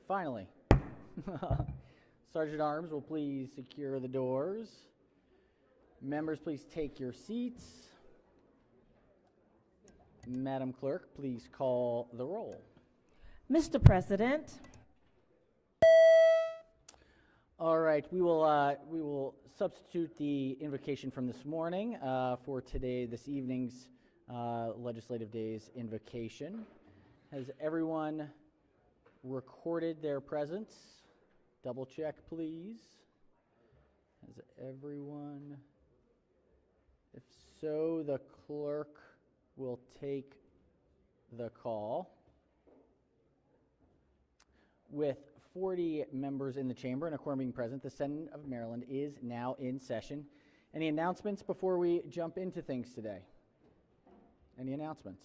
Finally. Sergeant Arms will please secure the doors. Members, please take your seats. Madam Clerk, please call the roll. Mr. President. All right, we will substitute the invocation from this morning for this evening's Legislative Days invocation. Has everyone recorded their presence? Double check, please. Has everyone? If so, the clerk will take the call. With 40 members in the chamber and a quorum being present, the Senate of Maryland is now in session. Any announcements before we jump into things today? Any announcements?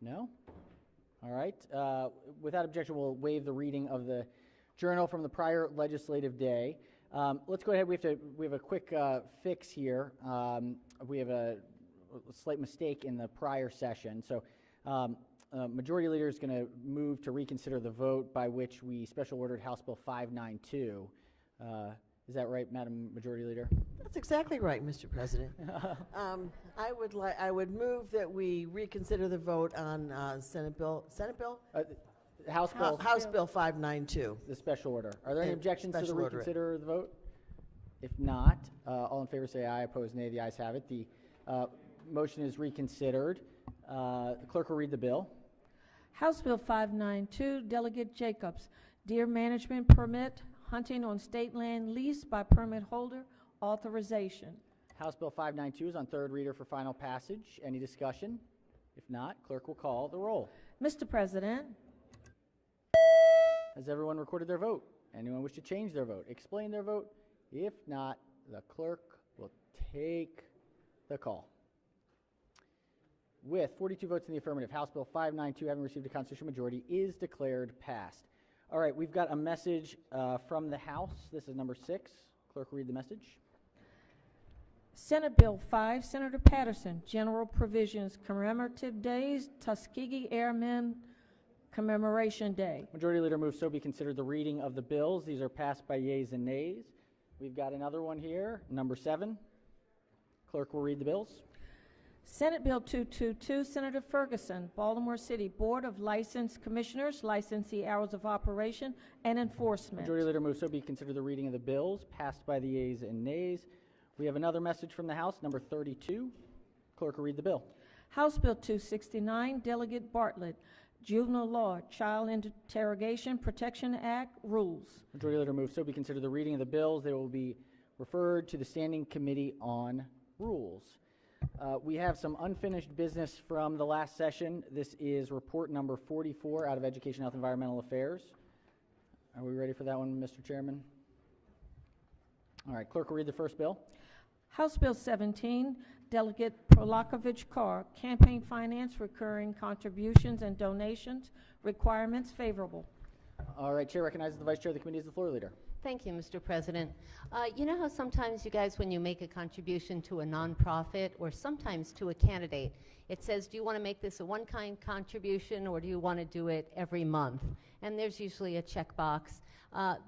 No? All right. Without objection, we'll waive the reading of the journal from the prior legislative day. Let's go ahead. We have a quick fix here. We have a slight mistake in the prior session. So Majority Leader is going to move to reconsider the vote by which we special ordered House Bill 592. Is that right, Madam Majority Leader? That's exactly right, Mr. President. I would move that we reconsider the vote on Senate Bill. House Bill 592. The special order. Are there any objections to the reconsider the vote? If not, all in favor say aye. Opposed, nay. The ayes have it. The motion is reconsidered. The clerk will read the bill. House Bill 592, Delegate Jacobs, Deer Management Permit, hunting on state land leased by permit holder, authorization. House Bill 592 is on third reader for final passage. Any discussion? If not, clerk will call the roll. Mr. President. Has everyone recorded their vote? Anyone wish to change their vote? Explain their vote? If not, the clerk will take the call. With 42 votes in the affirmative, House Bill 592, having received a constitutional majority, is declared passed. All right, we've got a message from the House. This is number 6. Clerk will read the message. Senate Bill 5, Senator Patterson, General Provisions, Commemorative Days, Tuskegee Airmen Commemoration Day. Majority Leader moves so be considered the reading of the bills. These are passed by yeas and nays. We've got another one here, number 7. Clerk will read the bills. Senate Bill 222, Senator Ferguson, Baltimore City Board of License Commissioners, licensee hours of operation and enforcement. Majority Leader moves so be considered the reading of the bills, passed by the yeas and nays. We have another message from the House, number 32. Clerk will read the bill. House Bill 269, Delegate Bartlett, Juvenile Law, Child Interrogation Protection Act rules. Majority Leader moves so be considered the reading of the bills. They will be referred to the Standing Committee on Rules. We have some unfinished business from the last session. This is report number 44 out of Education, Health, and Environmental Affairs. Are we ready for that one, Mr. Chairman? All right, clerk will read the first bill. House Bill 17, Delegate Prolakovich-Carr, Campaign Finance, Recurring Contributions and Donations, Requirements Favorable. All right, Chair recognizes the Vice Chair of the Committee as the floor leader. Thank you, Mr. President. You know how sometimes you guys, when you make a contribution to a nonprofit or sometimes to a candidate, it says, do you want to make this a one-kind contribution or do you want to do it every month? And there's usually a checkbox.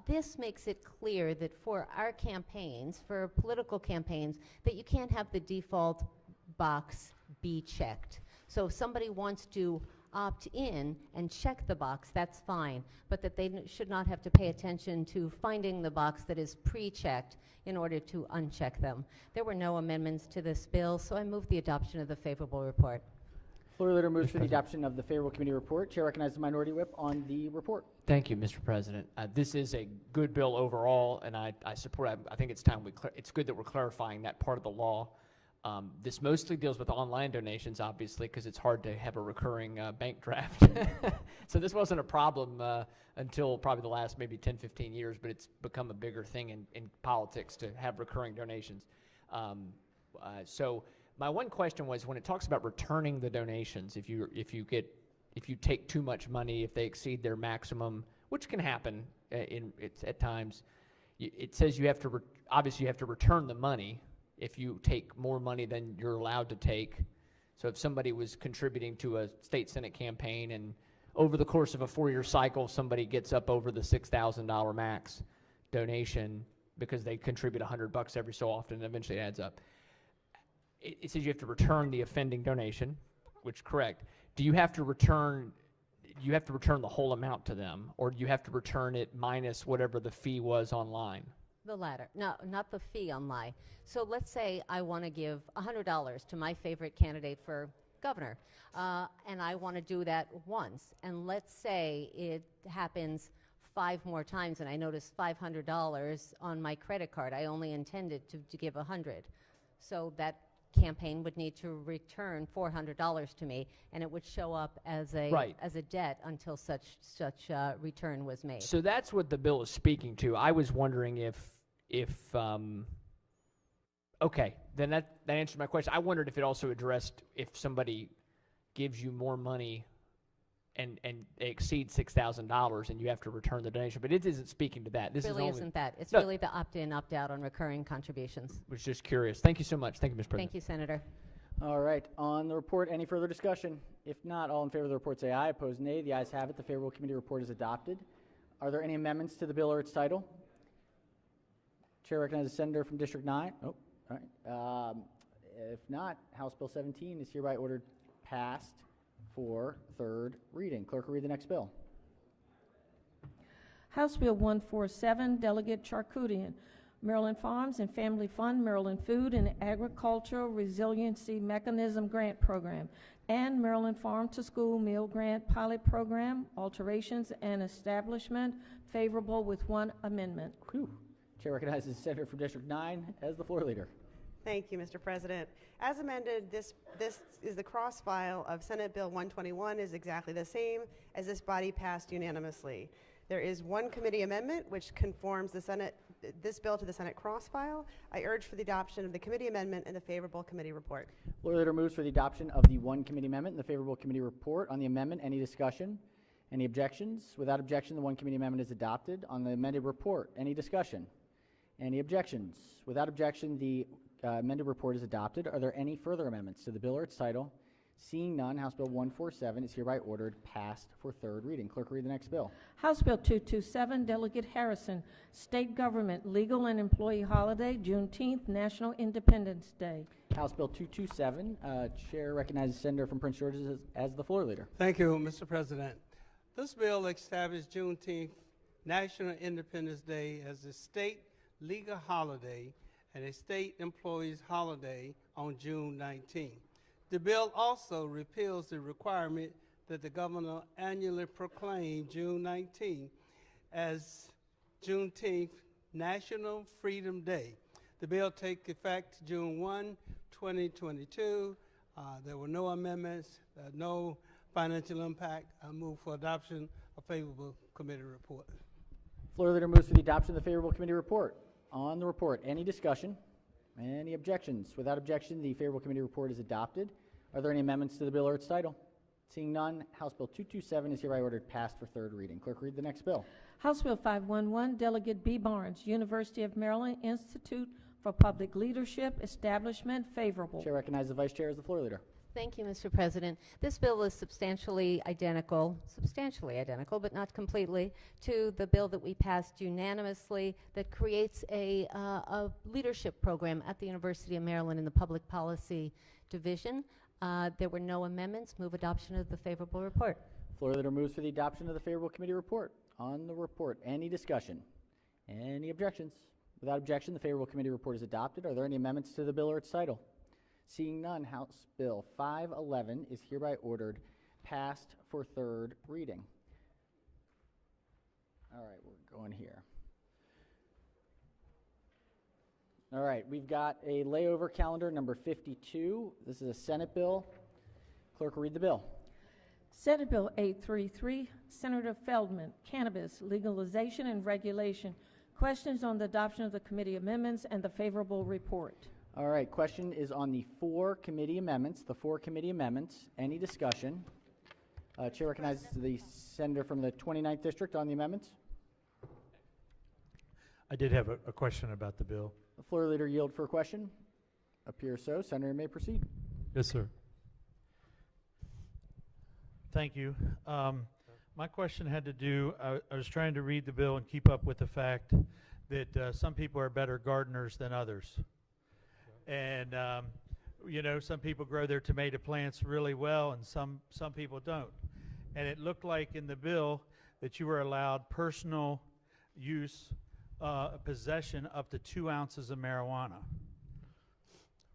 This makes it clear that for our campaigns, for political campaigns, that you can't have the default box be checked. So if somebody wants to opt in and check the box, that's fine, but that they should not have to pay attention to finding the box that is pre-checked in order to uncheck them. There were no amendments to this bill, so I move the adoption of the favorable report. Floor leader moves for the adoption of the favorable committee report. Chair recognizes the minority whip on the report. Thank you, Mr. President. This is a good bill overall, and I support it. I think it's time it's good that we're clarifying that part of the law. This mostly deals with online donations, obviously, because it's hard to have a recurring bank draft. So this wasn't a problem until probably the last maybe 10, 15 years, but it's become a bigger thing in politics to have recurring donations. So my one question was, when it talks about returning the donations, if you take too much money, if they exceed their maximum, which can happen at times, it says you have to obviously you have to return the money if you take more money than you're allowed to take. So if somebody was contributing to a state senate campaign and over the course of a 4-year cycle, somebody gets up over the $6,000 max donation because they contribute $100 every so often, and eventually it adds up. It says you have to return the offending donation, which is correct. Do you have to return the whole amount to them, or do you have to return it minus whatever the fee was online? The latter. No, not the fee online. So let's say I want to give $100 to my favorite candidate for governor, and I want to do that once. And let's say it happens 5 more times, and I notice $500 on my credit card. I only intended to give 100. So that campaign would need to return $400 to me, and it would show up as a Right. as a debt until such return was made. So that's what the bill is speaking to. I was wondering if okay, then that answers my question. I wondered if it also addressed if somebody gives you more money and they exceed $6,000 and you have to return the donation, but it isn't speaking to that. This really is only, isn't that. It's No. really the opt-in, opt-out on recurring contributions. was just curious. Thank you so much. Thank you, Ms. President. Thank you, Senator. All right, on the report, any further discussion? If not, all in favor of the report say aye. Opposed, nay. The ayes have it. The favorable committee report is adopted. Are there any amendments to the bill or its title? Chair recognizes the senator from District 9. Oh, all right. If not, House Bill 17 is hereby ordered passed for third reading. Clerk will read the next bill. House Bill 147, Delegate Charkoudian, Maryland Farms and Family Fund, Maryland Food and Agricultural Resiliency Mechanism Grant Program, and Maryland Farm to School Meal Grant Pilot Program, alterations and establishment, favorable with one amendment. Whew. Chair recognizes the senator from District 9 as the floor leader. Thank you, Mr. President. As amended, this is the cross file of Senate Bill 121 is exactly the same as this body passed unanimously. There is one committee amendment which conforms this bill to the Senate cross file. I urge for the adoption of the committee amendment and the favorable committee report. Floor leader moves for the adoption of the one committee amendment and the favorable committee report. On the amendment, any discussion? Any objections? Without objection, the one committee amendment is adopted. On the amended report, any discussion? Any objections? Without objection, the amended report is adopted. Are there any further amendments to the bill or its title? Seeing none, House Bill 147 is hereby ordered passed for third reading. Clerk, read the next bill. House Bill 227, Delegate Harrison, State Government Legal and Employee Holiday, Juneteenth, National Independence Day. House Bill 227, Chair recognizes the senator from Prince George's as the floor leader. Thank you, Mr. President. This bill established Juneteenth, National Independence Day, as a state legal holiday and a state employees holiday on June 19. The bill also repeals the requirement that the governor annually proclaim June 19 as Juneteenth National Freedom Day. The bill takes effect June 1, 2022. There were no amendments, no financial impact. I move for adoption of favorable committee report. Floor leader moves for the adoption of the favorable committee report. On the report, any discussion? Any objections? Without objection, the favorable committee report is adopted. Are there any amendments to the bill or its title? Seeing none, House Bill 227 is hereby ordered passed for third reading. Clerk, read the next bill. House Bill 511, Delegate B. Barnes, University of Maryland Institute for Public Leadership, Establishment, favorable. Chair recognizes the vice chair as the floor leader. Thank you, Mr. President. This bill is substantially identical, but not completely, to the bill that we passed unanimously that creates a leadership program at the University of Maryland in the Public Policy Division. There were no amendments. Move adoption of the favorable report. Floor leader moves for the adoption of the favorable committee report. On the report, any discussion? Any objections? Without objection, the favorable committee report is adopted. Are there any amendments to the bill or its title? Seeing none, House Bill 511 is hereby ordered passed for third reading. All right, we're going here. All right, we've got a layover calendar number 52. This is a Senate bill. Clerk will read the bill. Senate Bill 833, Senator Feldman, Cannabis Legalization and Regulation. Questions on the adoption of the committee amendments and the favorable report. All right, question is on the four committee amendments. Any discussion? Chair recognizes the senator from the 29th district on the amendments. I did have a question about the bill. The floor leader yield for a question. Appears so. Senator may proceed. Yes, sir. Thank you. My question had to do, I was trying to read the bill and keep up with the fact that some people are better gardeners than others. And, you know, some people grow their tomato plants really well and some people don't. And it looked like in the bill that you were allowed personal use, possession up to 2 ounces of marijuana.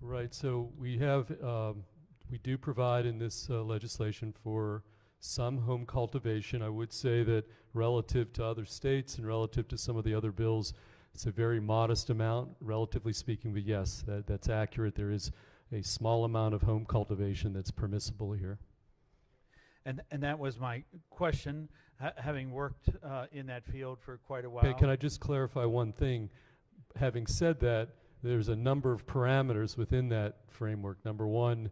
Right, so we have, we do provide in this legislation for some home cultivation. I would say that relative to other states and relative to some of the other bills, it's a very modest amount, relatively speaking, but yes, that's accurate. There is a small amount of home cultivation that's permissible here. And that was my question, having worked in that field for quite a while. Okay, can I just clarify one thing? Having said that, there's a number of parameters within that framework. Number one,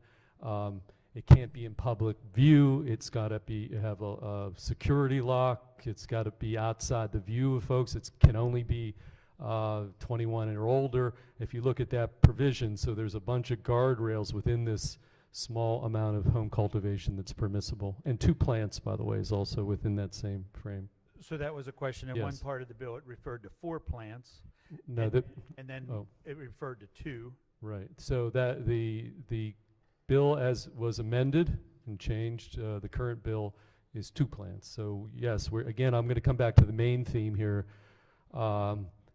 it can't be in public view. It's got to have a security lock. It's got to be outside the view of folks. It can only be 21 or older. If you look at that provision, so there's a bunch of guardrails within this small amount of home cultivation that's permissible. And 2 plants, by the way, is also within that same frame. So that was a question. In one part of the bill, it referred to 4 plants. No, and then it referred to 2. Right. So that the bill as was amended and changed, the current bill is 2 plants. So yes, again, I'm going to come back to the main theme here.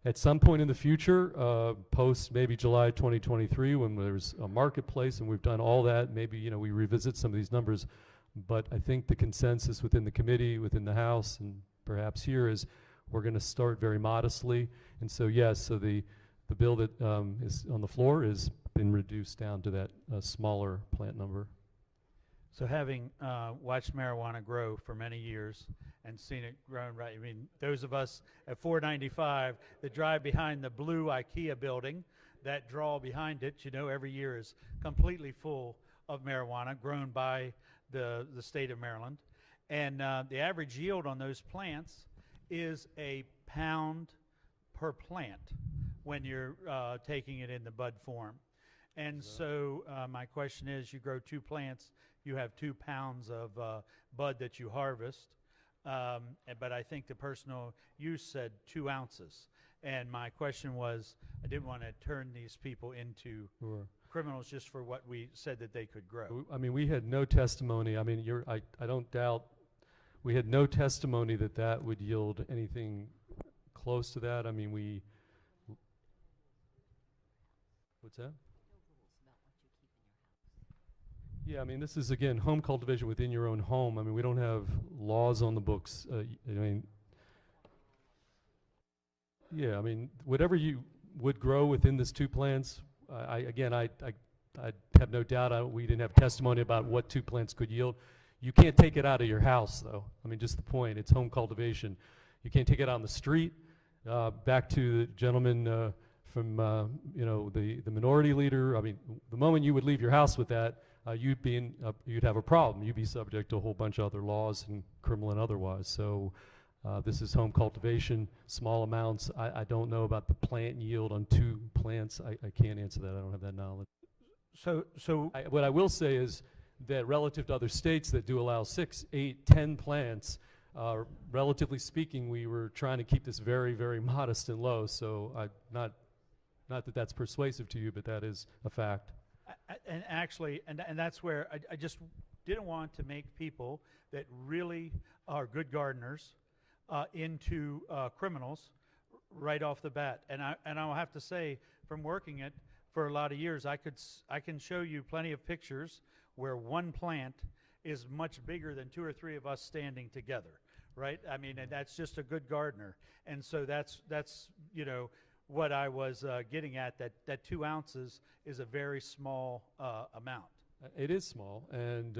At some point in the future, post maybe July 2023, when there's a marketplace and we've done all that, maybe we revisit some of these numbers. But I think the consensus within the committee, within the House, and perhaps here is we're going to start very modestly. And so yes, so the bill that is on the floor has been reduced down to that smaller plant number. So having watched marijuana grow for many years and seen it grown, right, I mean, those of us at 495 that drive behind the blue IKEA building, that draw behind it, every year is completely full of marijuana grown by the state of Maryland. And the average yield on those plants is a pound per plant when you're taking it in the bud form. And so my question is, you grow 2 plants, you have 2 pounds of bud that you harvest, but I think the personal use said 2 ounces. And my question was, I didn't want to turn these people into criminals just for what we said that they could grow. I mean, we had no testimony. I mean, I don't doubt, we had no testimony that would yield anything close to that. I mean, what's that? Yeah, I mean, this is, again, home cultivation within your own home. I mean, we don't have laws on the books. Yeah, I mean, whatever you would grow within this 2 plants, I have no doubt we didn't have testimony about what 2 plants could yield. You can't take it out of your house, though. I mean, just the point, it's home cultivation. You can't take it out on the street. Back to the gentleman from, the minority leader. I mean, the moment you would leave your house with that, you'd have a problem. You'd be subject to a whole bunch of other laws, and criminal and otherwise. So this is home cultivation, small amounts. I don't know about the plant yield on 2 plants. I can't answer that. I don't have that knowledge. What I will say is that relative to other states that do allow 6, 8, 10 plants, relatively speaking, we were trying to keep this very, very modest and low. So not that that's persuasive to you, but that is a fact. And actually, and that's where I just didn't want to make people that really are good gardeners into criminals right off the bat. And I'll have to say, from working it for a lot of years, I can show you plenty of pictures where 1 plant is much bigger than 2 or 3 of us standing together, right? I mean, and that's just a good gardener. And so that's what I was getting at, that 2 ounces is a very small amount. It is small, and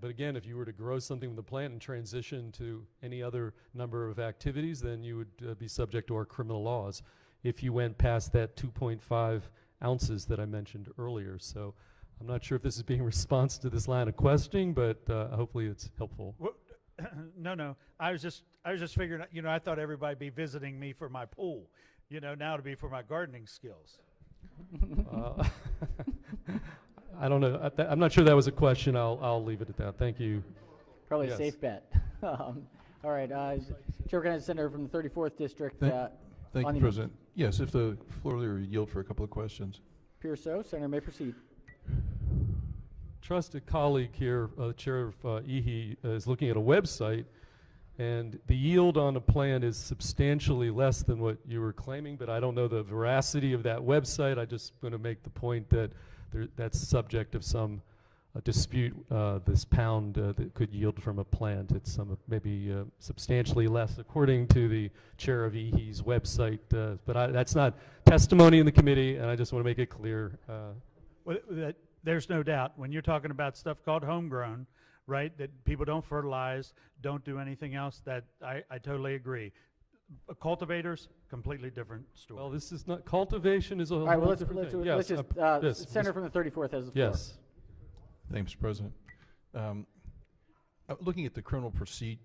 but again, if you were to grow something with the plant and transition to any other number of activities, then you would be subject to our criminal laws if you went past that 2.5 ounces that I mentioned earlier. So I'm not sure if this is being response to this line of questioning, but hopefully it's helpful. Well, no, I was just figuring, I thought everybody'd be visiting me for my pool, now to be for my gardening skills. I don't know. I'm not sure that was a question. I'll leave it at that. Thank you. Probably Yes. a safe bet. All right, Chair recognizes the senator from the 34th District. Thank on you, the President. Yes, if the floor leader would yield for a couple of questions. Appears so. Senator may proceed. Trusted colleague here, Chair of EHE, is looking at a website, and the yield on a plan is substantially less than what you were claiming, but I don't know the veracity of that website. I just want to make the point that that's subject of some dispute, this pound that could yield from a plant. It's maybe substantially less according to the chair of EHE's website, but that's not testimony in the committee, and I just want to make it clear. There's no doubt when you're talking about stuff called homegrown, right, that people don't fertilize, don't do anything else, that I totally agree. Cultivators, completely different story. Well, this is not, cultivation is a whole All right, well, different thing. let's Yes, just, Senator from the 34th has the floor. Yes. Thanks, Mr. President. Looking at the criminal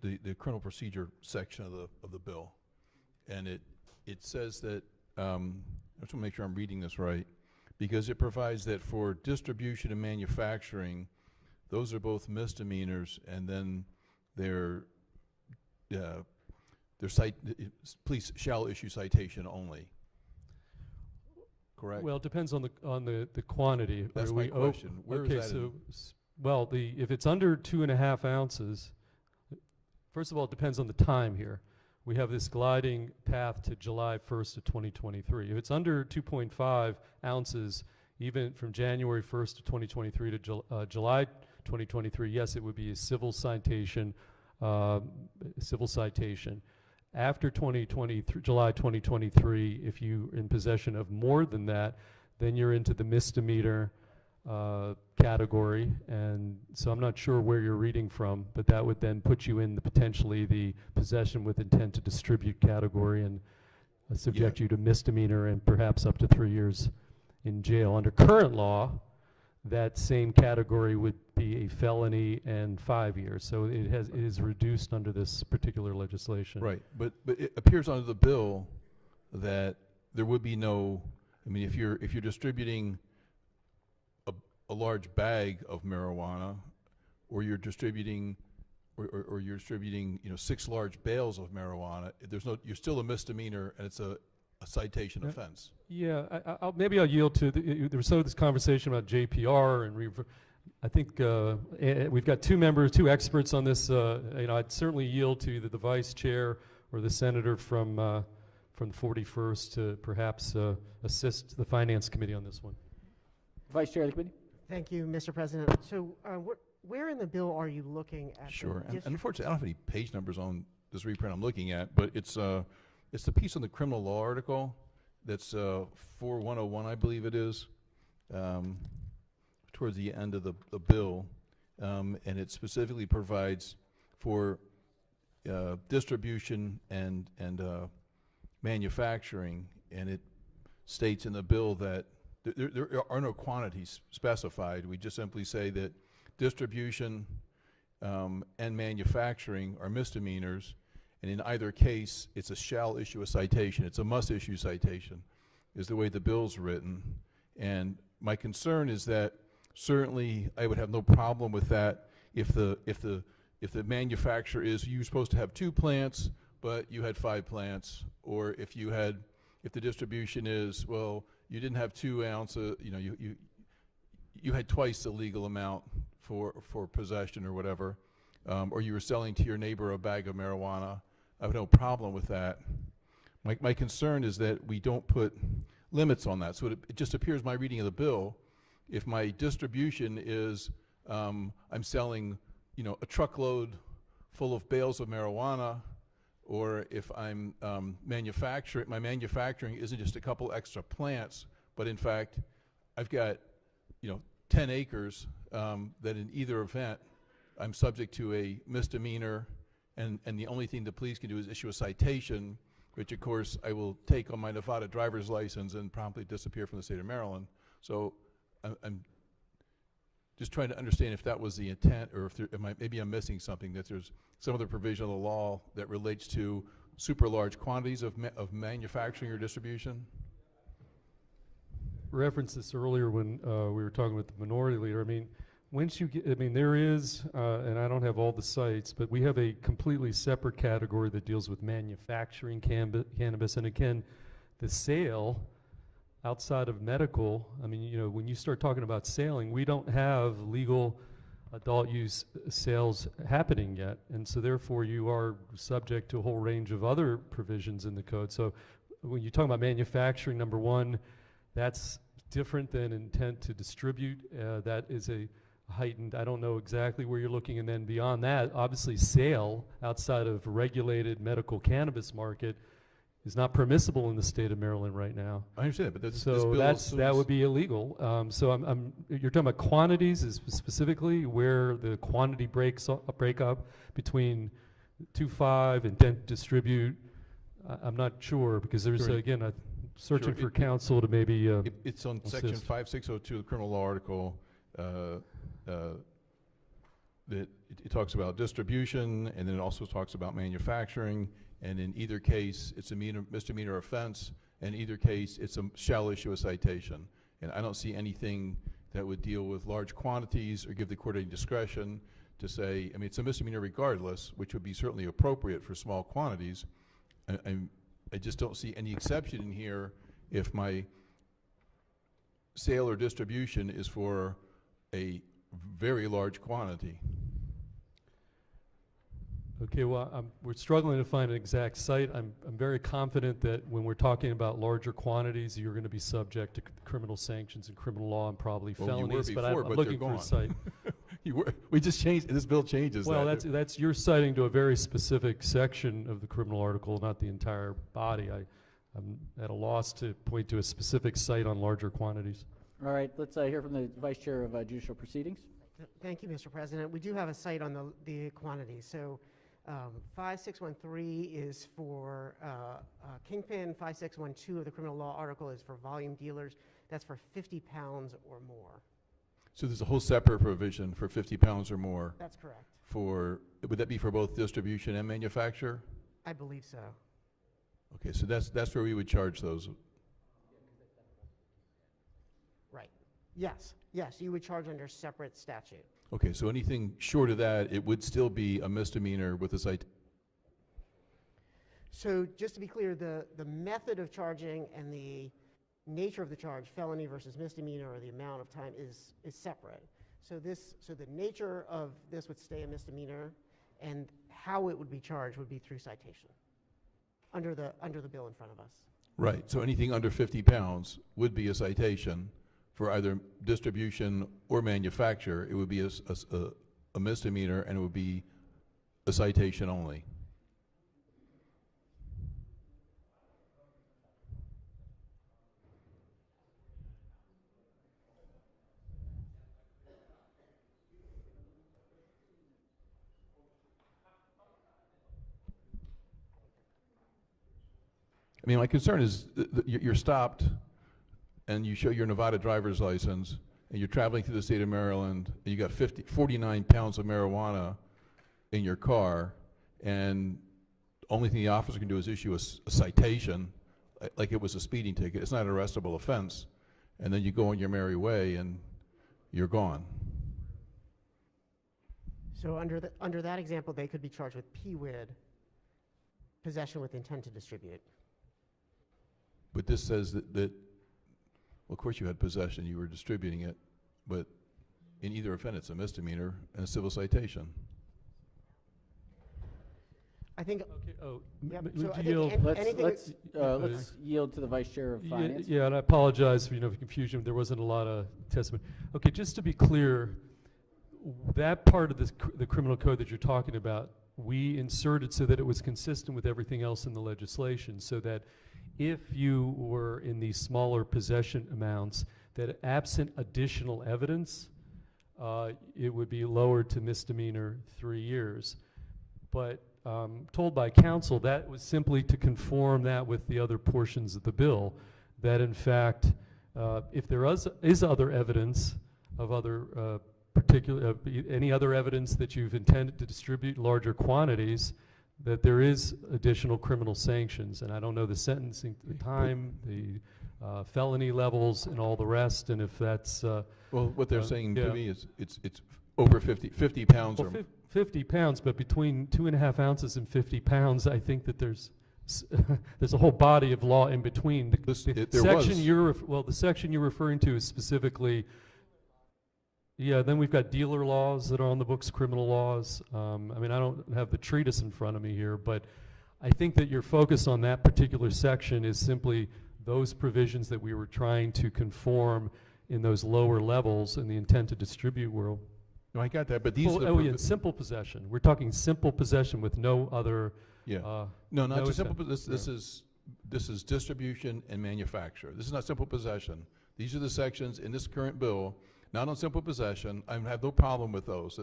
the criminal procedure section of the bill, and it says that I just want to make sure I'm reading this right, because it provides that for distribution and manufacturing, those are both misdemeanors, and then police shall issue citation only. Correct? Well, it depends on the quantity. That's my question. Where okay, is that so well, if it's under 2.5 ounces, first of all, it depends on the time here. We have this gliding path to July 1st of 2023. If it's under 2.5 ounces, even from January 1st of 2023 to July 2023, yes, it would be a civil citation. After July 2023, if you're in possession of more than that, then you're into the misdemeanor category. And so I'm not sure where you're reading from, but that would then put you in potentially the possession with intent to distribute category and subject you to misdemeanor and perhaps up to 3 years in jail. Under current law, that same category would be a felony and 5 years. So it is reduced under this particular legislation. Right, but it appears under the bill that there would be no. I mean, if you're distributing a large bag of marijuana, or you're distributing, or you're distributing, 6 large bales of marijuana, you're still a misdemeanor, and it's a citation offense. Yeah, maybe I'll yield to there was this conversation about JPR and I think we've got two experts on this. I'd certainly yield to either the vice chair or the senator from the 41st to perhaps assist the finance committee on this one. Vice chair of the committee. Thank you, Mr. President. So where in the bill are you looking at? Sure, and unfortunately, I don't have any page numbers on this reprint I'm looking at, but it's the piece on the criminal law article that's 4101, I believe it is, towards the end of the bill, and it specifically provides for distribution and manufacturing, and it states in the bill that there are no quantities specified. We just simply say that distribution and manufacturing are misdemeanors, and in either case, it's a shall issue a citation. It's a must issue citation, is the way the bill's written. And my concern is that certainly I would have no problem with that if the manufacturer is you're supposed to have 2 plants, but you had 5 plants, or if the distribution is, well, you didn't have 2 ounces, you had twice the legal amount for possession or whatever, or you were selling to your neighbor a bag of marijuana. I have no problem with that. My concern is that we don't put limits on that. So it just appears my reading of the bill, if my distribution is I'm selling, a truckload full of bales of marijuana, or if I'm manufacturing, my manufacturing isn't just a couple extra plants, but in fact, I've got 10 acres that in either event, I'm subject to a misdemeanor, and the only thing the police can do is issue a citation, which of course I will take on my Nevada driver's license and promptly disappear from the state of Maryland. So I'm just trying to understand if that was the intent, or if maybe I'm missing something, that there's some other provision of the law that relates to super large quantities of manufacturing or distribution. Referenced this earlier when we were talking with the minority leader. I mean, once you get, I mean, there is, and I don't have all the sites, but we have a completely separate category that deals with manufacturing cannabis. And again, the sale outside of medical, I mean, you know, when you start talking about selling, we don't have legal adult use sales happening yet. And so therefore you are subject to a whole range of other provisions in the code. So when you talk about manufacturing, number one, that's different than intent to distribute. That is a heightened, I don't know exactly where you're looking. And then beyond that, obviously sale outside of regulated medical cannabis market is not permissible in the state of Maryland right now. I understand, but this So bill that would be illegal. So you're talking about quantities, is specifically where the quantity break up between 2.5 and intent to distribute. I'm not sure, because there's Sure. again searching Sure. for counsel to maybe It's on assist. section 5602 of the criminal law article, that it talks about distribution, and then it also talks about manufacturing, and in either case, it's a misdemeanor offense, and in either case, shall issue a citation. And I don't see anything that would deal with large quantities or give the court any discretion to say, I mean, it's a misdemeanor regardless, which would be certainly appropriate for small quantities. I just don't see any exception in here if my sale or distribution is for a very large quantity. Okay, well, we're struggling to find an exact site. I'm very confident that when we're talking about larger quantities, you're going to be subject to criminal sanctions and criminal law and probably Well, you were felonies. before, I'm but looking they're for a gone. site. We just changed, this bill changes Well, that. that's you're citing to a very specific section of the criminal article, not the entire body. I'm at a loss to point to a specific site on larger quantities. All right, let's hear from the Vice Chair of Judicial Proceedings. Thank you, Mr. President. We do have a site on the quantity. So 5613 is for Kingpin. 5612 of the criminal law article is for volume dealers. That's for 50 pounds or more. So there's a whole separate provision for 50 pounds or more. That's correct. Would that be for both distribution and manufacture? I believe so. Okay, so that's where we would charge those. Right. Yes. Yes, you would charge under separate statute. Okay, so anything short of that, it would still be a misdemeanor with a citation. So just to be clear, the method of charging and the nature of the charge, felony versus misdemeanor, or the amount of time is separate. So the nature of this would stay a misdemeanor, and how it would be charged would be through citation under the bill in front of us. Right, so anything under 50 pounds would be a citation for either distribution or manufacture. It would be a misdemeanor, and it would be a citation only. I mean, my concern is you're stopped and you show your Nevada driver's license and you're traveling through the state of Maryland and you got 49 pounds of marijuana in your car, and the only thing the officer can do is issue a citation like it was a speeding ticket. It's not an arrestable offense. And then you go on your merry way and you're gone. So under that example, they could be charged with PWID, possession with intent to distribute. But this says that, well, of course you had possession, you were distributing it, but in either event, it's a misdemeanor and a civil citation. I think. Okay. Oh, Yep, would so you I think yield? Let's yield to the Vice Chair of Finance. Yeah, and I apologize for confusion. There wasn't a lot of testimony. Okay, just to be clear, that part of the criminal code that you're talking about, we inserted so that it was consistent with everything else in the legislation, so that if you were in these smaller possession amounts, that absent additional evidence, it would be lowered to misdemeanor 3 years. But told by counsel, that was simply to conform that with the other portions of the bill, that in fact, if there is other evidence of other any other evidence that you've intended to distribute larger quantities, that there is additional criminal sanctions. And I don't know the sentencing, the time, the felony levels and all the rest, and if that's Well, what they're saying yeah. to me is it's over 50 pounds well, or 50 pounds, but between 2.5 ounces and 50 pounds, I think that there's there's a whole body of law in between. The section the section you're referring to is specifically. Yeah, then we've got dealer laws that are on the books, criminal laws. I mean, I don't have the treatise in front of me here, but I think that your focus on that particular section is simply those provisions that we were trying to conform in those lower levels in the intent to distribute world. No, I got that, but these are the yeah, simple possession. We're talking simple possession with no other. Yeah. No, not just simple. This is distribution and manufacture. This is not simple possession. These are the sections in this current bill. Not on simple possession. I have no problem with those.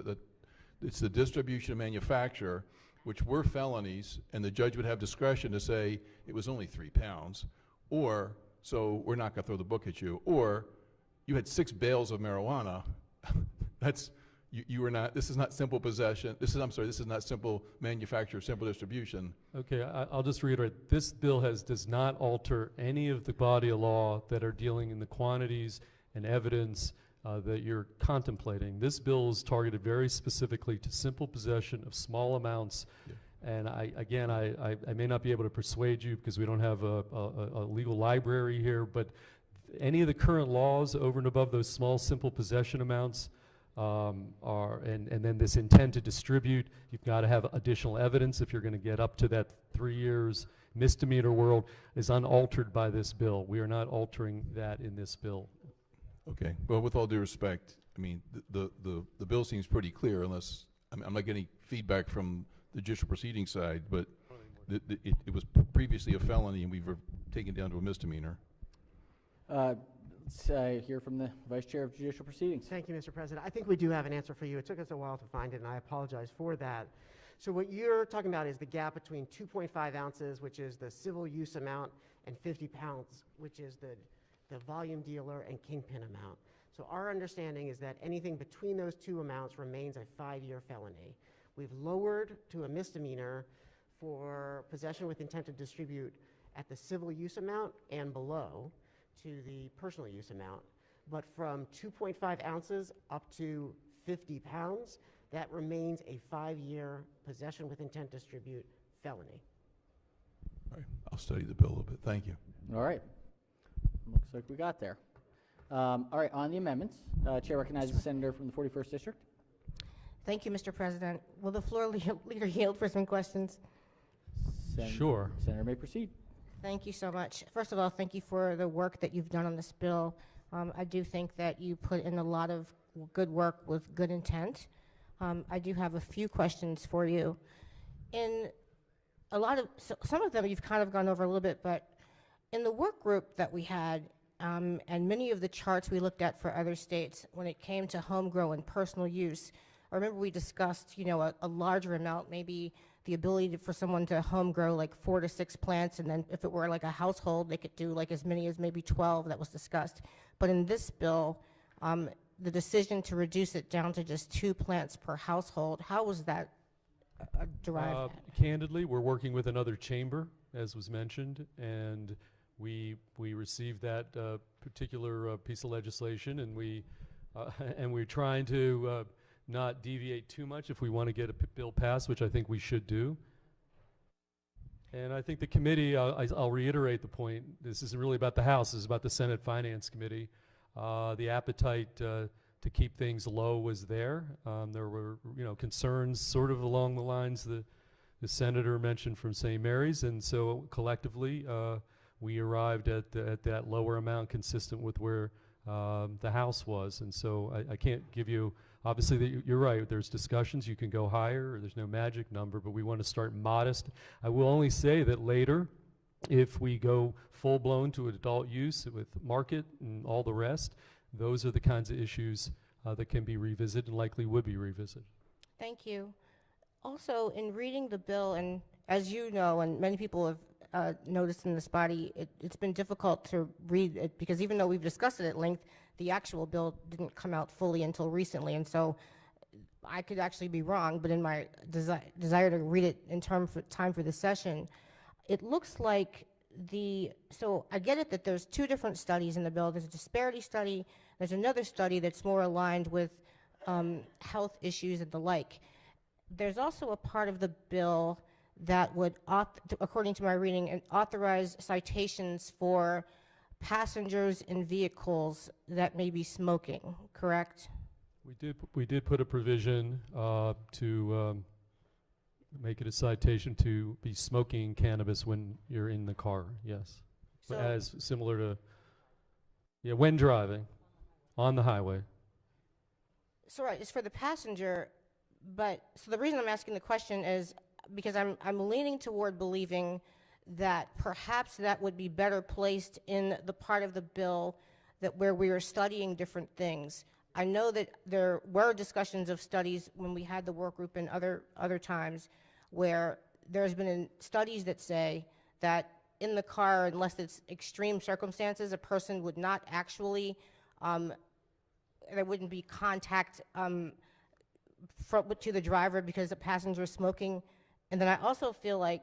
It's the distribution and manufacture, which were felonies, and the judge would have discretion to say it was only 3 pounds, or so we're not going to throw the book at you, or you had 6 bales of marijuana. That's you were not. This is not simple possession. This is not simple manufacture, simple distribution. Okay, I'll just reiterate. This bill does not alter any of the body of law that are dealing in the quantities and evidence that you're contemplating. This bill is targeted very specifically to simple possession of small amounts. Yeah. And I may not be able to persuade you because we don't have a legal library here, but any of the current laws over and above those small simple possession amounts and then this intent to distribute, you've got to have additional evidence if you're going to get up to that 3 years misdemeanor world, is unaltered by this bill. We are not altering that in this bill. Okay. Well, with all due respect, I mean, the bill seems pretty clear, unless I'm not getting feedback from the judicial proceeding side, but it was previously a felony, and we've taken it down to a misdemeanor. Let's hear from the Vice Chair of Judicial Proceedings. Thank you, Mr. President. I think we do have an answer for you. It took us a while to find it, and I apologize for that. So what you're talking about is the gap between 2.5 ounces, which is the civil use amount, and 50 pounds, which is the volume dealer and kingpin amount. So our understanding is that anything between those two amounts remains a 5-year felony. We've lowered to a misdemeanor for possession with intent to distribute at the civil use amount and below to the personal use amount. But from 2.5 ounces up to 50 pounds, that remains a 5-year possession with intent to distribute felony. All right. I'll study the bill a little bit. Thank you. All right. Looks like we got there. All right, on the amendments, Chair recognizes the senator from the 41st District. Thank you, Mr. President. Will the floor leader yield for some questions? Sure. Senator may proceed. Thank you so much. First of all, thank you for the work that you've done on this bill. I do think that you put in a lot of good work with good intent. I do have a few questions for you. In a lot of, some of them you've kind of gone over a little bit, but in the work group that we had, and many of the charts we looked at for other states, when it came to home grow and personal use, I remember we discussed, a larger amount, maybe the ability for someone to home grow like 4 to 6 plants, and then if it were like a household, they could do like as many as maybe 12. That was discussed. But in this bill, the decision to reduce it down to just 2 plants per household, how was that derived? Candidly, we're working with another chamber, as was mentioned, and we received that particular piece of legislation, and we're trying to not deviate too much if we want to get a bill passed, which I think we should do. And I think the committee, I'll reiterate the point, this isn't really about the House, this is about the Senate Finance Committee. The appetite to keep things low was there. There were concerns sort of along the lines the senator mentioned from St. Mary's, and so collectively we arrived at that lower amount consistent with where the House was. And so I can't give you, obviously you're right, there's discussions, you can go higher, or there's no magic number, but we want to start modest. I will only say that later, if we go full-blown to adult use with market and all the rest, those are the kinds of issues that can be revisited and likely would be revisited. Thank you. Also, in reading the bill, and as you know, and many people have noticed in this body, it's been difficult to read it because even though we've discussed it at length, the actual bill didn't come out fully until recently, and so I could actually be wrong, but in my desire to read it in time for the session, it looks like so I get it that there's two different studies in the bill. There's a disparity study. There's another study that's more aligned with health issues and the like. There's also a part of the bill that would, according to my reading, authorize citations for passengers in vehicles that may be smoking, correct? We did put a provision to make it a citation to be smoking cannabis when you're in the car, yes. So- As similar to, yeah, when driving on the highway. So right, it's for the passenger, but, so the reason I'm asking the question is because I'm leaning toward believing that perhaps that would be better placed in the part of the bill that where we are studying different things. I know that there were discussions of studies when we had the work group and other times where there's been studies that say that in the car, unless it's extreme circumstances, a person would not actually, there wouldn't be contact to the driver because the passenger is smoking. And then I also feel like,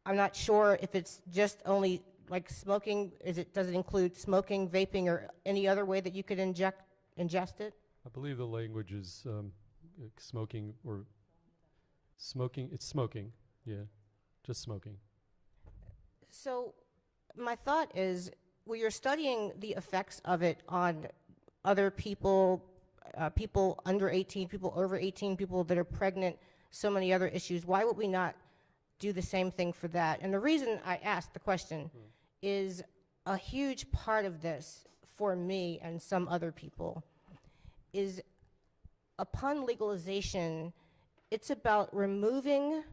I'm not sure if it's just only like smoking, does it include smoking, vaping, or any other way that you could ingest it? I believe the language is smoking or smoking, it's smoking, yeah, just smoking. So my thought is, well, you're studying the effects of it on other people, people under 18, people over 18, people that are pregnant, so many other issues. Why would we not do the same thing for that? And the reason I asked the question is a huge part of this for me and some other people is upon legalization, it's about removing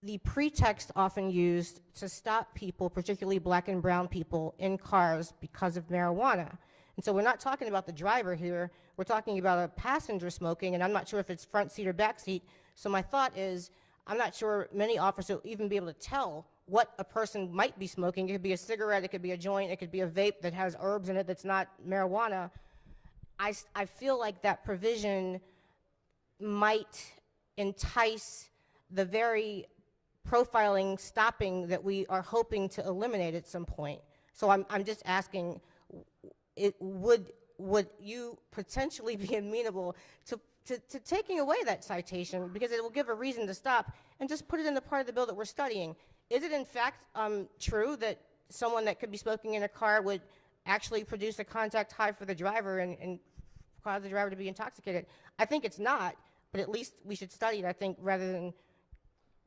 the pretext often used to stop people, particularly black and brown people, in cars because of marijuana. And so we're not talking about the driver here, we're talking about a passenger smoking, and I'm not sure if it's front seat or back seat. So my thought is, I'm not sure many officers will even be able to tell what a person might be smoking. It could be a cigarette, it could be a joint, it could be a vape that has herbs in it that's not marijuana. I feel like that provision might entice the very profiling stopping that we are hoping to eliminate at some point. So I'm just asking, would you potentially be amenable to taking away that citation, because it will give a reason to stop, and just put it in the part of the bill that we're studying? Is it in fact true that someone that could be smoking in a car would actually produce a contact high for the driver and cause the driver to be intoxicated? I think it's not, but at least we should study it, I think, rather than...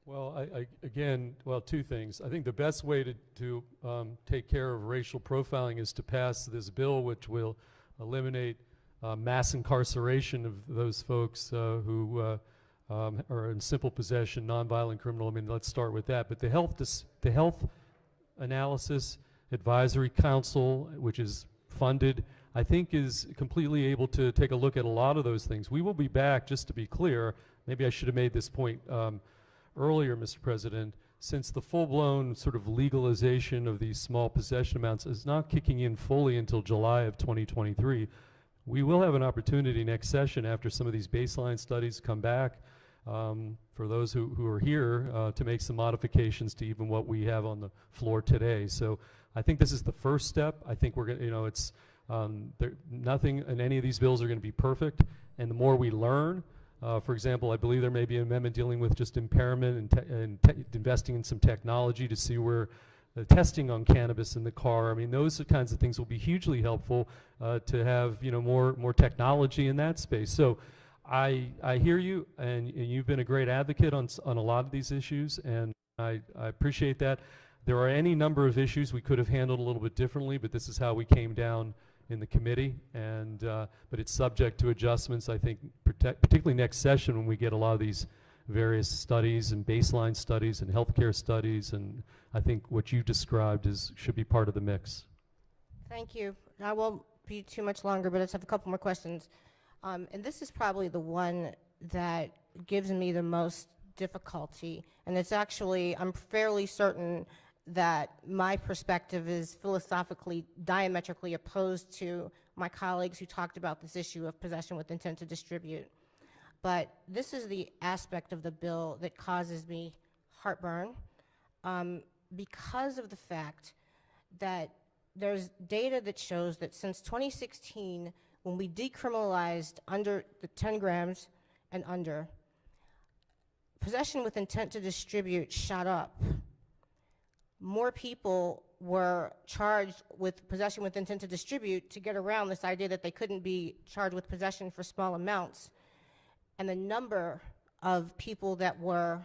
Well, again, two things. I think the best way to take care of racial profiling is to pass this bill, which will eliminate mass incarceration of those folks who are in simple possession, nonviolent criminal. I mean, let's start with that. But the health analysis advisory council, which is funded, I think is completely able to take a look at a lot of those things. We will be back, just to be clear, maybe I should have made this point earlier, Mr. President, since the full-blown sort of legalization of these small possession amounts is not kicking in fully until July of 2023, we will have an opportunity next session after some of these baseline studies come back for those who are here to make some modifications to even what we have on the floor today. So I think this is the first step. I think we're going to, it's, nothing in any of these bills are going to be perfect, and the more we learn, for example, I believe there may be an amendment dealing with just impairment and investing in some technology to see where testing on cannabis in the car. I mean, those kinds of things will be hugely helpful to have, more technology in that space. So I hear you, and you've been a great advocate on a lot of these issues, and I appreciate that. There are any number of issues we could have handled a little bit differently, but this is how we came down in the committee, and but it's subject to adjustments, I think, particularly next session when we get a lot of these various studies and baseline studies and healthcare studies, and I think what you described should be part of the mix. Thank you. I won't be too much longer, but I just have a couple more questions. And this is probably the one that gives me the most difficulty, and it's actually, I'm fairly certain that my perspective is philosophically diametrically opposed to my colleagues who talked about this issue of possession with intent to distribute. But this is the aspect of the bill that causes me heartburn. because of the fact that there's data that shows that since 2016, when we decriminalized under the 10 grams and under, possession with intent to distribute shot up. More people were charged with possession with intent to distribute to get around this idea that they couldn't be charged with possession for small amounts. And the number of people that were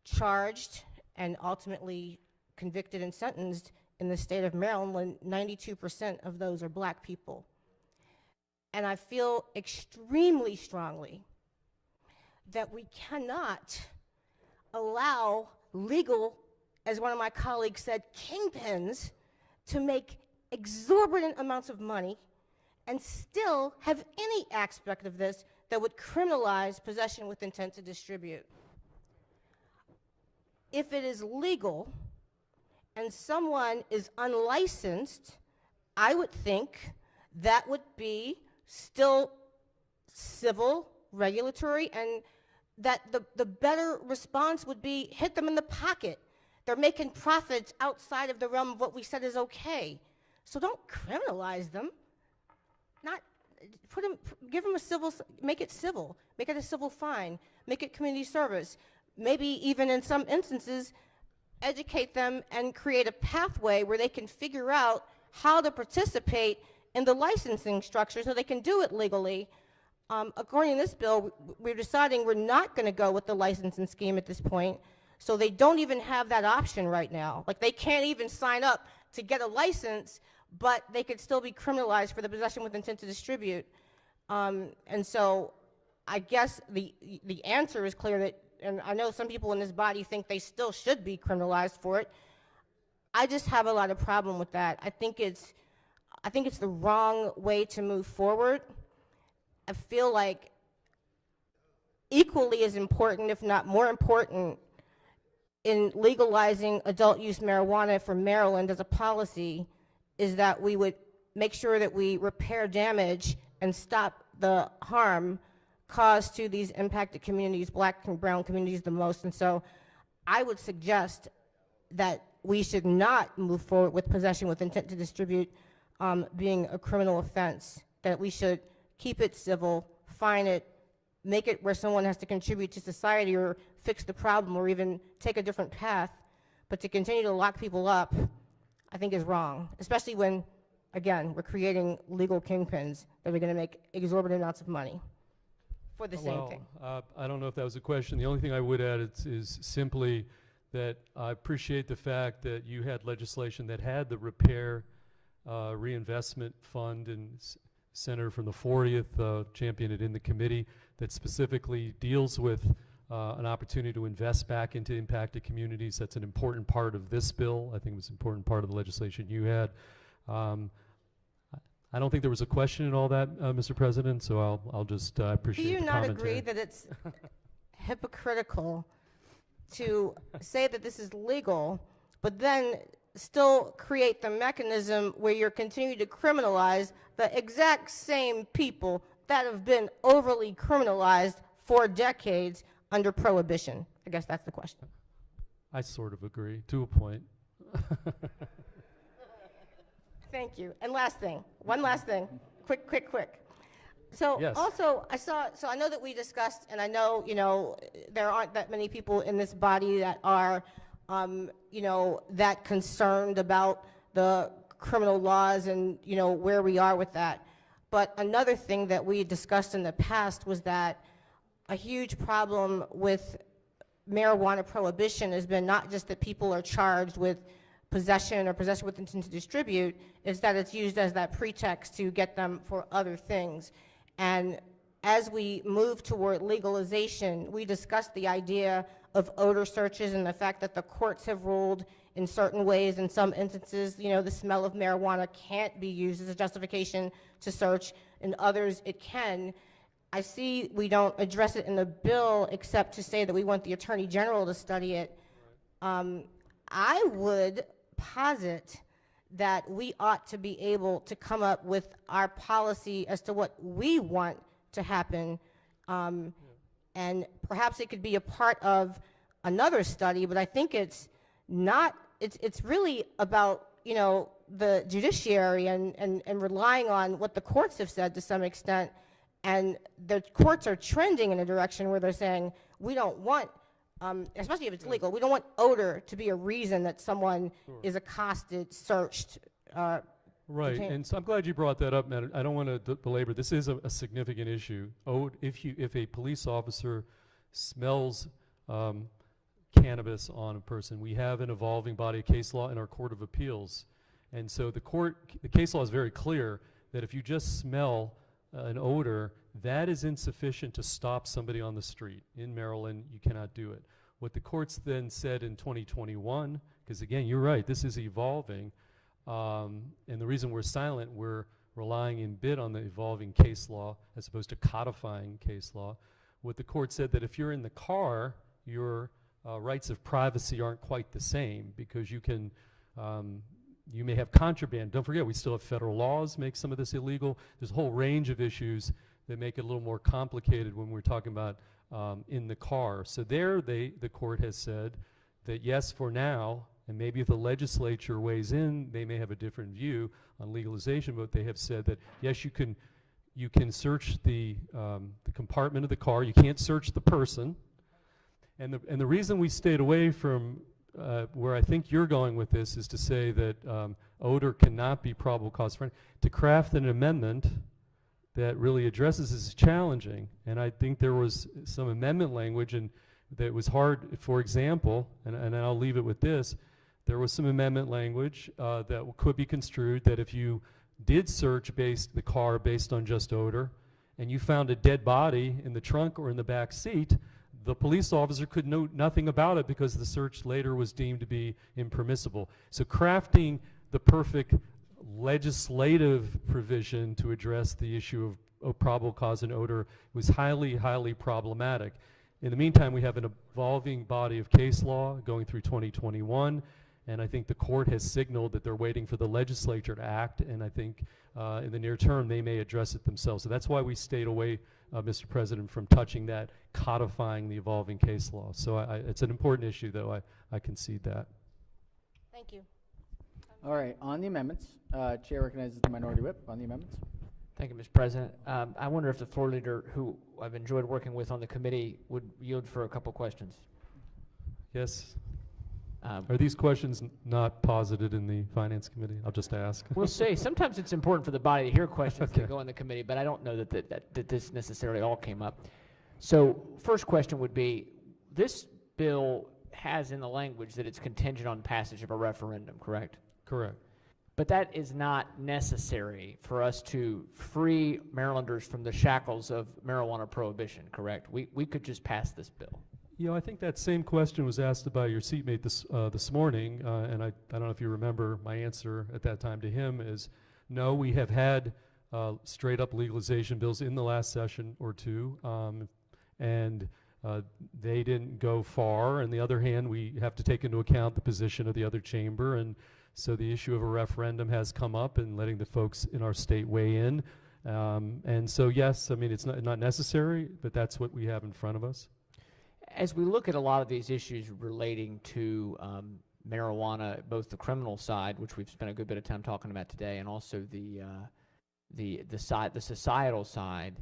charged and ultimately convicted and sentenced in the state of Maryland, when 92% of those are black people. And I feel extremely strongly that we cannot allow legal, as one of my colleagues said, kingpins to make exorbitant amounts of money and still have any aspect of this that would criminalize possession with intent to distribute. If it is legal and someone is unlicensed, I would think that would be still civil, regulatory, and that the better response would be hit them in the pocket. They're making profits outside of the realm of what we said is okay. So don't criminalize them. Not put them, give them a civil, make it civil, make it a civil fine, make it community service. Maybe even in some instances, educate them and create a pathway where they can figure out how to participate in the licensing structure so they can do it legally. According to this bill, we're deciding we're not going to go with the licensing scheme at this point, so they don't even have that option right now. Like, they can't even sign up to get a license, but they could still be criminalized for the possession with intent to distribute. And so I guess the answer is clear that, and I know some people in this body think they still should be criminalized for it. I just have a lot of problem with that. I think it's the wrong way to move forward. I feel like equally as important, if not more important, in legalizing adult use marijuana for Maryland as a policy is that we would make sure that we repair damage and stop the harm caused to these impacted communities, black and brown communities the most. And so I would suggest that we should not move forward with possession with intent to distribute being a criminal offense, that we should keep it civil, fine it, make it where someone has to contribute to society or fix the problem or even take a different path. But to continue to lock people up, I think is wrong, especially when, again, we're creating legal kingpins that are going to make exorbitant amounts of money for the same thing. I don't know if that was a question. The only thing I would add is simply that I appreciate the fact that you had legislation that had the repair reinvestment fund, and Senator from the 40th championed it in the committee, that specifically deals with an opportunity to invest back into impacted communities. That's an important part of this bill. I think it was an important part of the legislation you had. I don't think there was a question in all that, Mr. President, so I'll just appreciate the commentary. Do you not agree that it's hypocritical to say that this is legal, but then still create the mechanism where you're continuing to criminalize the exact same people that have been overly criminalized for decades under prohibition? I guess that's the question. I sort of agree, to a point. Thank you. And last thing, one last thing, quick. So yes. Also, I know that we discussed, and I know, there aren't that many people in this body that are, that concerned about the criminal laws and, where we are with that. But another thing that we discussed in the past was that a huge problem with marijuana prohibition has been not just that people are charged with possession or possession with intent to distribute, is that it's used as that pretext to get them for other things. And as we move toward legalization, we discussed the idea of odor searches and the fact that the courts have ruled in certain ways, in some instances, the smell of marijuana can't be used as a justification to search. In others, it can. I see we don't address it in the bill except to say that we want the Attorney General to study it. I would posit that we ought to be able to come up with our policy as to what we want to happen, and perhaps it could be a part of another study, but I think it's not it's really about, you know, the judiciary and relying on what the courts have said to some extent. And the courts are trending in a direction where they're saying, we don't want, especially if it's legal, we don't want odor to be a reason that someone is accosted, searched. Right, detained. and so I'm glad you brought that up, Matt. I don't want to belabor. This is a significant issue. If a police officer smells cannabis on a person, we have an evolving body of case law in our Court of Appeals, and so the case law is very clear that if you just smell an odor, that is insufficient to stop somebody on the street. In Maryland, you cannot do it. What the courts then said in 2021, because again, you're right, this is evolving, and the reason we're silent, we're relying in bit on the evolving case law as opposed to codifying case law. What the court said that if you're in the car, your rights of privacy aren't quite the same because you can, you may have contraband. Don't forget, we still have federal laws make some of this illegal. There's a whole range of issues that make it a little more complicated when we're talking about in the car. So there, the court has said that yes, for now, and maybe if the legislature weighs in, they may have a different view on legalization, but they have said that yes, you can search the compartment of the car. You can't search the person. And the reason we stayed away from where I think you're going with this is to say that odor cannot be probable cause for to craft an amendment that really addresses this is challenging. And I think there was some amendment language and that was hard. For example, and I'll leave it with this, there was some amendment language that could be construed that if you did search the car based on just odor and you found a dead body in the trunk or in the back seat, the police officer could know nothing about it because the search later was deemed to be impermissible. So crafting the perfect legislative provision to address the issue of probable cause and odor was highly, highly problematic. In the meantime, we have an evolving body of case law going through 2021, and I think the court has signaled that they're waiting for the legislature to act, and I think in the near term they may address it themselves. So that's why we stayed away, Mr. President, from touching that, codifying the evolving case law. So it's an important issue, though. I concede that. Thank you. All right, on the amendments, Chair recognizes the minority whip on the amendments. Thank you, Mr. President. I wonder if the floor leader, who I've enjoyed working with on the committee, would yield for a couple questions. Yes. Are these questions not posited in the Finance Committee? I'll just ask. We'll see. Sometimes it's important for the body to hear questions that go in the committee, but I don't know that this necessarily all came up. So first question would be, this bill has in the language that it's contingent on passage of a referendum, correct? Correct. But that is not necessary for us to free Marylanders from the shackles of marijuana prohibition, correct? We could just pass this bill. You know, I think that same question was asked by your seatmate this morning, and I don't know if you remember my answer at that time to him is, no, we have had straight-up legalization bills in the last session or two, and they didn't go far. On the other hand, we have to take into account the position of the other chamber, and so the issue of a referendum has come up and letting the folks in our state weigh in. And so, yes, I mean, it's not necessary, but that's what we have in front of us. As we look at a lot of these issues relating to marijuana, both the criminal side, which we've spent a good bit of time talking about today, and also the societal side,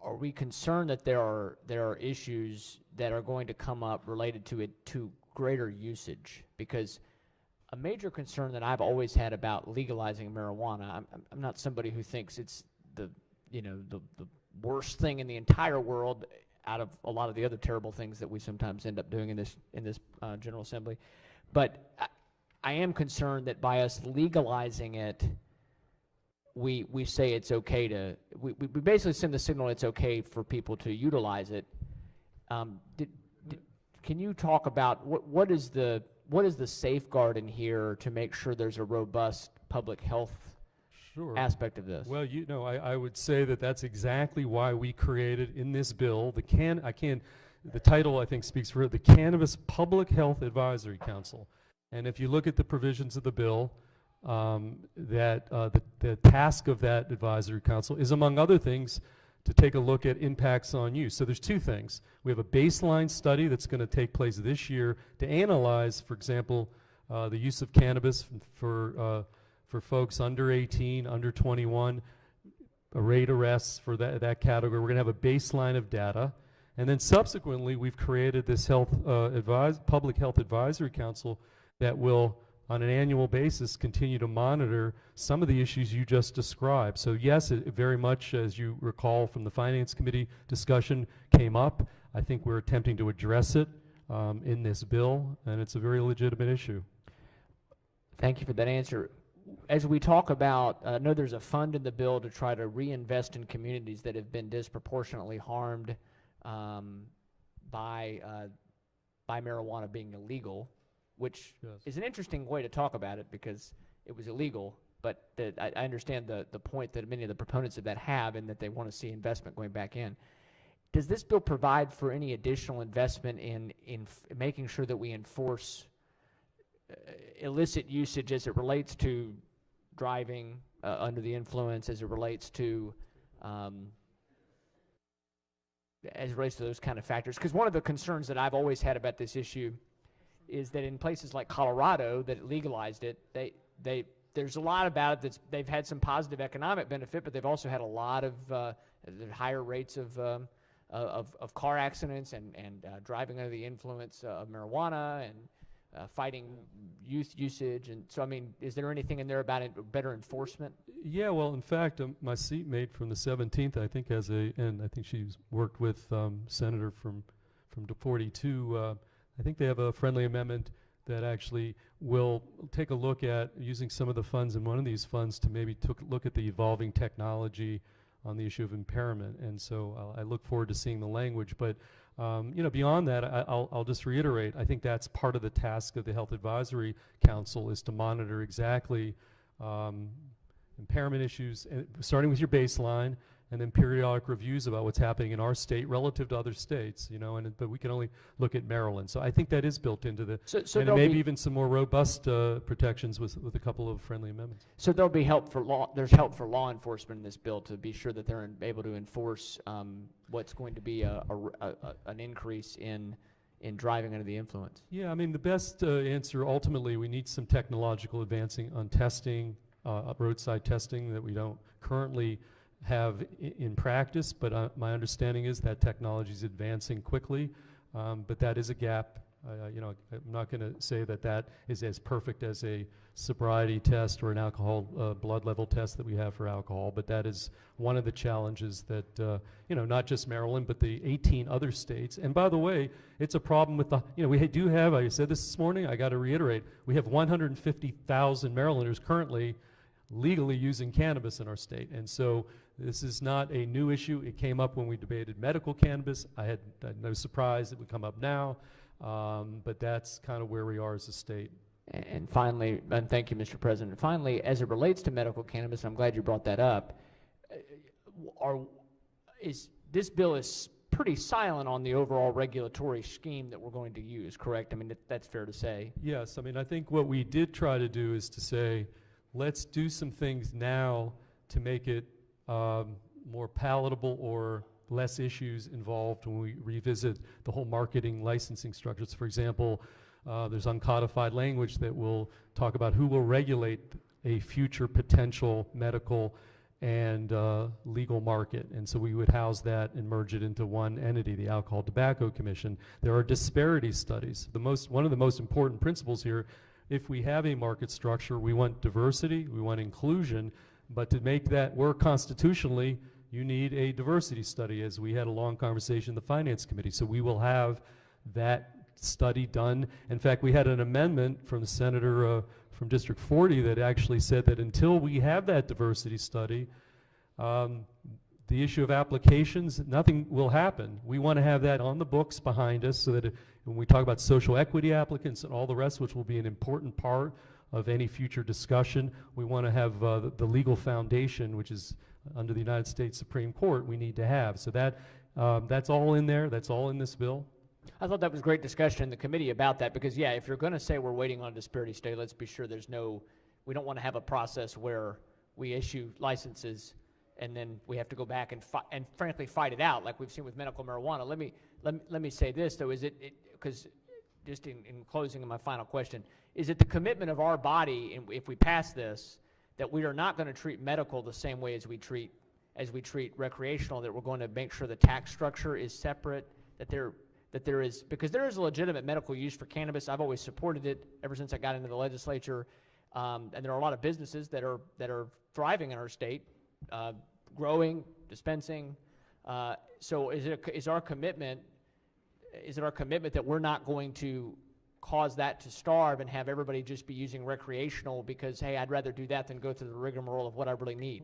are we concerned that there are issues that are going to come up related to greater usage? Because a major concern that I've always had about legalizing marijuana, I'm not somebody who thinks it's the worst thing in the entire world out of a lot of the other terrible things that we sometimes end up doing in this General Assembly, but I am concerned that by us legalizing it, we say it's okay to we basically send the signal it's okay for people to utilize it. Can you talk about what is the safeguard in here to make sure there's a robust public health aspect of this? Well, you know, I would say that that's exactly why we created in this bill the title I think speaks for it, the Cannabis Public Health Advisory Council. And if you look at the provisions of the bill, the task of that advisory council is, among other things, to take a look at impacts on use. So there's two things. We have a baseline study that's going to take place this year to analyze, for example, the use of cannabis for folks under 18, under 21, rate arrests for that category. We're going to have a baseline of data. And then subsequently, we've created this Public Health Advisory Council that will, on an annual basis, continue to monitor some of the issues you just described. So yes, it very much, as you recall from the Finance Committee discussion, came up. I think we're attempting to address it in this bill, and it's a very legitimate issue. Thank you for that answer. As we talk about, I know there's a fund in the bill to try to reinvest in communities that have been disproportionately harmed by marijuana being illegal, which is an interesting way to talk about it because it was illegal. But I understand the point that many of the proponents of that have, and that they want to see investment going back in. Does this bill provide for any additional investment in making sure that we enforce illicit usage as it relates to driving under the influence, as it relates to those kind of factors? Because one of the concerns that I've always had about this issue is that in places like Colorado that legalized it, there's a lot about it they've had some positive economic benefit, but they've also had a lot of higher rates of car accidents and driving under the influence of marijuana and fighting youth usage. And so, I mean, is there anything in there about better enforcement? Yeah, well, in fact, my seatmate from the 17th, I think, and I think she's worked with Senator from 42. I think they have a friendly amendment that actually will take a look at using some of the funds in one of these funds to maybe look at the evolving technology on the issue of impairment. And so I look forward to seeing the language. But beyond that, I'll just reiterate, I think that's part of the task of the Health Advisory Council, is to monitor exactly impairment issues, starting with your baseline, and then periodic reviews about what's happening in our state relative to other states, but we can only look at Maryland. So I think that is built into the, and maybe even some more robust protections with a couple of friendly amendments. So there'll be help for there's help for law enforcement in this bill to be sure that they're able to enforce what's going to be an increase in driving under the influence. Yeah, I mean, the best answer, ultimately, we need some technological advancing on testing, roadside testing that we don't currently have in practice, but my understanding is that technology is advancing quickly, but that is a gap. I'm not going to say that is as perfect as a sobriety test or an alcohol blood level test that we have for alcohol, but that is one of the challenges that not just Maryland, but the 18 other states. And by the way, it's a problem with we do have, I said this morning, I got to reiterate, we have 150,000 Marylanders currently legally using cannabis in our state. And so this is not a new issue. It came up when we debated medical cannabis. I had no surprise it would come up now, but that's kind of where we are as a state. And finally, and thank you, Mr. President, finally, as it relates to medical cannabis, I'm glad you brought that up, this bill is pretty silent on the overall regulatory scheme that we're going to use, correct? I mean, that's fair to say. Yes, I mean, I think what we did try to do is to say, let's do some things now to make it more palatable or less issues involved when we revisit the whole marketing licensing structures. For example, there's uncodified language that will talk about who will regulate a future potential medical and legal market. And so we would house that and merge it into one entity, the Alcohol Tobacco Commission. There are disparity studies. One of the most important principles here, if we have a market structure, we want diversity, we want inclusion, but to make that work constitutionally, you need a diversity study, as we had a long conversation in the Finance Committee. So we will have that study done. In fact, we had an amendment from the senator from District 40 that actually said that until we have that diversity study, the issue of applications, nothing will happen. We want to have that on the books behind us so that when we talk about social equity applicants and all the rest, which will be an important part of any future discussion, we want to have the legal foundation, which is under the United States Supreme Court, we need to have. So that's all in there. That's all in this bill. I thought that was great discussion in the committee about that because, yeah, if you're going to say we're waiting on a disparity study, let's be sure we don't want to have a process where we issue licenses and then we have to go back and frankly fight it out like we've seen with medical marijuana. Let me say this, though, is because just in closing, my final question, is it the commitment of our body, if we pass this, that we are not going to treat medical the same way as we treat recreational, that we're going to make sure the tax structure is separate, that there is, because there is a legitimate medical use for cannabis. I've always supported it ever since I got into the legislature, and there are a lot of businesses that are thriving in our state, growing, dispensing. So is it our commitment that we're not going to cause that to starve and have everybody just be using recreational because, hey, I'd rather do that than go through the rigmarole of what I really need?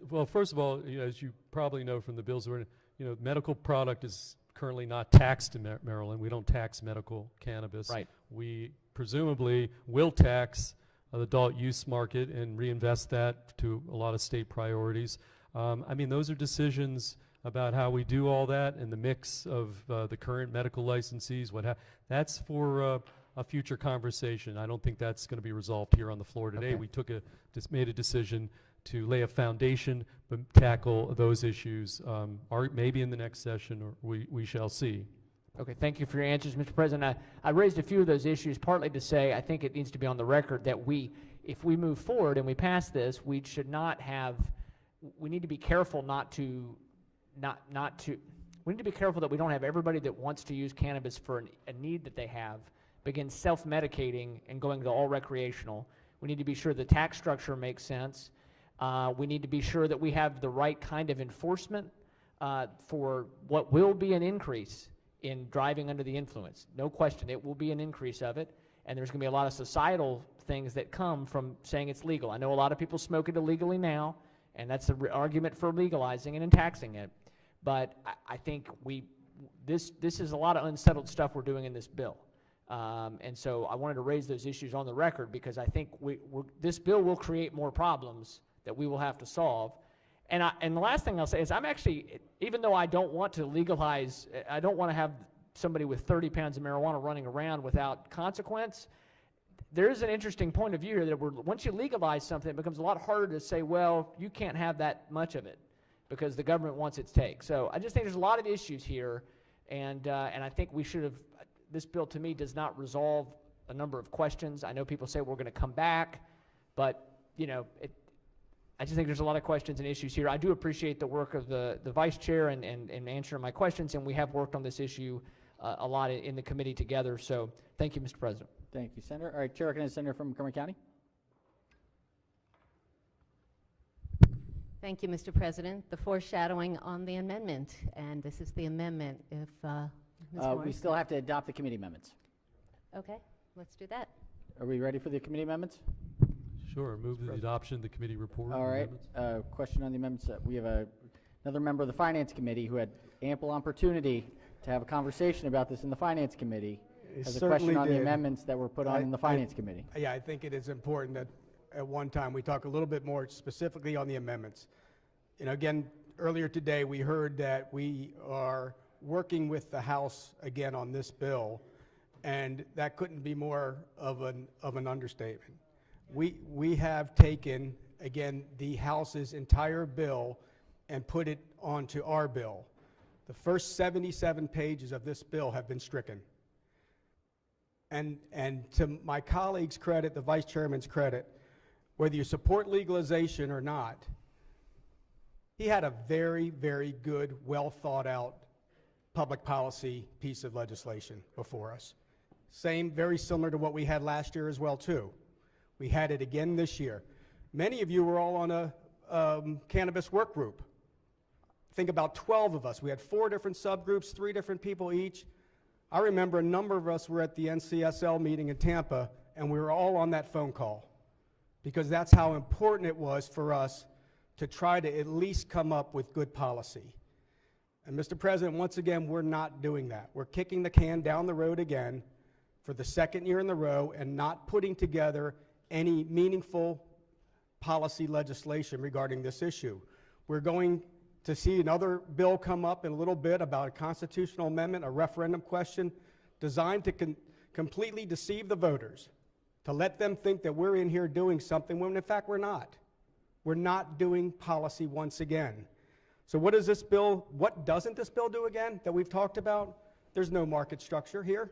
Well, first of all, as you probably know from the bills, medical product is currently not taxed in Maryland. We don't tax medical cannabis. Right. We presumably will tax the adult use market and reinvest that to a lot of state priorities. Those are decisions about how we do all that and the mix of the current medical licensees. That's for a future conversation. I don't think that's going to be resolved here on the floor today. Okay. We made a decision to lay a foundation, but tackle those issues maybe in the next session, or we shall see. Okay, thank you for your answers, Mr. President. I raised a few of those issues partly to say I think it needs to be on the record that if we move forward and we pass this, we need to be careful we need to be careful that we don't have everybody that wants to use cannabis for a need that they have begin self-medicating and going to all recreational. We need to be sure the tax structure makes sense. We need to be sure that we have the right kind of enforcement for what will be an increase in driving under the influence. No question, it will be an increase of it, and there's going to be a lot of societal things that come from saying it's legal. I know a lot of people smoke it illegally now, and that's the argument for legalizing it and taxing it. But I think this is a lot of unsettled stuff we're doing in this bill. And so I wanted to raise those issues on the record because I think this bill will create more problems that we will have to solve. And the last thing I'll say is I'm actually, even though I don't want to legalize, I don't want to have somebody with 30 pounds of marijuana running around without consequence, there is an interesting point of view here that once you legalize something, it becomes a lot harder to say, well, you can't have that much of it because the government wants its take. So I just think there's a lot of issues here, and I think we should have, this bill to me does not resolve a number of questions. I know people say we're going to come back, but I just think there's a lot of questions and issues here. I do appreciate the work of the vice chair and answering my questions, and we have worked on this issue a lot in the committee together. So thank you, Mr. President. Thank you, Senator. All right, Chair recognizes Senator from Montgomery County. Thank you, Mr. President. The foreshadowing on the amendment, and this is the amendment. If Ms. Morris. We still have to adopt the committee amendments. Okay, let's do that. Are we ready for the committee amendments? Sure. Move the adoption of the committee report. All right. Question on the amendments. We have another member of the Finance Committee who had ample opportunity to have a conversation about this in the Finance Committee. Has a question on the amendments that were put on in the Finance Committee. Yeah, I think it is important that at one time we talk a little bit more specifically on the amendments. Again, earlier today we heard that we are working with the House again on this bill, and that couldn't be more of an understatement. We have taken, again, the House's entire bill and put it onto our bill. The first 77 pages of this bill have been stricken. And to my colleague's credit, the Vice Chairman's credit, whether you support legalization or not, he had a very, very good, well thought out public policy piece of legislation before us. Very similar to what we had last year as well, too. We had it again this year. Many of you were all on a cannabis work group. I think about 12 of us. We had 4 different subgroups, 3 different people each. I remember a number of us were at the NCSL meeting in Tampa, and we were all on that phone call because that's how important it was for us to try to at least come up with good policy. And Mr. President, once again, we're not doing that. We're kicking the can down the road again for the second year in a row and not putting together any meaningful policy legislation regarding this issue. We're going to see another bill come up in a little bit about a constitutional amendment, a referendum question designed to completely deceive the voters, to let them think that we're in here doing something when in fact we're not. We're not doing policy once again. So what doesn't this bill do again that we've talked about? There's no market structure here.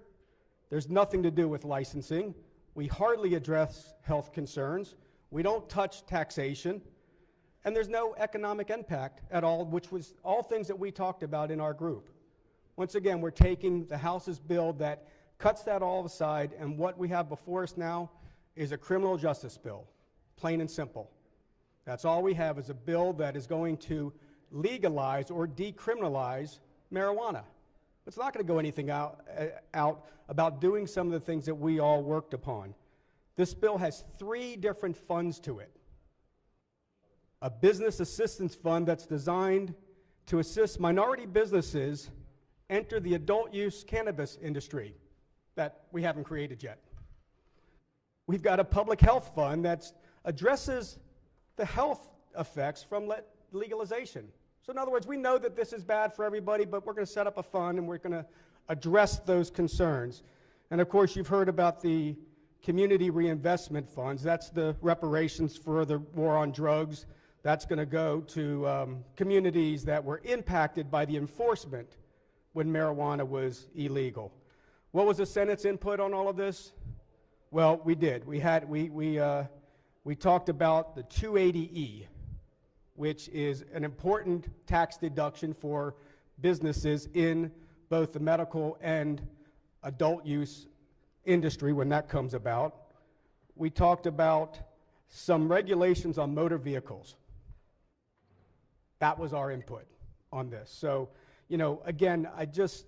There's nothing to do with licensing. We hardly address health concerns. We don't touch taxation. And there's no economic impact at all, which was all things that we talked about in our group. Once again, we're taking the House's bill that cuts that all aside, and what we have before us now is a criminal justice bill, plain and simple. That's all we have, is a bill that is going to legalize or decriminalize marijuana. It's not going to go anything out about doing some of the things that we all worked upon. This bill has 3 different funds to it. A business assistance fund that's designed to assist minority businesses enter the adult use cannabis industry that we haven't created yet. We've got a public health fund that addresses the health effects from legalization. So in other words, we know that this is bad for everybody, but we're going to set up a fund and we're going to address those concerns. And of course, you've heard about the community reinvestment funds. That's the reparations for the war on drugs. That's going to go to communities that were impacted by the enforcement when marijuana was illegal. What was the Senate's input on all of this? Well, we did. We talked about the 280E, which is an important tax deduction for businesses in both the medical and adult use industry when that comes about. We talked about some regulations on motor vehicles. That was our input on this. So, you know, again, it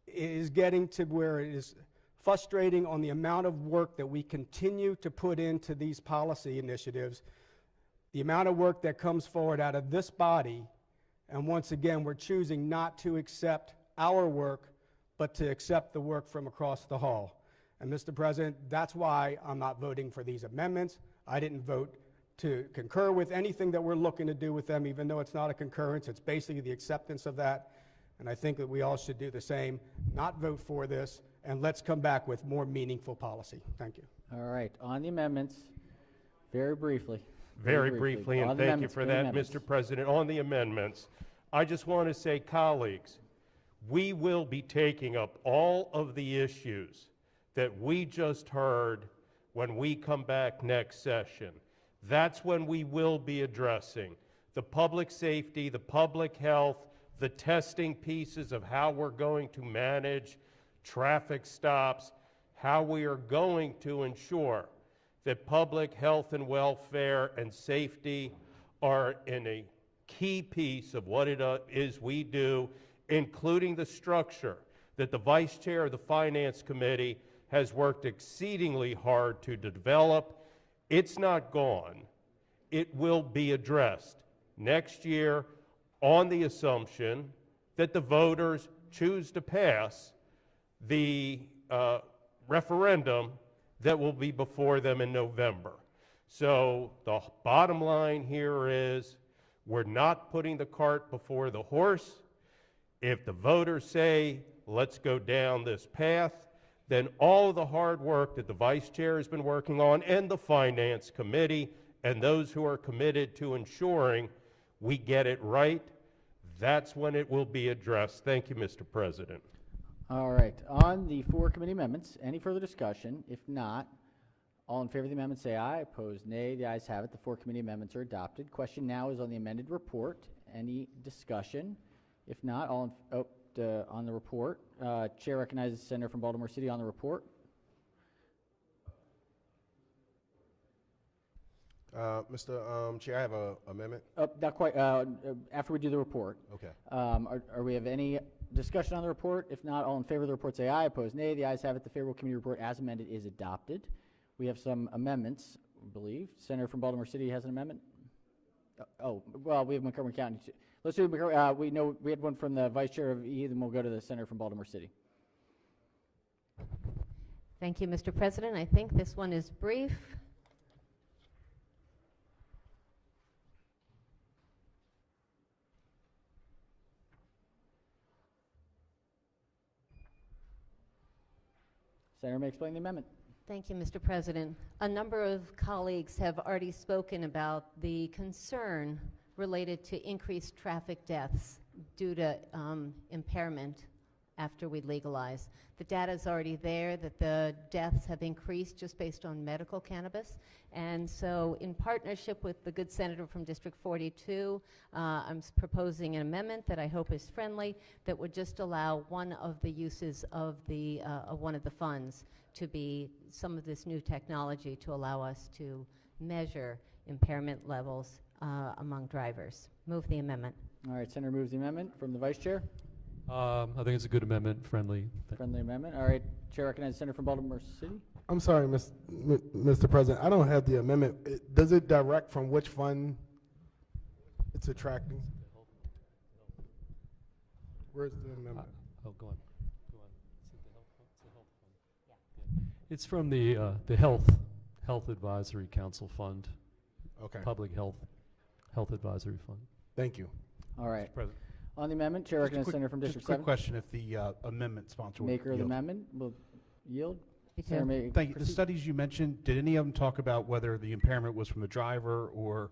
is getting to where it is frustrating on the amount of work that we continue to put into these policy initiatives, the amount of work that comes forward out of this body, and once again, we're choosing not to accept our work, but to accept the work from across the hall. And Mr. President, that's why I'm not voting for these amendments. I didn't vote to concur with anything that we're looking to do with them, even though it's not a concurrence. It's basically the acceptance of that. And I think that we all should do the same, not vote for this, and let's come back with more meaningful policy. Thank you. All right, on the amendments, very briefly. Very briefly, and thank you for that, Mr. President. On the amendments, I just want to say, colleagues, we will be taking up all of the issues that we just heard when we come back next session. That's when we will be addressing the public safety, the public health, the testing pieces of how we're going to manage traffic stops, how we are going to ensure that public health and welfare and safety are in a key piece of what it is we do, including the structure that the Vice Chair of the Finance Committee has worked exceedingly hard to develop. It's not gone. It will be addressed next year on the assumption that the voters choose to pass the referendum that will be before them in November. So the bottom line here is we're not putting the cart before the horse. If the voters say, let's go down this path, then all of the hard work that the Vice Chair has been working on and the Finance Committee and those who are committed to ensuring we get it right, that's when it will be addressed. Thank you, Mr. President. All right, on the 4 committee amendments, any further discussion? If not, all in favor of the amendment say aye. Opposed, nay. The ayes have it. The 4 committee amendments are adopted. Question now is on the amended report. Any discussion? If not, on the report. Chair recognizes the Senator from Baltimore City on the report. Mr. Chair, I have an amendment. Not quite. After we do the report. Okay. Are we have any discussion on the report? If not, all in favor of the report say aye. Opposed, nay. The ayes have it. The favorable committee report as amended is adopted. We have some amendments, I believe. Senator from Baltimore City has an amendment. Well, we have Montgomery County. Let's do we know we had one from the Vice Chair of E, then we'll go to the Senator from Baltimore City. Thank you, Mr. President. I think this one is brief. Senator may explain the amendment. Thank you, Mr. President. A number of colleagues have already spoken about the concern related to increased traffic deaths due to impairment after we legalize. The data is already there that the deaths have increased just based on medical cannabis. And so in partnership with the good senator from District 42, I'm proposing an amendment that I hope is friendly that would just allow one of the uses of one of the funds to be some of this new technology to allow us to measure impairment levels among drivers. Move the amendment. All right, Senator moves the amendment from the Vice Chair. I think it's a good amendment, friendly. Friendly amendment. All right, Chair recognizes Senator from Baltimore City. I'm sorry, Mr. President. I don't have the amendment. Does it direct from which fund it's attracting? Where's the amendment? Oh, go on. Go on. Is it the health fund? Yeah. It's from the Health Advisory Council Fund. Okay. Public Health Advisory Fund. Thank you. All right. Mr. President. On the amendment, Chair recognizes Senator from District 7. Just a quick question, if the amendment sponsor would Maker of the yield. amendment will yield. Because Thank you. The studies you mentioned, did any of them talk about whether the impairment was from the driver or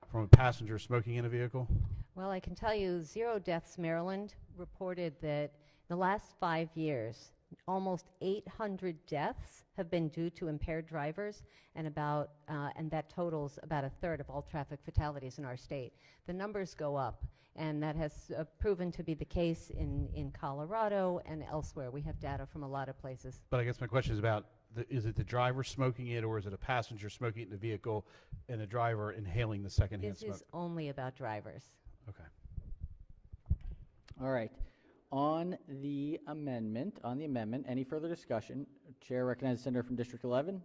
from a passenger smoking in a vehicle? Well, I can tell you, Zero Deaths Maryland reported that in the last 5 years, almost 800 deaths have been due to impaired drivers, and that totals about a third of all traffic fatalities in our state. The numbers go up, and that has proven to be the case in Colorado and elsewhere. We have data from a lot of places. But I guess my question is about, is it the driver smoking it, or is it a passenger smoking it in the vehicle and the driver inhaling the secondhand smoke? This is only about drivers. Okay. All right. On the amendment, any further discussion? Chair recognizes Senator from District 11.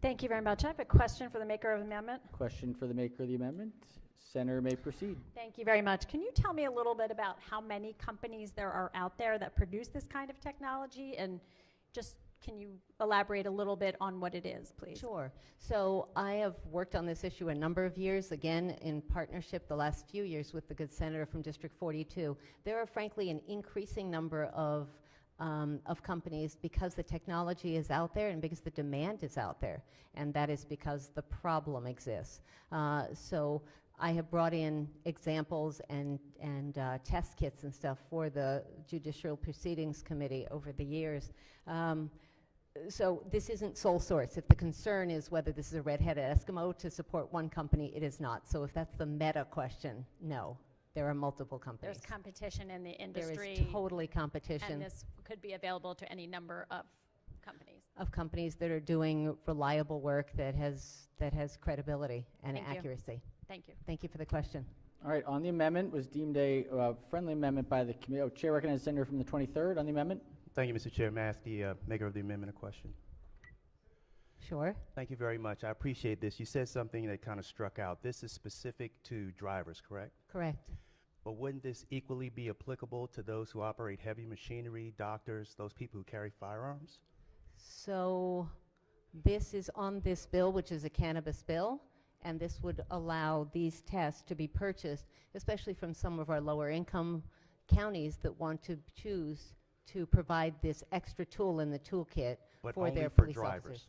Thank you very much. I have a question for the maker of the amendment. Question for the maker of the amendment. Senator may proceed. Thank you very much. Can you tell me a little bit about how many companies there are out there that produce this kind of technology? And just can you elaborate a little bit on what it is, please? Sure. So I have worked on this issue a number of years, again, in partnership the last few years with the good senator from District 42. There are, frankly, an increasing number of companies because the technology is out there and because the demand is out there, and that is because the problem exists. So I have brought in examples and test kits and stuff for the Judicial Proceedings Committee over the years. So this isn't sole source. If the concern is whether this is a red-headed Eskimo to support one company, it is not. So if that's the meta question, no. There are multiple companies. There's competition in the industry. There is totally competition. And this could be available to any number of companies. Of companies that are doing reliable work that has credibility and Thank you. accuracy. Thank you. Thank you for the question. All right. On the amendment, was deemed a friendly amendment by the committee. Oh, Chair recognizes Senator from the 23rd on the amendment. Thank you, Mr. Chair. May I ask the maker of the amendment a question? Sure. Thank you very much. I appreciate this. You said something that kind of struck out. This is specific to drivers, correct? Correct. But wouldn't this equally be applicable to those who operate heavy machinery, doctors, those people who carry firearms? So this is on this bill, which is a cannabis bill, and this would allow these tests to be purchased, especially from some of our lower income counties that want to choose to provide this extra tool in the toolkit But for only their for police drivers. officers.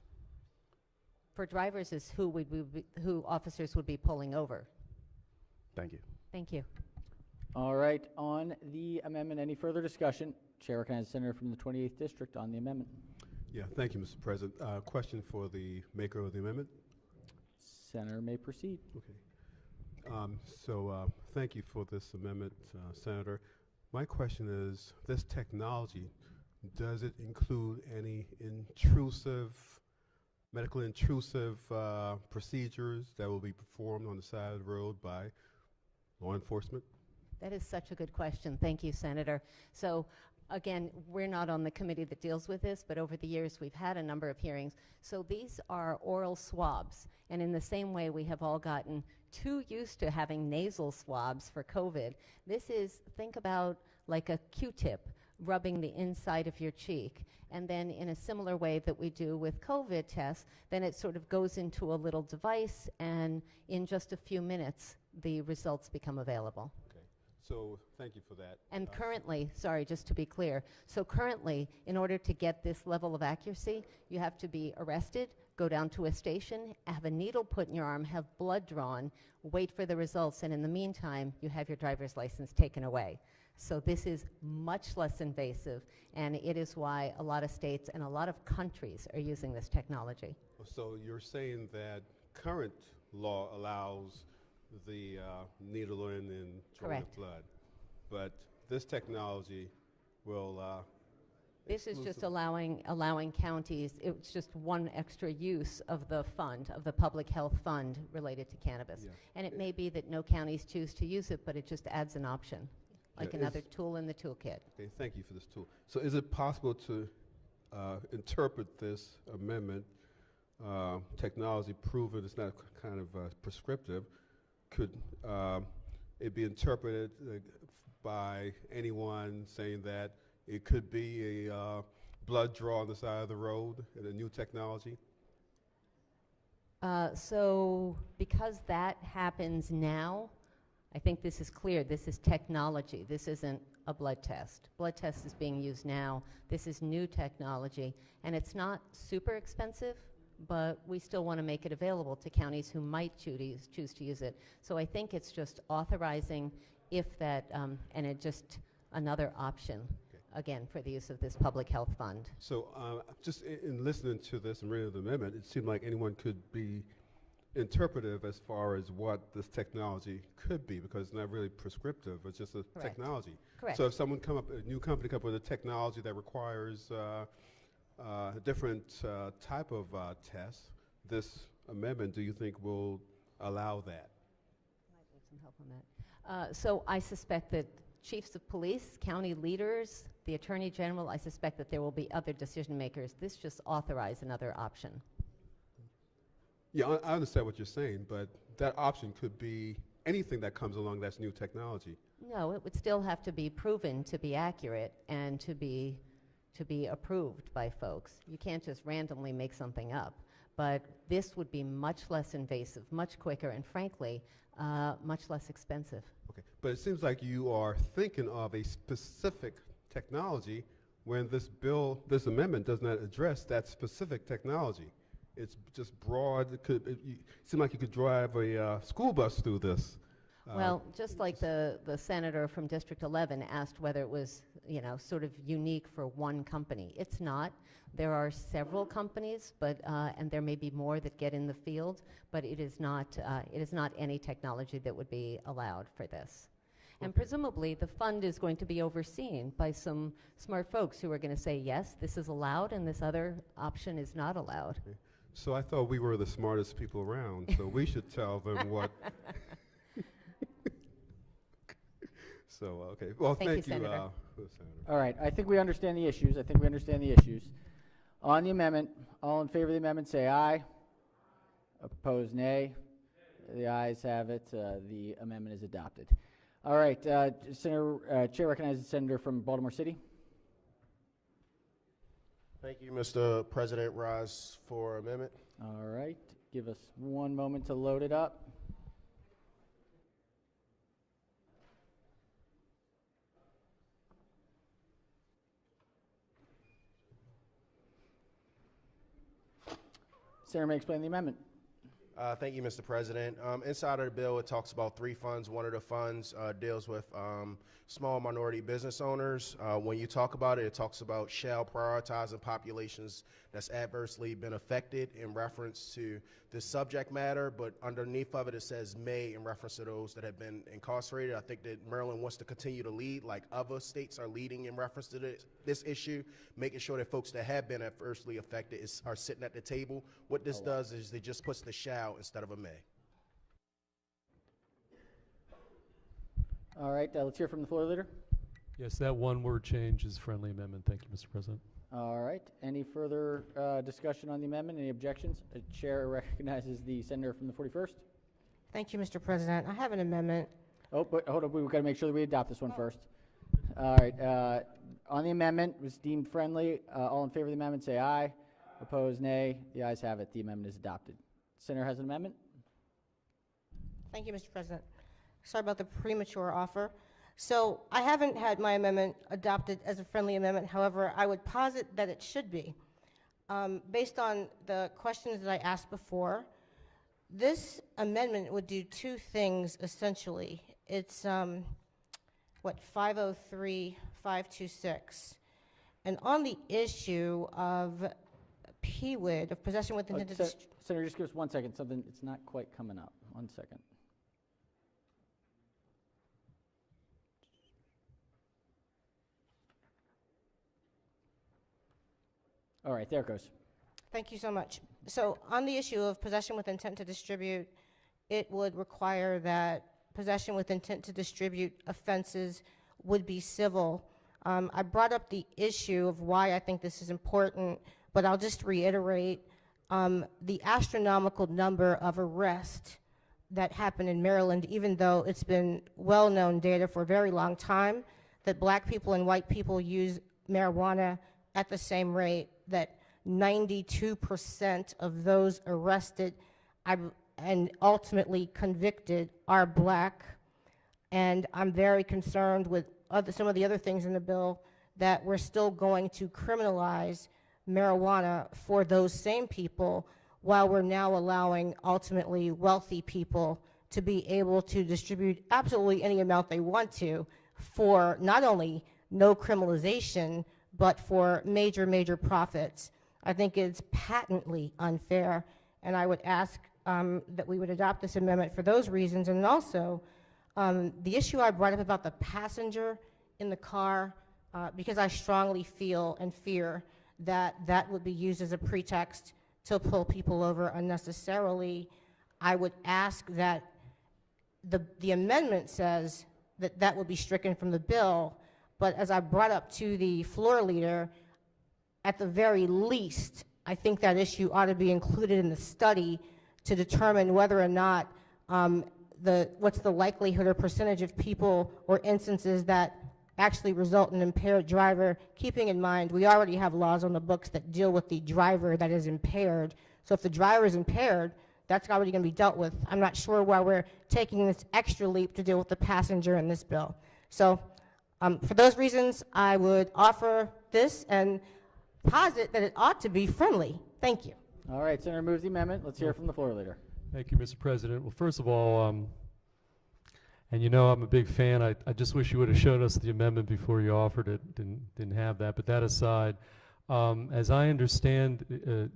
For drivers is who officers would be pulling over. Thank you. Thank you. All right. On the amendment, any further discussion? Chair recognizes Senator from the 28th District on the amendment. Yeah, thank you, Mr. President. Question for the maker of the amendment. Senator may proceed. Okay. Thank you for this amendment, Senator. My question is, this technology, does it include any medically intrusive procedures that will be performed on the side of the road by law enforcement? That is such a good question. Thank you, Senator. So again, we're not on the committee that deals with this, but over the years we've had a number of hearings. So these are oral swabs, and in the same way we have all gotten too used to having nasal swabs for COVID. This is, think about like a Q-tip rubbing the inside of your cheek. And then in a similar way that we do with COVID tests, then it sort of goes into a little device, and in just a few minutes, the results become available. So thank you for that. And currently, sorry, just to be clear, so currently, in order to get this level of accuracy, you have to be arrested, go down to a station, have a needle put in your arm, have blood drawn, wait for the results, and in the meantime, you have your driver's license taken away. So this is much less invasive, and it is why a lot of states and a lot of countries are using this technology. So you're saying that current law allows the needle in and drawing Correct. the blood, but this technology will This is just allowing counties, it's just one extra use of the fund, of the public health fund related to cannabis. Yeah. And it may be that no counties choose to use it, but it just adds an option, like Yeah, another tool in the toolkit. Okay, thank you for this tool. So is it possible to interpret this amendment, technology proven, it's not kind of prescriptive, could it be interpreted by anyone saying that it could be a blood draw on the side of the road and a new technology? So because that happens now, I think this is clear. This is technology. This isn't a blood test. Blood test is being used now. This is new technology, and it's not super expensive, but we still want to make it available to counties who might choose to use it. So I think it's just authorizing if that, and it just another option, again, for the use of this public health fund. So just in listening to this and reading the amendment, it seemed like anyone could be interpretive as far as what this technology could be, because it's not really prescriptive, it's just a Correct. technology. Correct. So if someone a new company come up with a technology that requires a different type of test, this amendment, do you think will allow that? Might need some help on that. So I suspect that chiefs of police, county leaders, the attorney general, I suspect that there will be other decision makers. This just authorizes another option. Yeah, I understand what you're saying, but that option could be anything that comes along that's new technology. No, it would still have to be proven to be accurate and to be approved by folks. You can't just randomly make something up. But this would be much less invasive, much quicker, and frankly, much less expensive. Okay, but it seems like you are thinking of a specific technology when this amendment does not address that specific technology. It's just broad. It seems like you could drive a school bus through this. Well, just like the senator from District 11 asked whether it was, sort of unique for one company. It's not. There are several companies, but and there may be more that get in the field, but it is not any technology that would be allowed for this. And presumably, the fund is going to be overseen by some smart folks who are going to say, yes, this is allowed, and this other option is not allowed. Okay. So I thought we were the smartest people around, so we should tell them what. So, okay. Well, thank you, Senator. Senator. All right, I think we understand the issues. On the amendment, all in favor of the amendment say aye. Opposed, nay. The ayes have it. The amendment is adopted. All right, Chair recognizes the senator from Baltimore City. Thank you, Mr. President. Rise for amendment. All right, give us one moment to load it up. Senator may explain the amendment. Thank you, Mr. President. Inside of the bill, it talks about 3 funds. One of the funds deals with small minority business owners. When you talk about it, it talks about shall prioritizing populations that's adversely been affected in reference to this subject matter, but underneath of it, it says may in reference to those that have been incarcerated. I think that Maryland wants to continue to lead like other states are leading in reference to this issue, making sure that folks that have been adversely affected are sitting at the table. What this does is it just puts the shall instead of a may. All right, let's hear from the floor leader. Yes, that one word change is friendly amendment. Thank you, Mr. President. All right, any further discussion on the amendment? Any objections? The chair recognizes the senator from the 41st. Thank you, Mr. President. I have an amendment. Oh, but hold up, we've got to make sure that we adopt this one first. All right, on the amendment, it was deemed friendly. All in favor of the amendment say aye. Opposed, nay. The ayes have it. The amendment is adopted. Senator has an amendment. Thank you, Mr. President. Sorry about the premature offer. So I haven't had my amendment adopted as a friendly amendment. However, I would posit that it should be. Based on the questions that I asked before, this amendment would do 2 things essentially. It's 503, 526. And on the issue of PWID, of possession with intent to Senator, just give us 1 second. Something, it's not quite coming up. 1 second. All right, there it goes. Thank you so much. So on the issue of possession with intent to distribute, it would require that possession with intent to distribute offenses would be civil. I brought up the issue of why I think this is important, but I'll just reiterate the astronomical number of arrests that happen in Maryland, even though it's been well-known data for a very long time that black people and white people use marijuana at the same rate, that 92% of those arrested and ultimately convicted are black. And I'm very concerned with some of the other things in the bill that we're still going to criminalize marijuana for those same people while we're now allowing ultimately wealthy people to be able to distribute absolutely any amount they want to for not only no criminalization, but for major, major profits. I think it's patently unfair, and I would ask that we would adopt this amendment for those reasons. And also, the issue I brought up about the passenger in the car, because I strongly feel and fear that that would be used as a pretext to pull people over unnecessarily, I would ask that the amendment says that that would be stricken from the bill, but as I brought up to the floor leader, at the very least, I think that issue ought to be included in the study to determine whether or not what's the likelihood or percentage of people or instances that actually result in impaired driver, keeping in mind we already have laws on the books that deal with the driver that is impaired. So if the driver is impaired, that's already going to be dealt with. I'm not sure why we're taking this extra leap to deal with the passenger in this bill. So for those reasons, I would offer this and posit that it ought to be friendly. Thank you. All right, Senator moves the amendment. Let's hear from the floor leader. Thank you, Mr. President. Well, first of all, and you know I'm a big fan. I just wish you would have shown us the amendment before you offered it. Didn't have that. But that aside, as I understand,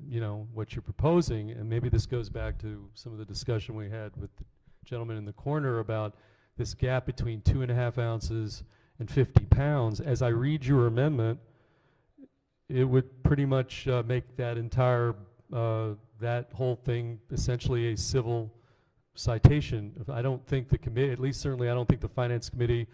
you know, what you're proposing, and maybe this goes back to some of the discussion we had with the gentleman in the corner about this gap between 2.5 ounces and 50 pounds. As I read your amendment, it would pretty much make that entire, that whole thing essentially a civil citation. I don't think the committee, at least certainly I don't think the Finance Committee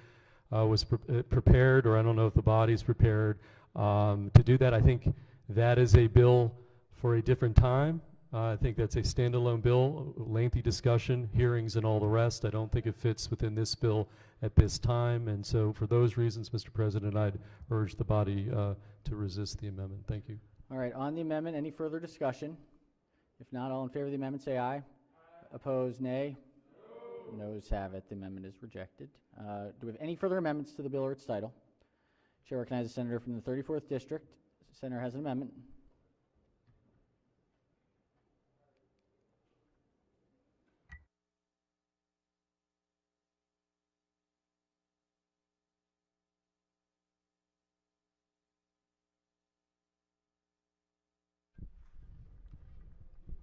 was prepared, or I don't know if the body's prepared to do that. I think that is a bill for a different time. I think that's a standalone bill, lengthy discussion, hearings and all the rest. I don't think it fits within this bill at this time. And so for those reasons, Mr. President, I'd urge the body to resist the amendment. Thank you. All right, on the amendment, any further discussion? If not, all in favor of the amendment say aye. Opposed, nay. No. Noes have it. The amendment is rejected. Do we have any further amendments to the bill or its title? Chair recognizes the senator from the 34th District. The senator has an amendment.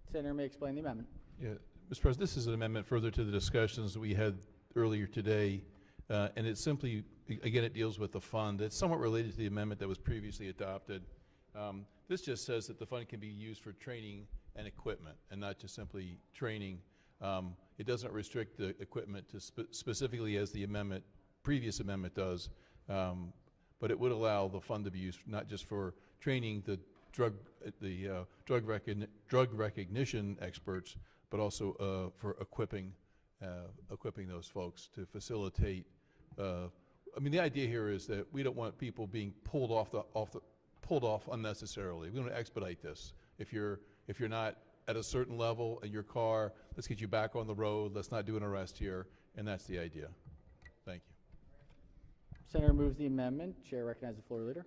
Senator may explain the amendment. Yeah, Mr. President, this is an amendment further to the discussions we had earlier today, and it's simply, again, it deals with the fund. It's somewhat related to the amendment that was previously adopted. This just says that the fund can be used for training and equipment, and not just simply training. It doesn't restrict the equipment to specifically as the amendment, previous amendment does, but it would allow the fund to be used not just for training the drug recognition experts, but also for equipping those folks to facilitate. I mean, the idea here is that we don't want people being pulled off unnecessarily. We want to expedite this. If you're not at a certain level in your car, let's get you back on the road. Let's not do an arrest here, and that's the idea. Thank you. Senator moves the amendment. Chair recognizes the floor leader.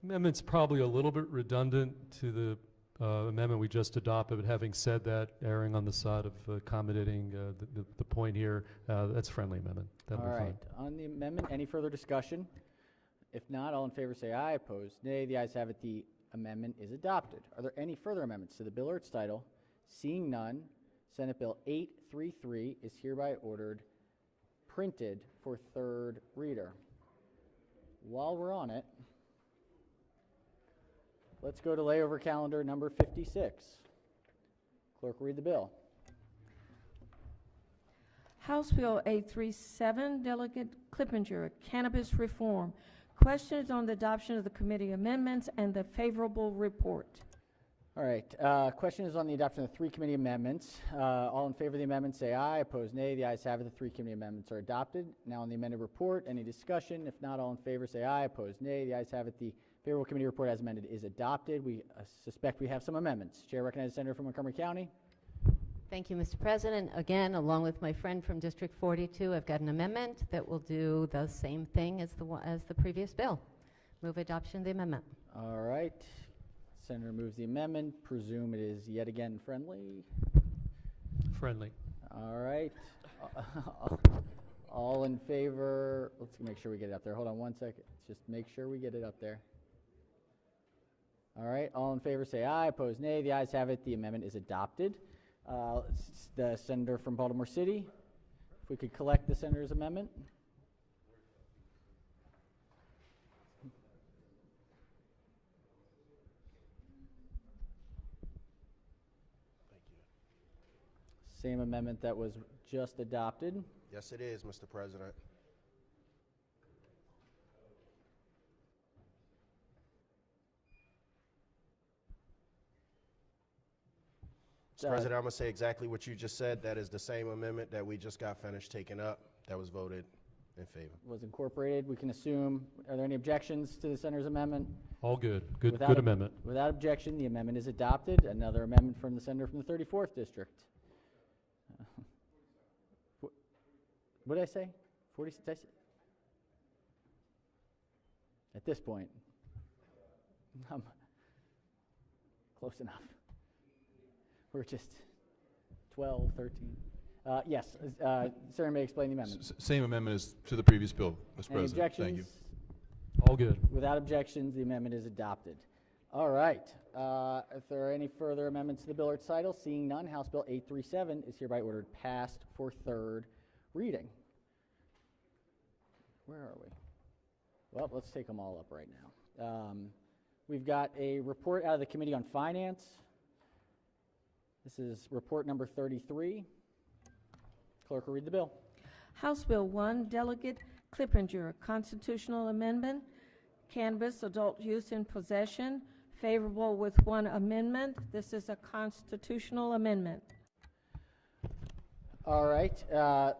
Amendment's probably a little bit redundant to the amendment we just adopted, but having said that, erring on the side of accommodating the point here, that's a friendly amendment. That'll All be right. fine. On the amendment, any further discussion? If not, all in favor say aye. Opposed, nay. The ayes have it. The amendment is adopted. Are there any further amendments to the bill or its title? Seeing none, Senate Bill 833 is hereby ordered printed for third reader. While we're on it, let's go to layover calendar number 56. Clerk will read the bill. House Bill 837, Delegate Clippinger, Cannabis Reform. Questions on the adoption of the committee amendments and the favorable report. All right. Question is on the adoption of the three committee amendments. All in favor of the amendment say aye. Opposed, nay. The ayes have it. The three committee amendments are adopted. Now on the amended report, any discussion? If not, all in favor say aye. Opposed, nay. The ayes have it. The favorable committee report as amended is adopted. We suspect we have some amendments. Chair recognizes the Senator from Montgomery County. Thank you, Mr. President. Again, along with my friend from District 42, I've got an amendment that will do the same thing as the previous bill. Move adoption of the amendment. All right. Senator moves the amendment. Presume it is yet again friendly. Friendly. All right. All in favor. Let's make sure we get it up there. Hold on one second. Let's just make sure we get it up there. All right. All in favor say aye. Opposed, nay. The ayes have it. The amendment is adopted. The senator from Baltimore City. If we could collect the senator's amendment. Same amendment that was just adopted. Yes, it is, Mr. President. Mr. President, I'm going to say exactly what you just said. That is the same amendment that we just got finished taking up that was voted in favor. Was incorporated. We can assume. Are there any objections to the senator's amendment? All good. Good amendment. Without objection, the amendment is adopted. Another amendment from the senator from the 34th district. What did I say? 46? At this point, close enough. We're just 12, 13. Yes, Senator may explain the amendment. Same amendment as to the previous bill, Mr. Any President. objections? Thank you. All good. Without objections, the amendment is adopted. All right. If there are any further amendments to the bill or its title, seeing none, House Bill 837 is hereby ordered passed for third reading. Where are we? Well, let's take them all up right now. We've got a report out of the Committee on Finance. This is report number 33. Clerk will read the bill. House Bill 1, Delegate Clippinger, Constitutional Amendment, Cannabis Adult Use in Possession, favorable with one amendment. This is a constitutional amendment. All right.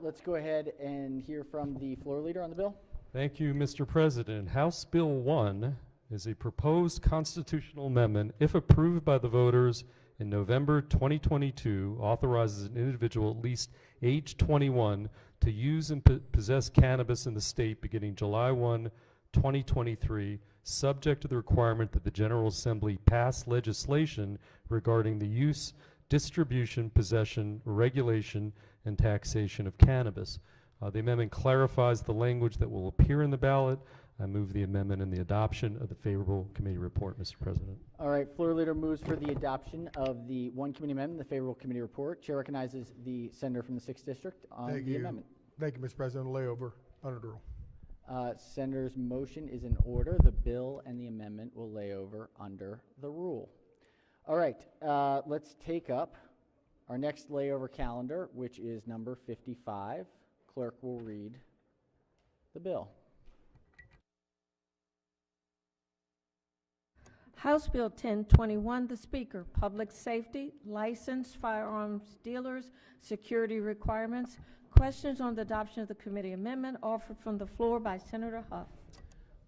Let's go ahead and hear from the floor leader on the bill. Thank you, Mr. President. House Bill 1 is a proposed constitutional amendment, if approved by the voters in November 2022, authorizes an individual at least age 21 to use and possess cannabis in the state beginning July 1, 2023, subject to the requirement that the General Assembly pass legislation regarding the use, distribution, possession, regulation, and taxation of cannabis. The amendment clarifies the language that will appear in the ballot. I move the amendment and the adoption of the favorable committee report, Mr. President. All right, floor leader moves for the adoption of the one committee amendment, the favorable committee report. Chair recognizes the senator from the 6th district on the amendment. Thank you, Mr. President. Layover under the rule. Senator's motion is in order. The bill and the amendment will lay over under the rule. All right, let's take up our next layover calendar, which is number 55. Clerk will read the bill. House Bill 1021, the Speaker, Public Safety, Licensed Firearms Dealers, Security Requirements. Questions on the adoption of the committee amendment offered from the floor by Senator Huff.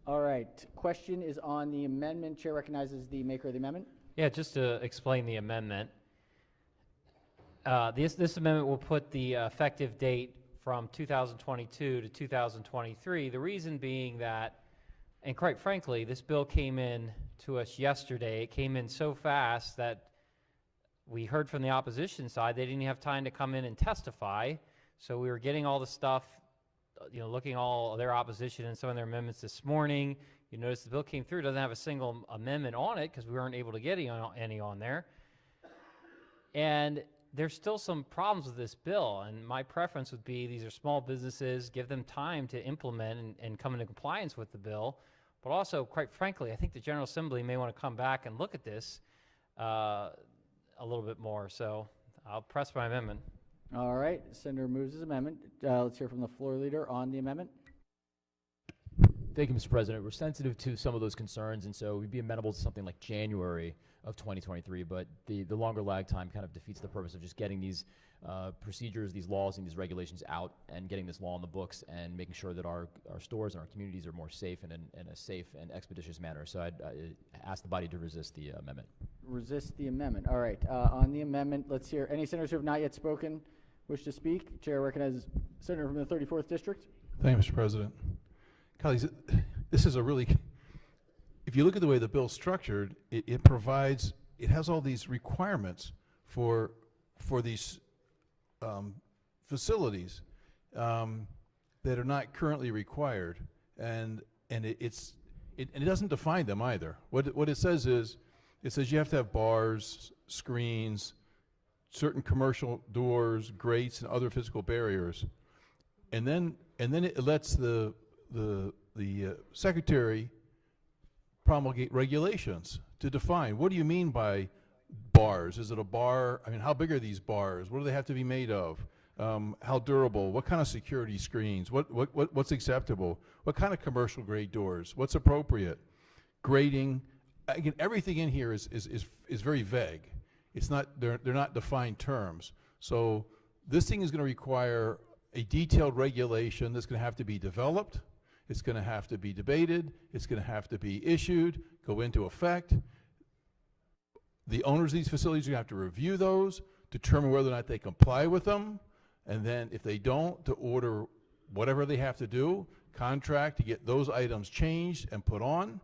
All right, question is on the amendment. Chair recognizes the maker of the amendment. Yeah, just to explain the amendment. This amendment will put the effective date from 2022 to 2023. The reason being that, and quite frankly, this bill came in to us yesterday. It came in so fast that we heard from the opposition side they didn't have time to come in and testify. So we were getting all the stuff, looking all their opposition and some of their amendments this morning. You notice the bill came through, doesn't have a single amendment on it because we weren't able to get any on there. And there's still some problems with this bill, and my preference would be these are small businesses, give them time to implement and come into compliance with the bill. But also, quite frankly, I think the General Assembly may want to come back and look at this a little bit more. So I'll press my amendment. All right, Senator moves his amendment. Let's hear from the floor leader on the amendment. Thank you, Mr. President. We're sensitive to some of those concerns, and so we'd be amenable to something like January of 2023, but the longer lag time kind of defeats the purpose of just getting these procedures, these laws, and these regulations out and getting this law on the books and making sure that our stores and our communities are more safe and in a safe and expeditious manner. So I'd ask the body to resist the amendment. Resist the amendment. All right. On the amendment, let's hear any senators who have not yet spoken wish to speak. Chair recognizes Senator from the 34th District. Thank you, Mr. President. Colleagues, this is a really, if you look at the way the bill's structured, it provides, it has all these requirements for these facilities that are not currently required, and it doesn't define them either. What it says is, it says you have to have bars, screens, certain commercial doors, grates, and other physical barriers, and then it lets the secretary promulgate regulations to define what do you mean by bars. Is it a bar? I mean, how big are these bars? What do they have to be made of? How durable? What kind of security screens? What's acceptable? What kind of commercial grade doors? What's appropriate? Grading. Again, everything in here is very vague. It's not, they're not defined terms. So this thing is going to require a detailed regulation that's going to have to be developed. It's going to have to be debated. It's going to have to be issued, go into effect. The owners of these facilities are going to have to review those, determine whether or not they comply with them, and then if they don't, to order whatever they have to do, contract to get those items changed and put on.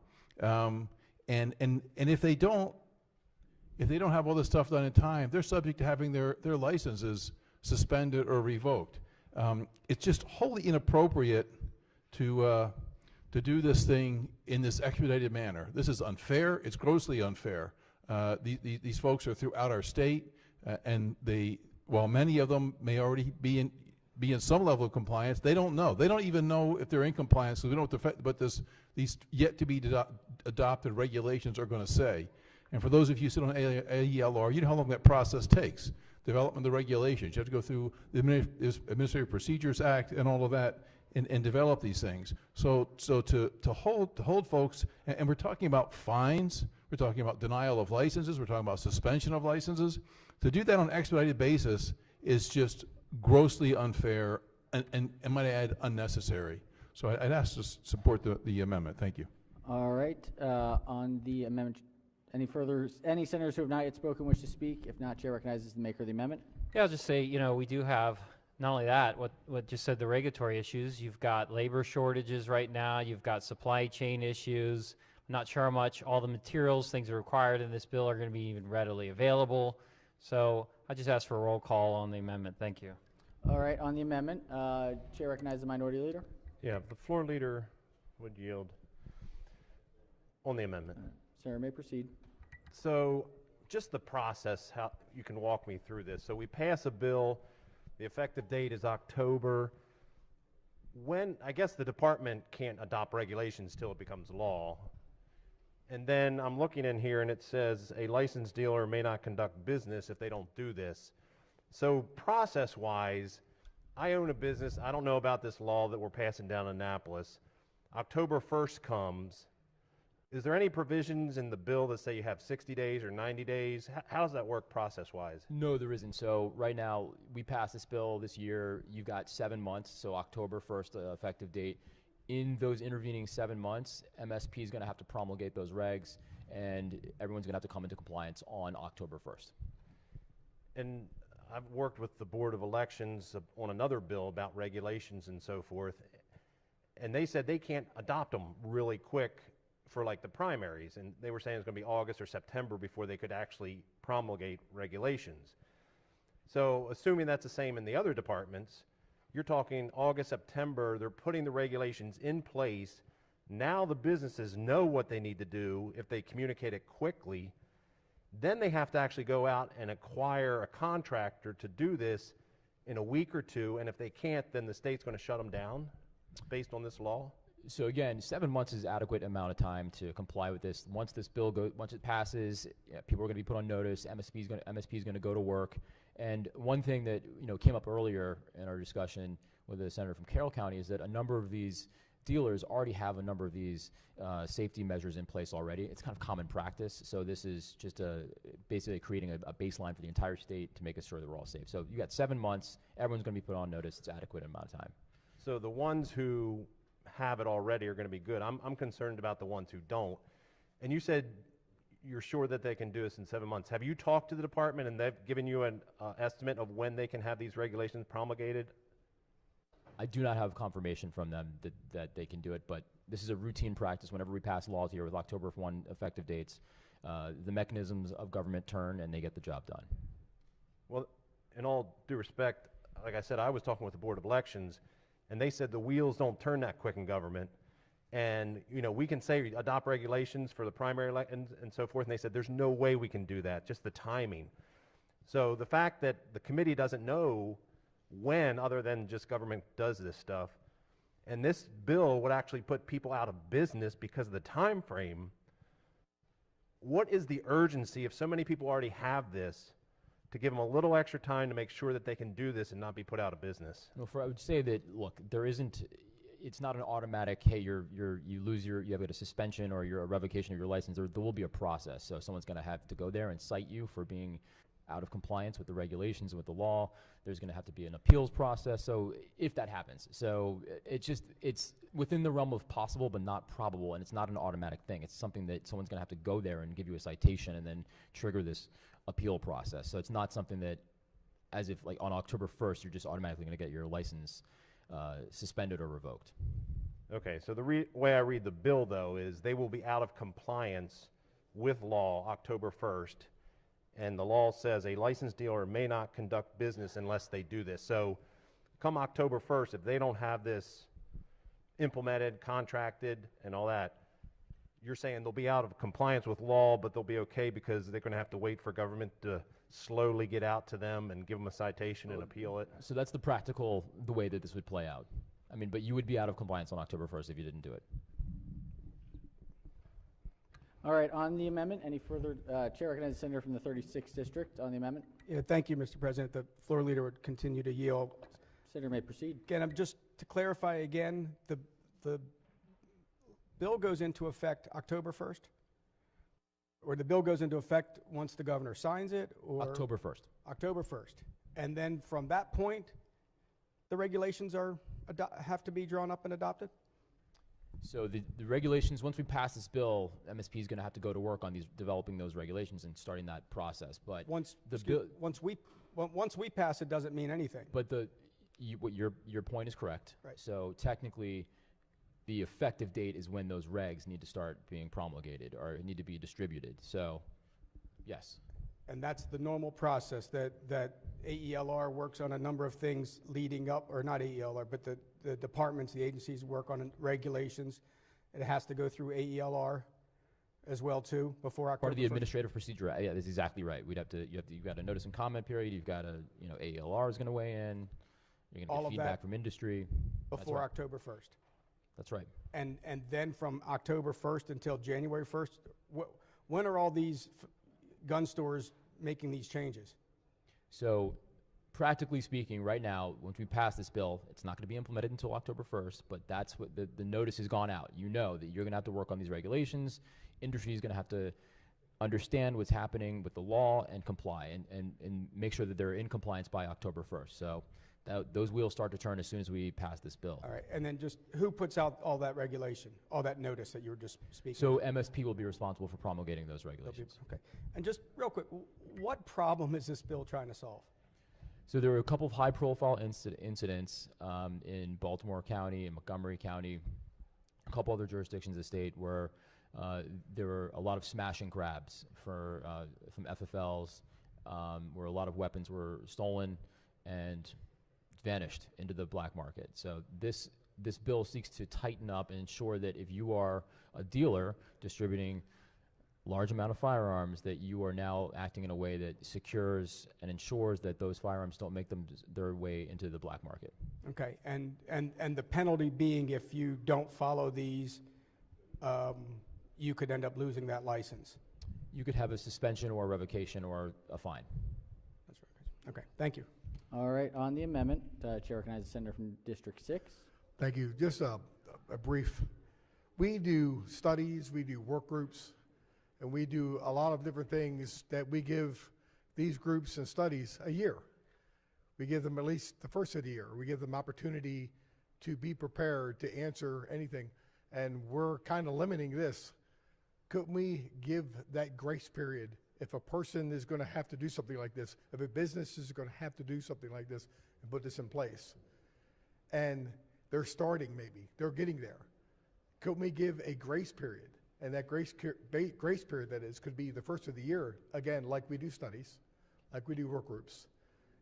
And if they don't have all this stuff done in time, they're subject to having their licenses suspended or revoked. It's just wholly inappropriate to do this thing in this expedited manner. This is unfair. It's grossly unfair. These folks are throughout our state, and while many of them may already be in some level of compliance, they don't know. They don't even know if they're in compliance, so we don't know what these yet to be adopted regulations are going to say. And for those of you who sit on AELR, you know how long that process takes. Development of the regulations. You have to go through the Administrative Procedures Act and all of that and develop these things. So to hold folks, and we're talking about fines, we're talking about denial of licenses, we're talking about suspension of licenses. To do that on an expedited basis is just grossly unfair and might I add, unnecessary. So I'd ask to support the amendment. Thank you. All right. On the amendment, any senators who have not yet spoken wish to speak? If not, Chair recognizes the maker of the amendment. Yeah, I'll just say, we do have, not only that, what just said the regulatory issues, you've got labor shortages right now, you've got supply chain issues. I'm not sure how much all the materials, things are required in this bill are going to be even readily available. So I just ask for a roll call on the amendment. Thank you. All right, on the amendment, Chair recognizes the minority leader. Yeah, the floor leader would yield on the amendment. Senator may proceed. So just the process, how you can walk me through this. So we pass a bill, the effective date is October. When, I guess the department can't adopt regulations till it becomes law. And then I'm looking in here and it says a licensed dealer may not conduct business if they don't do this. So process-wise, I own a business. I don't know about this law that we're passing down in Annapolis. October 1st comes. Is there any provisions in the bill that say you have 60 days or 90 days? How does that work process-wise? No, there isn't. So right now, we passed this bill this year. You've got 7 months, so October 1st effective date. In those intervening 7 months, MSP is going to have to promulgate those regs, and everyone's going to have to come into compliance on October 1st. And I've worked with the Board of Elections on another bill about regulations and so forth, and they said they can't adopt them really quick for like the primaries, and they were saying it's going to be August or September before they could actually promulgate regulations. So assuming that's the same in the other departments, you're talking August, September, they're putting the regulations in place. Now the businesses know what they need to do if they communicate it quickly. Then they have to actually go out and acquire a contractor to do this in a week or two, and if they can't, then the state's going to shut them down based on this law? So again, 7 months is adequate amount of time to comply with this. Once this bill once it passes, people are going to be put on notice. MSP is going to go to work. And one thing that came up earlier in our discussion with the senator from Carroll County is that a number of these dealers already have a number of these safety measures in place already. It's kind of common practice. So this is just basically creating a baseline for the entire state to make sure that we're all safe. So you got 7 months. Everyone's going to be put on notice. It's adequate amount of time. So the ones who have it already are going to be good. I'm concerned about the ones who don't. And you said you're sure that they can do this in 7 months. Have you talked to the department and they've given you an estimate of when they can have these regulations promulgated? I do not have confirmation from them that they can do it, but this is a routine practice. Whenever we pass laws here with October 1 effective dates, the mechanisms of government turn and they get the job done. Well, in all due respect, like I said, I was talking with the Board of Elections, and they said the wheels don't turn that quick in government. And, we can say adopt regulations for the primary elections and so forth, and they said there's no way we can do that, just the timing. So the fact that the committee doesn't know when, other than just government does this stuff, and this bill would actually put people out of business because of the time frame, what is the urgency if so many people already have this to give them a little extra time to make sure that they can do this and not be put out of business? Well, I would say that, look, it's not an automatic, hey, you have a suspension or a revocation of your license. There will be a process. So someone's going to have to go there and cite you for being out of compliance with the regulations and with the law. There's going to have to be an appeals process. So if that happens, so it's within the realm of possible but not probable, and it's not an automatic thing. It's something that someone's going to have to go there and give you a citation and then trigger this appeal process. So it's not something that, as if like on October 1st, you're just automatically going to get your license suspended or revoked. Okay, so the way I read the bill, though, is they will be out of compliance with law October 1st, and the law says a licensed dealer may not conduct business unless they do this. So come October 1st, if they don't have this implemented, contracted, and all that, you're saying they'll be out of compliance with law, but they'll be okay because they're going to have to wait for government to slowly get out to them and give them a citation and appeal it? So that's the way that this would play out. I mean, but you would be out of compliance on October 1st if you didn't do it. All right, on the amendment, any further? Chair recognizes the senator from the 36th district on the amendment. Yeah, thank you, Mr. President. The floor leader would continue to yield. Senator may proceed. Again, just to clarify again, the bill goes into effect October 1st? Or the bill goes into effect once the governor signs it? Or October 1st. October 1st. And then from that point, the regulations have to be drawn up and adopted? So the regulations, once we pass this bill, MSP is going to have to go to work on developing those regulations and starting that process. But once we pass it, doesn't mean anything. But your point is correct. Right. So technically, the effective date is when those regs need to start being promulgated or need to be distributed. So, yes. And that's the normal process that AELR works on a number of things leading up, or not AELR, but the departments, the agencies work on regulations. It has to go through AELR as well too before October. Part of the 1st. Administrative procedure. Yeah, that's exactly right. You've got a notice and comment period. You've got AELR is going to weigh in. You're going to get feedback from industry before October 1st. That's right. And then from October 1st until January 1st, when are all these gun stores making these changes? So practically speaking, right now, once we pass this bill, it's not going to be implemented until October 1st, but that's what the notice has gone out. You know that you're going to have to work on these regulations. Industry is going to have to understand what's happening with the law and comply and make sure that they're in compliance by October 1st. So those wheels start to turn as soon as we pass this bill. All right, and then just who puts out all that regulation, all that notice that you were just speaking So about? MSP will be responsible for promulgating those regulations. Okay, and just real quick, what problem is this bill trying to solve? So there were a couple of high-profile incidents in Baltimore County and Montgomery County, a couple other jurisdictions of the state where there were a lot of smash and grabs from FFLs, where a lot of weapons were stolen and vanished into the black market. So this bill seeks to tighten up and ensure that if you are a dealer distributing large amount of firearms, that you are now acting in a way that secures and ensures that those firearms don't make their way into the black market. Okay, and the penalty being if you don't follow these, you could end up losing that license. You could have a suspension or a revocation or a fine. That's right. Okay, thank you. All right, on the amendment, Chair recognizes the senator from District 6. Thank you. Just a brief. We do studies, we do work groups, and we do a lot of different things that we give these groups and studies a year. We give them at least the first of the year. We give them opportunity to be prepared to answer anything, and we're kind of limiting this. Couldn't we give that grace period if a person is going to have to do something like this, if a business is going to have to do something like this and put this in place? And they're starting maybe, they're getting there. Couldn't we give a grace period? And that grace period, that is, could be the first of the year, again, like we do studies, like we do work groups.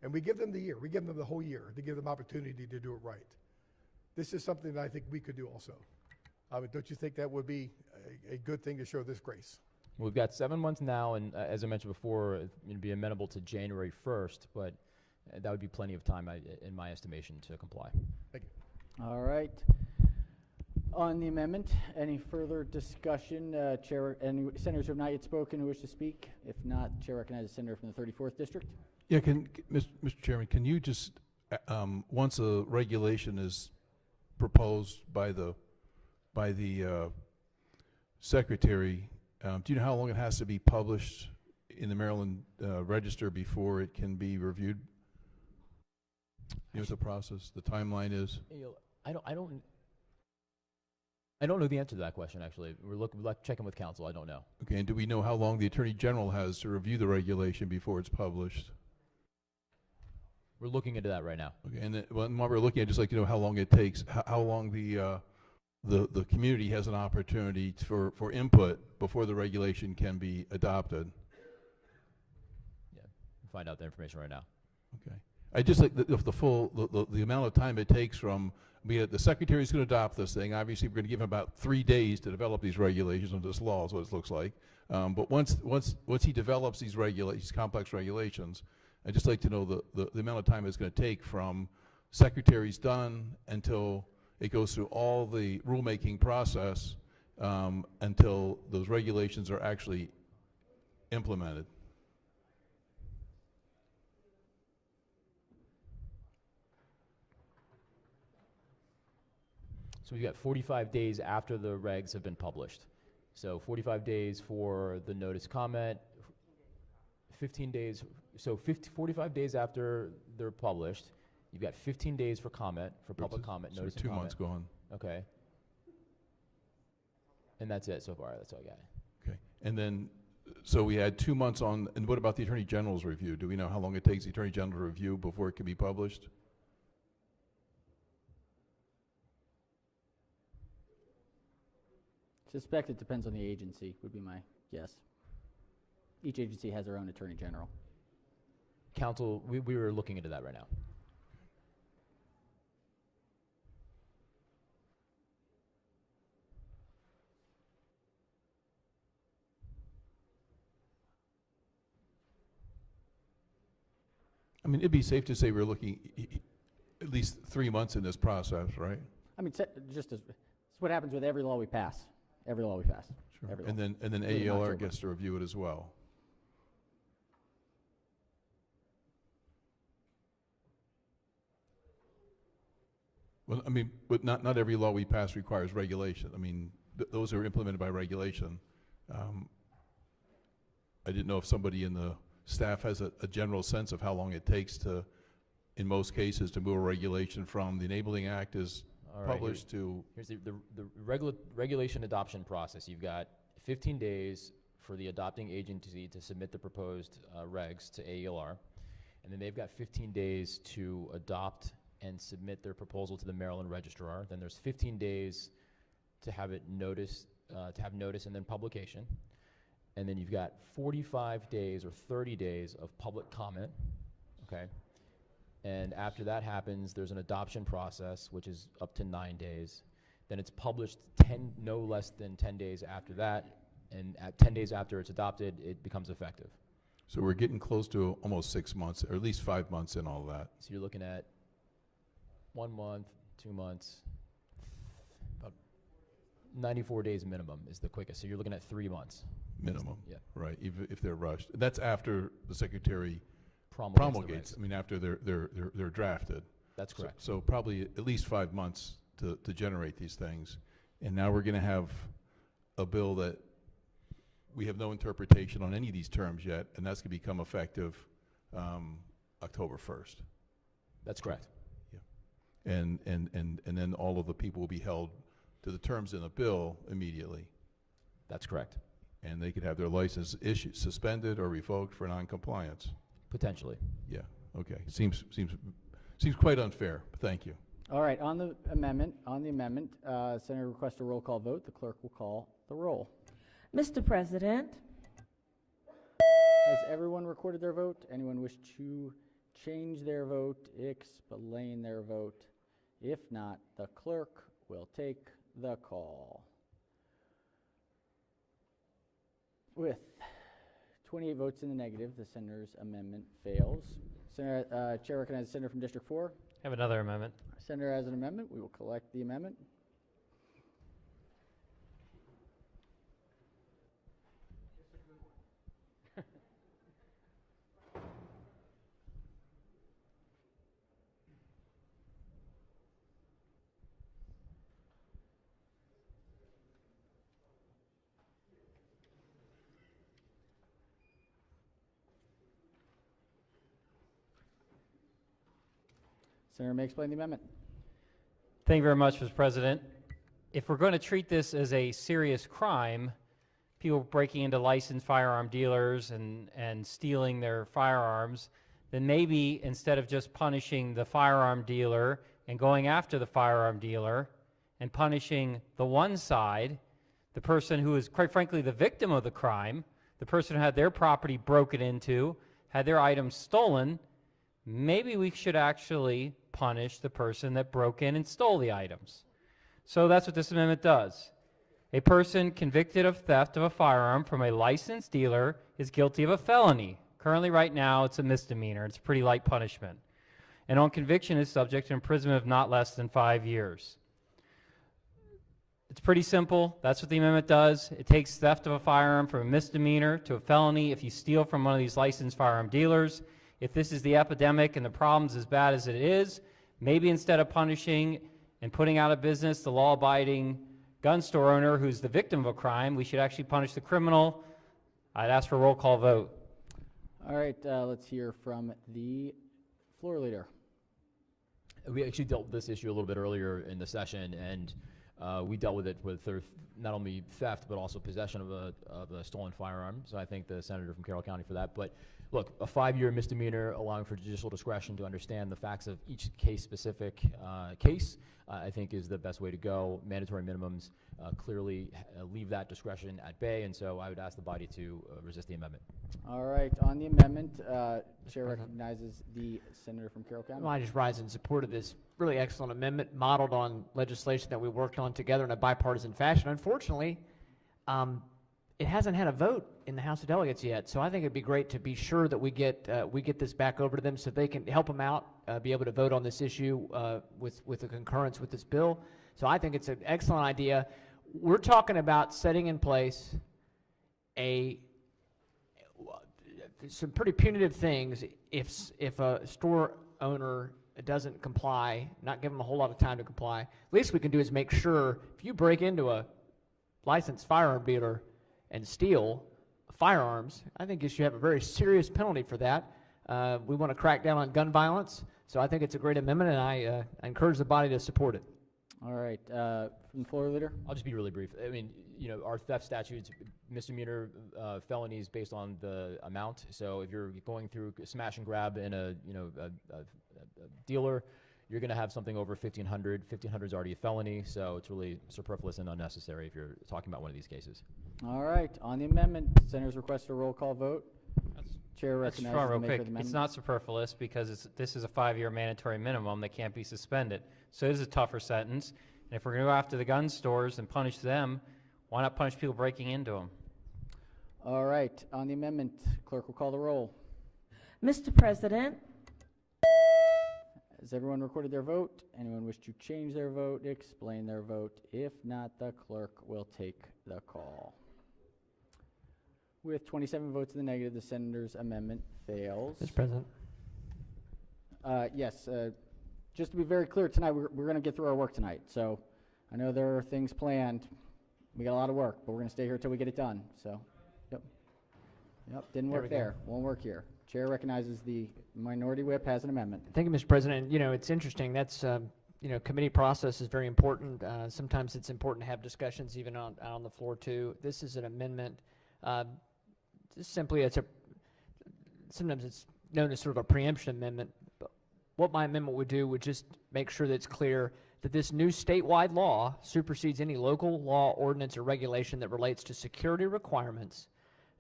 And we give them the year, we give them the whole year to give them opportunity to do it right. This is something that I think we could do also. Don't you think that would be a good thing to show this grace? We've got 7 months now, and as I mentioned before, it'd be amenable to January 1st, but that would be plenty of time, in my estimation, to comply. Thank you. All right. On the amendment, any further discussion? Chair, any senators who have not yet spoken who wish to speak? If not, Chair recognizes the senator from the 34th District. Yeah, Mr. Chairman, can you just, once a regulation is proposed by the Secretary, do you know how long it has to be published in the Maryland Register before it can be reviewed? You know what the process, the timeline is? I don't know the answer to that question, actually. We're checking with counsel. I don't know. Okay, and do we know how long the Attorney General has to review the regulation before it's published? We're looking into that right now. Okay, and then, while we're looking, I'd just like to know how long it takes, how long the community has an opportunity for input before the regulation can be adopted. Yeah, we'll find out the information right now. Okay. I just like the amount of time it takes from the Secretary is going to adopt this thing. Obviously, we're going to give him about 3 days to develop these regulations under this law, is what it looks like. But once he develops these complex regulations, I'd just like to know the amount of time it's going to take from Secretary's done until it goes through all the rulemaking process until those regulations are actually implemented. So we've got 45 days after the regs have been published. So 45 days for the notice comment, 15 days, so 45 days after they're published, you've got 15 days for comment, for public comment, notice and comment. 2 months gone. Okay. And that's it so far, that's all I got. Okay, and then, so we had 2 months on, and what about the Attorney General's review? Do we know how long it takes the Attorney General to review before it can be published? Suspect it depends on the agency, would be my guess. Each agency has their own Attorney General. Counsel, we were looking into that right now. I mean, it'd be safe to say we're looking at least 3 months in this process, right? I mean, just as it's what happens with every law we pass. Every law we pass. Sure. Every And law. then AELR gets to review it as well. Well, I mean, but not every law we pass requires regulation. I mean, those are implemented by regulation. I didn't know if somebody in the staff has a general sense of how long it takes to, in most cases, to move a regulation from the Enabling Act is published to... Here's the regulation adoption process. You've got 15 days for the adopting agency to submit the proposed regs to AELR, and then they've got 15 days to adopt and submit their proposal to the Maryland Registrar. Then there's 15 days to have it noticed, to have notice and then publication. And then you've got 45 days or 30 days of public comment, okay? And after that happens, there's an adoption process, which is up to 9 days. Then it's published no less than 10 days after that, and at 10 days after it's adopted, it becomes effective. So we're getting close to almost 6 months, or at least 5 months in all that. So you're looking at 1 month, 2 months, about 94 days minimum is the quickest. So you're looking at 3 months. Minimum, yeah. Right, if they're rushed. That's after the Secretary Promulgates the I mean, after they're drafted. That's correct. So probably at least 5 months to generate these things. And now we're going to have a bill that we have no interpretation on any of these terms yet, and that's going to become effective October 1st. That's correct. Yeah. And then all of the people will be held to the terms in the bill immediately. That's correct. And they could have their license issued, suspended, or revoked for non-compliance. Potentially. Yeah. Okay. Seems quite unfair. But thank you. All right. On the amendment, Senator requests a roll call vote. The clerk will call the roll. Mr. President, has everyone recorded their vote? Anyone wish to change their vote, explain their vote? If not, the clerk will take the call. With 28 votes in the negative, the senator's amendment fails. Chair recognizes the senator from District 4. Have another amendment. Senator has an amendment. We will collect the amendment. Senator may explain the amendment. Thank you very much, Mr. President. If we're going to treat this as a serious crime, people breaking into licensed firearm dealers and stealing their firearms, then maybe instead of just punishing the firearm dealer and going after the firearm dealer and punishing the one side, the person who is, quite frankly, the victim of the crime, the person who had their property broken into, had their items stolen, maybe we should actually punish the person that broke in and stole the items. So that's what this amendment does. A person convicted of theft of a firearm from a licensed dealer is guilty of a felony. Currently, right now, it's a misdemeanor. It's pretty light punishment. And on conviction is subject to imprisonment of not less than 5 years. It's pretty simple. That's what the amendment does. It takes theft of a firearm from a misdemeanor to a felony if you steal from one of these licensed firearm dealers. If this is the epidemic and the problem's as bad as it is, maybe instead of punishing and putting out of business the law-abiding gun store owner who's the victim of a crime, we should actually punish the criminal. I'd ask for a roll call vote. All right, let's hear from the floor leader. We actually dealt with this issue a little bit earlier in the session, and we dealt with it with not only theft but also possession of a stolen firearm. So I thank the senator from Carroll County for that. But look, a 5-year misdemeanor allowing for judicial discretion to understand the facts of each case-specific case, I think is the best way to go. Mandatory minimums clearly leave that discretion at bay, and so I would ask the body to resist the amendment. All right, on the amendment, Chair recognizes the senator from Carroll County. Well, I just rise in support of this really excellent amendment modeled on legislation that we worked on together in a bipartisan fashion. Unfortunately, it hasn't had a vote in the House of Delegates yet, so I think it'd be great to be sure that we get this back over to them so they can help them out, be able to vote on this issue with a concurrence with this bill. So I think it's an excellent idea. We're talking about setting in place some pretty punitive things if a store owner doesn't comply, not give them a whole lot of time to comply. Least we can do is make sure if you break into a licensed firearm dealer and steal firearms, I think you should have a very serious penalty for that. We want to crack down on gun violence, so I think it's a great amendment, and I encourage the body to support it. All right, from the floor leader. I'll just be really brief. I mean, our theft statutes, misdemeanor felonies based on the amount. So if you're going through smash and grab in a dealer, you're going to have something over 1,500. 1,500 is already a felony, so it's really superfluous and unnecessary if you're talking about one of these cases. All right. On the amendment, Senators request a roll call vote. Chair recognizes the real maker quick. of the amendment. It's not superfluous because this is a 5-year mandatory minimum that can't be suspended. So it is a tougher sentence. And if we're going to go after the gun stores and punish them, why not punish people breaking into them? All right. On the amendment, clerk will call the roll. Mr. President, Has everyone recorded their vote? Anyone wish to change their vote, explain their vote? If not, the clerk will take the call. With 27 votes in the negative, the senator's amendment fails. Mr. President. Yes. Just to be very clear, tonight we're going to get through our work tonight. So I know there are things planned. We got a lot of work, but we're going to stay here until we get it done. So, yep. Didn't work there. Won't work here. Chair recognizes the minority whip has an amendment. Thank you, Mr. President. You know, it's interesting. That's, committee process is very important. Sometimes it's important to have discussions even on the floor, too. This is an amendment. Just simply, sometimes it's known as sort of a preemption amendment. But what my amendment would do would just make sure that it's clear that this new statewide law supersedes any local law, ordinance, or regulation that relates to security requirements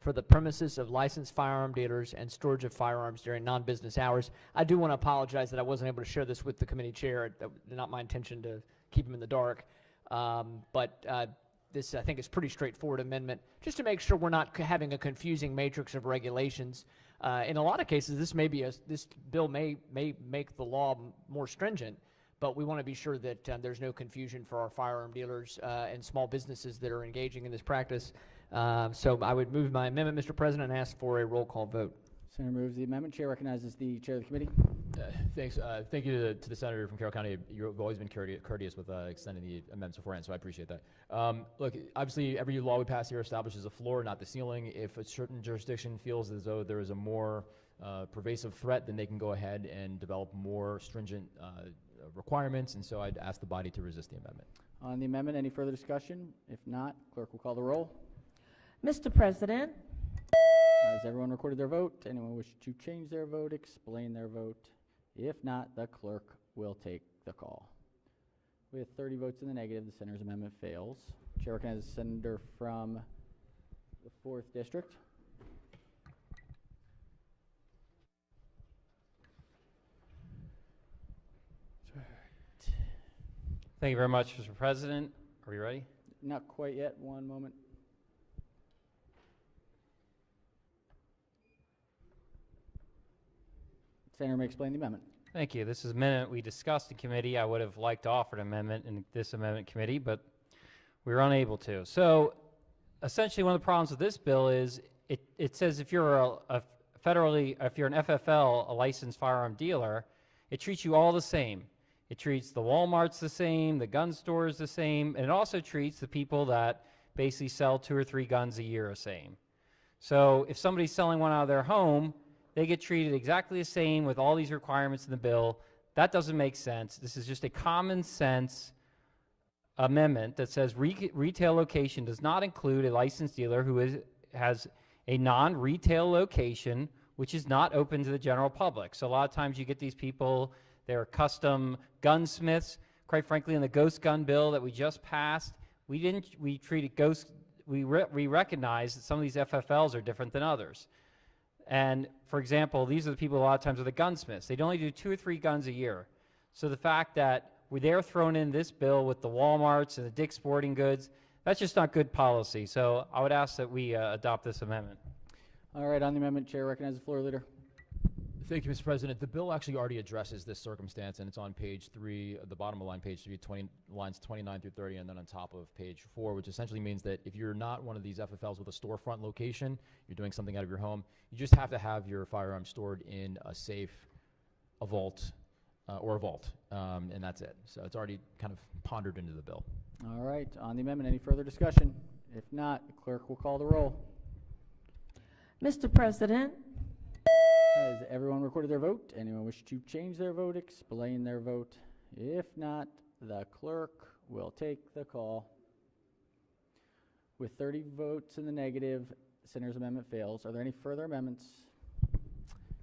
for the premises of licensed firearm dealers and storage of firearms during non-business hours. I do want to apologize that I wasn't able to share this with the committee chair. That was not my intention to keep him in the dark. This, I think, is pretty straightforward amendment, just to make sure we're not having a confusing matrix of regulations. In a lot of cases, this bill may make the law more stringent, but we want to be sure that there's no confusion for our firearm dealers and small businesses that are engaging in this practice. So I would move my amendment, Mr. President, and ask for a roll call vote. Senator moves the amendment. Chair recognizes the chair of the committee. Thanks. Thank you to the senator from Carroll County. You've always been courteous with extending the amendments beforehand, so I appreciate that. Look, obviously, every law we pass here establishes a floor, not the ceiling. If a certain jurisdiction feels as though there is a more pervasive threat, then they can go ahead and develop more stringent requirements, and so I'd ask the body to resist the amendment. On the amendment, any further discussion? If not, clerk will call the roll. Mr. President, Has everyone recorded their vote? Anyone wish to change their vote, explain their vote? If not, the clerk will take the call. With 30 votes in the negative, the senator's amendment fails. Chair recognizes the senator from the 4th District. Thank you very much, Mr. President. Are we ready? Not quite yet. One moment. Senator may explain the amendment. Thank you. This is an amendment we discussed in committee. I would have liked to offer an amendment in this amendment committee, but we were unable to. So essentially one of the problems with this bill is it says if you're if you're an FFL, a licensed firearm dealer, it treats you all the same. It treats the Walmarts the same, the gun stores the same, and it also treats the people that basically sell 2 or 3 guns a year the same. So if somebody's selling one out of their home, they get treated exactly the same with all these requirements in the bill. That doesn't make sense. This is just a common sense amendment that says retail location does not include a licensed dealer who has a non-retail location which is not open to the general public. So a lot of times you get these people, they're custom gunsmiths. Quite frankly, in the ghost gun bill that we just passed, we treated ghost, we recognize that some of these FFLs are different than others. And for example, these are the people a lot of times are the gunsmiths. They'd only do 2 or 3 guns a year. So the fact that they're thrown in this bill with the Walmarts and the Dick's Sporting Goods, that's just not good policy. So I would ask that we adopt this amendment. All right, on the amendment, Chair recognizes the floor leader. Thank you, Mr. President. The bill actually already addresses this circumstance, and it's on page 3, the bottom of line, page 3, lines 29 through 30, and then on top of page 4, which essentially means that if you're not one of these FFLs with a storefront location, you're doing something out of your home, you just have to have your firearm stored in a safe, a vault, and that's it. So it's already kind of pondered into the bill. All right, on the amendment, any further discussion? If not, the clerk will call the roll. Mr. President, Has everyone recorded their vote? Anyone wish to change their vote, explain their vote? If not, the clerk will take the call. With 30 votes in the negative, the senator's amendment fails. Are there any further amendments?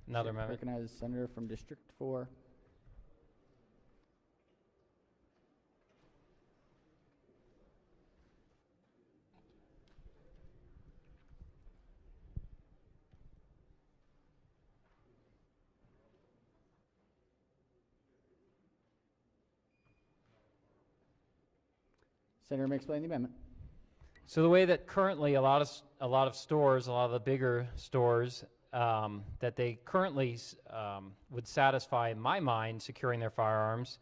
Another amendment. Recognize the senator from District 4. Senator may explain the amendment. So the way that currently a lot of stores, a lot of the bigger stores, that they currently would satisfy, in my mind, securing their firearms,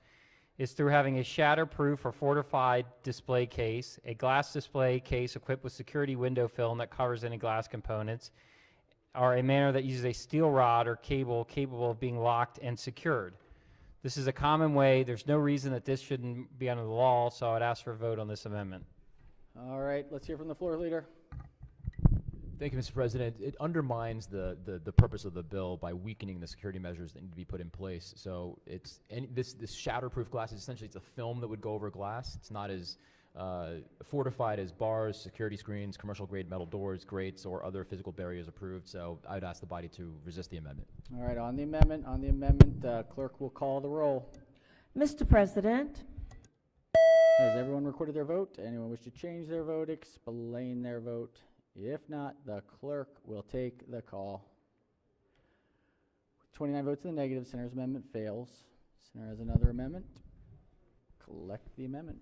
is through having a shatterproof or fortified display case, a glass display case equipped with security window film that covers any glass components, or a manner that uses a steel rod or cable capable of being locked and secured. This is a common way. There's no reason that this shouldn't be under the law, so I'd ask for a vote on this amendment. All right, let's hear from the floor leader. Thank you, Mr. President. It undermines the purpose of the bill by weakening the security measures that need to be put in place. So this shatterproof glass is essentially, it's a film that would go over glass. It's not as fortified as bars, security screens, commercial grade metal doors, grates, or other physical barriers approved. So I'd ask the body to resist the amendment. All right, on the amendment, clerk will call the roll. Mr. President, Has everyone recorded their vote? Anyone wish to change their vote, explain their vote? If not, the clerk will take the call. 29 votes in the negative, Senator's amendment fails. Senator has another amendment. Collect the amendment.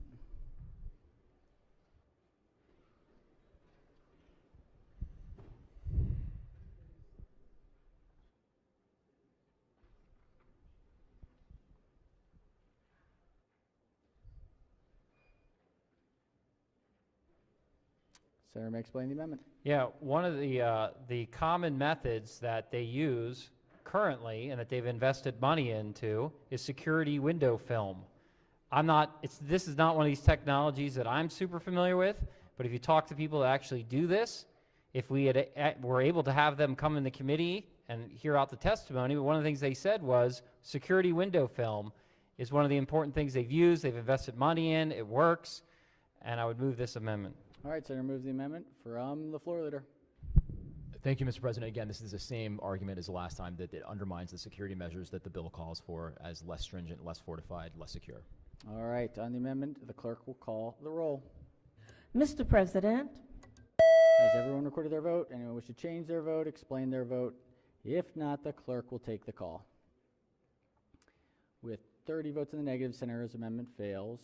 Senator may explain the amendment. Yeah, one of the common methods that they use currently and that they've invested money into is security window film. This is not one of these technologies that I'm super familiar with, but if you talk to people that actually do this, if we were able to have them come in the committee and hear out the testimony, but one of the things they said was security window film is one of the important things they've used, they've invested money in, it works, and I would move this amendment. All right, Senator moves the amendment from the floor leader. Thank you, Mr. President. Again, this is the same argument as the last time, that it undermines the security measures that the bill calls for as less stringent, less fortified, less secure. All right, on the amendment, the clerk will call the roll. Mr. President, Has everyone recorded their vote? Anyone wish to change their vote, explain their vote? If not, the clerk will take the call. With 30 votes in the negative, Senator's amendment fails.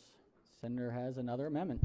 Senator has another amendment.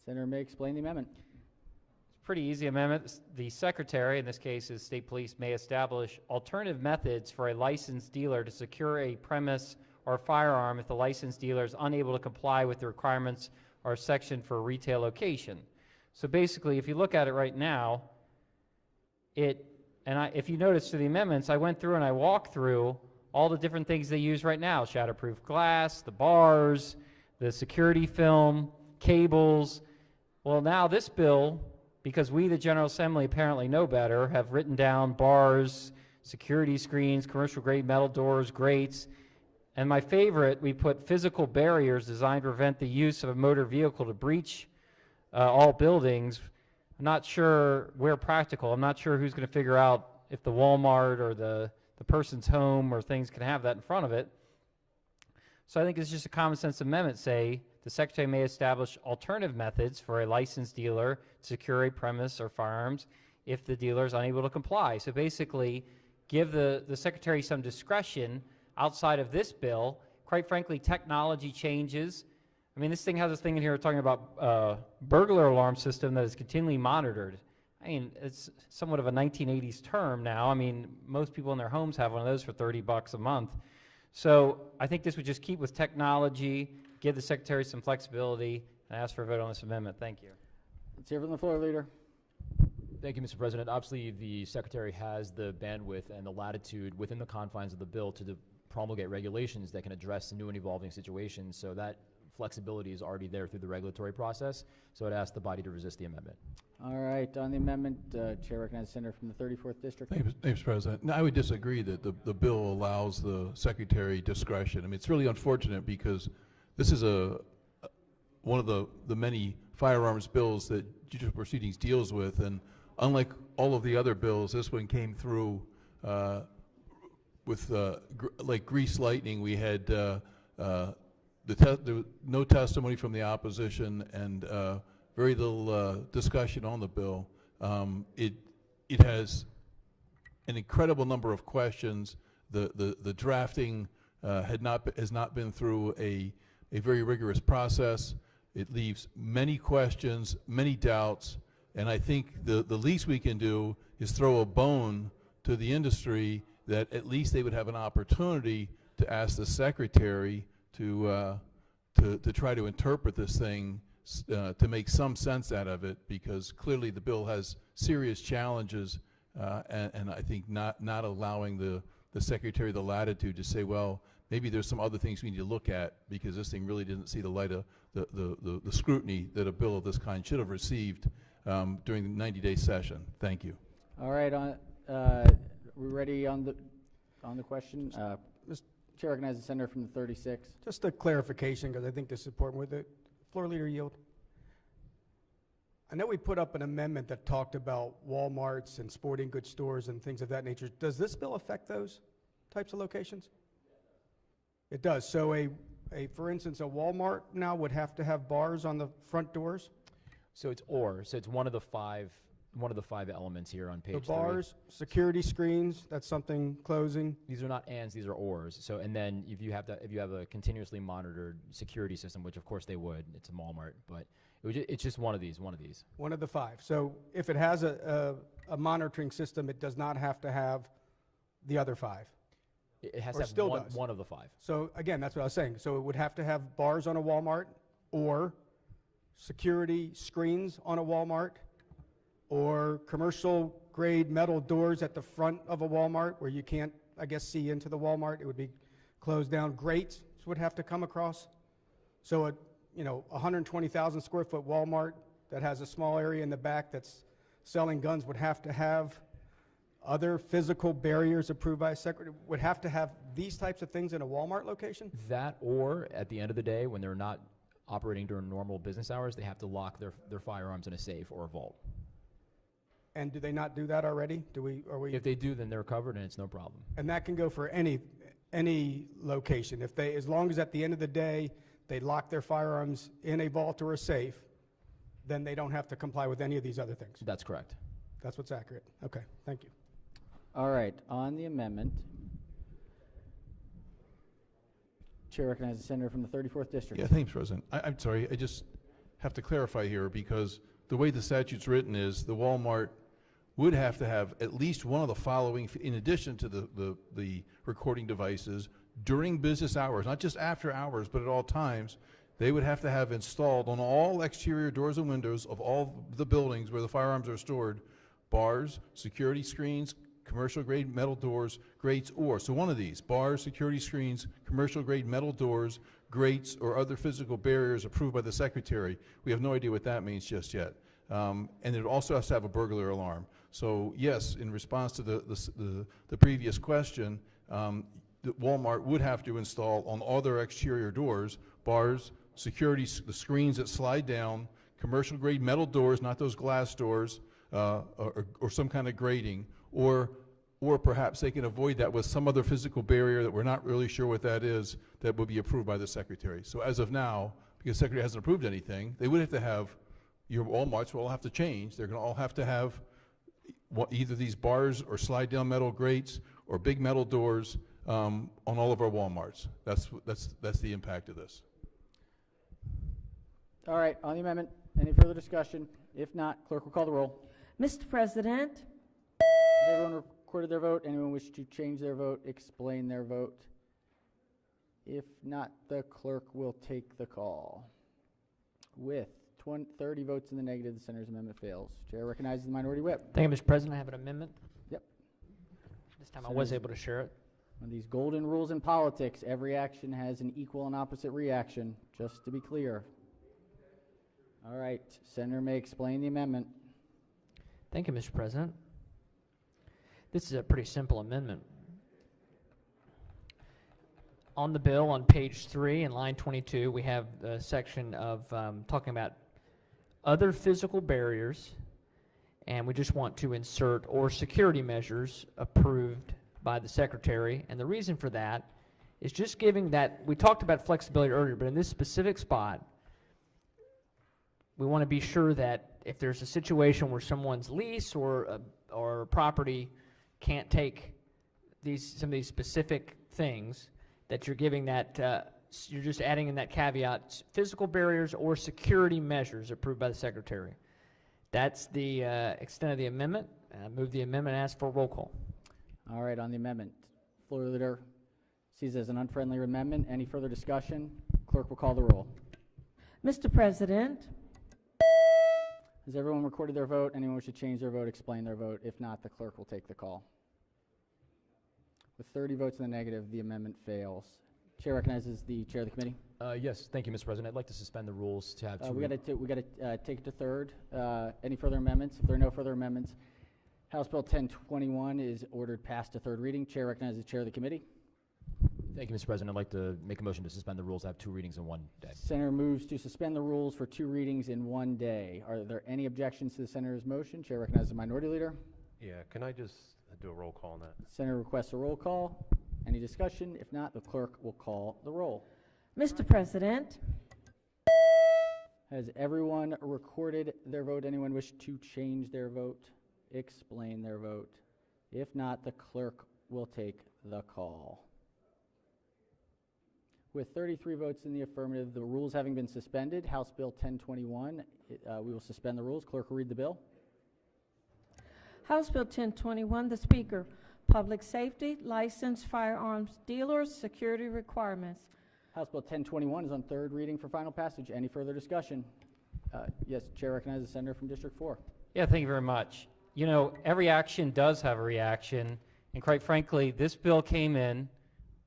Senator may explain the amendment. It's a pretty easy amendment. The Secretary, in this case is State Police, may establish alternative methods for a licensed dealer to secure a premise or firearm if the licensed dealer is unable to comply with the requirements or section for a retail location. So basically, if you look at it right now, if you notice through the amendments, I went through and I walked through all the different things they use right now: shatterproof glass, the bars, the security film, cables. Well, now this bill, because we, the General Assembly, apparently know better, have written down bars, security screens, commercial-grade metal doors, grates, and my favorite, we put physical barriers designed to prevent the use of a motor vehicle to breach all buildings. I'm not sure where practical. I'm not sure who's going to figure out if the Walmart or the person's home or things can have that in front of it. So I think it's just a common sense amendment, say, the Secretary may establish alternative methods for a licensed dealer to secure a premise or firearms if the dealer is unable to comply. So basically, give the Secretary some discretion outside of this bill. Quite frankly, technology changes. I mean, this thing has this thing in here talking about burglar alarm system that is continually monitored. I mean, it's somewhat of a 1980s term now. I mean, most people in their homes have one of those for $30 a month. So I think this would just keep with technology, give the Secretary some flexibility, and ask for a vote on this amendment. Thank you. Let's hear from the floor leader. Thank you, Mr. President. Obviously, the Secretary has the bandwidth and the latitude within the confines of the bill to promulgate regulations that can address new and evolving situations. So that flexibility is already there through the regulatory process. So I'd ask the body to resist the amendment. All right, on the amendment, Chair recognizes the senator from the 34th District. Thank you, Mr. President. No, I would disagree that the bill allows the Secretary discretion. I mean, it's really unfortunate because this is one of the many firearms bills that judicial proceedings deals with, and unlike all of the other bills, this one came through with like grease lightning, we had there was no testimony from the opposition and very little discussion on the bill. It has an incredible number of questions. The drafting has not been through a very rigorous process. It leaves many questions, many doubts, and I think the least we can do is throw a bone to the industry that at least they would have an opportunity to ask the secretary to try to interpret this thing to make some sense out of it, because clearly the bill has serious challenges, and I think not allowing the secretary the latitude to say, well, maybe there's some other things we need to look at, because this thing really didn't see the light of the scrutiny that a bill of this kind should have received during the 90-day session. Thank you. All right, we're ready on the question. Chair recognizes the senator from the 36. Just a clarification, because I think this is important. With it, floor leader yield. I know we put up an amendment that talked about Walmarts and sporting goods stores and things of that nature. Does this bill affect those types of locations? It does. So for instance, a Walmart now would have to have bars on the front doors? So it's one of the five elements here on page 3. The bars, security screens, that's something closing. These are not ands, these are ors. So, and then if you have a continuously monitored security system, which of course they would, it's a Walmart, but it's just one of these. One of the 5. So if it has a monitoring system, it does not have to have the other 5. It has to have one of the 5. So again, that's what I was saying. So it would have to have bars on a Walmart, or security screens on a Walmart, or commercial grade metal doors at the front of a Walmart where you can't, I guess, see into the Walmart. It would be closed down. Grates would have to come across. So a 120,000 square foot Walmart that has a small area in the back that's selling guns would have to have other physical barriers approved by a secretary, would have to have these types of things in a Walmart location? That, or at the end of the day, when they're not operating during normal business hours, they have to lock their firearms in a safe or a vault. And do they not do that already? If they do, then they're covered and it's no problem. And that can go for any location. As long as at the end of the day they lock their firearms in a vault or a safe, then they don't have to comply with any of these other things. That's correct. That's what's accurate. Okay, thank you. All right, on the amendment, Chair recognizes the senator from the 34th district. Yeah, thanks, President. I'm sorry, I just have to clarify here, because the way the statute's written is the Walmart would have to have at least one of the following, in addition to the recording devices, during business hours, not just after hours, but at all times. They would have to have installed on all exterior doors and windows of all the buildings where the firearms are stored, bars, security screens, commercial grade metal doors, grates, or, so one of these, bars, security screens, commercial grade metal doors, grates, or other physical barriers approved by the secretary. We have no idea what that means just yet. And it also has to have a burglar alarm. So yes, in response to the previous question, Walmart would have to install on all their exterior doors, bars, security, the screens that slide down, commercial grade metal doors, not those glass doors, or some kind of grating, or perhaps they can avoid that with some other physical barrier that we're not really sure what that is, that would be approved by the secretary. So as of now, because the secretary hasn't approved anything, they would have to have, your Walmarts will all have to change. They're going to all have to have either these bars or slide down metal grates or big metal doors on all of our Walmarts. That's the impact of this. All right, on the amendment, any further discussion? If not, clerk will call the roll. Mr. President, has everyone recorded their vote? Anyone wish to change their vote, explain their vote? If not, the clerk will take the call. With 30 votes in the negative, the senator's amendment fails. Chair recognizes the minority whip. Thank you, Mr. President. I have an amendment. Yep. This time I was able to share it. One of these golden rules in politics, every action has an equal and opposite reaction, just to be clear. All right, Senator may explain the amendment. Thank you, Mr. President. This is a pretty simple amendment. On the bill, on page 3 in line 22, we have a section of talking about other physical barriers, and we just want to insert or security measures approved by the Secretary, and the reason for that is just giving that, we talked about flexibility earlier, but in this specific spot, we want to be sure that if there's a situation where someone's lease or property can't take some of these specific things, that you're giving that, you're just adding in that caveat, physical barriers or security measures approved by the Secretary. That's the extent of the amendment. Move the amendment and ask for a roll call. All right, on the amendment, floor leader sees it as an unfriendly amendment. Any further discussion? Clerk will call the roll. Mr. President, Has everyone recorded their vote? Anyone wish to change their vote, explain their vote? If not, the clerk will take the call. With 30 votes in the negative, the amendment fails. Chair recognizes the chair of the committee. Yes, thank you, Mr. President. I'd like to suspend the rules to have two. We got to take it to third. Any further amendments? If there are no further amendments, House Bill 1021 is ordered passed to third reading. Chair recognizes the chair of the committee. Thank you, Mr. President. I'd like to make a motion to suspend the rules to have two readings in one day. Senator moves to suspend the rules for two readings in one day. Are there any objections to the senator's motion? Chair recognizes the minority leader. Yeah, can I just do a roll call on that? Senator requests a roll call. Any discussion? If not, the clerk will call the roll. Mr. President, Has everyone recorded their vote? Anyone wish to change their vote, explain their vote? If not, the clerk will take the call. With 33 votes in the affirmative, the rules having been suspended, House Bill 1021, we will suspend the rules. Clerk will read the bill. House Bill 1021, the Speaker, Public Safety, Licensed Firearms Dealers, Security Requirements. House Bill 1021 is on third reading for final passage. Any further discussion? Yes, Chair recognizes the senator from District 4. Yeah, thank you very much. You know, every action does have a reaction, and quite frankly, this bill came in,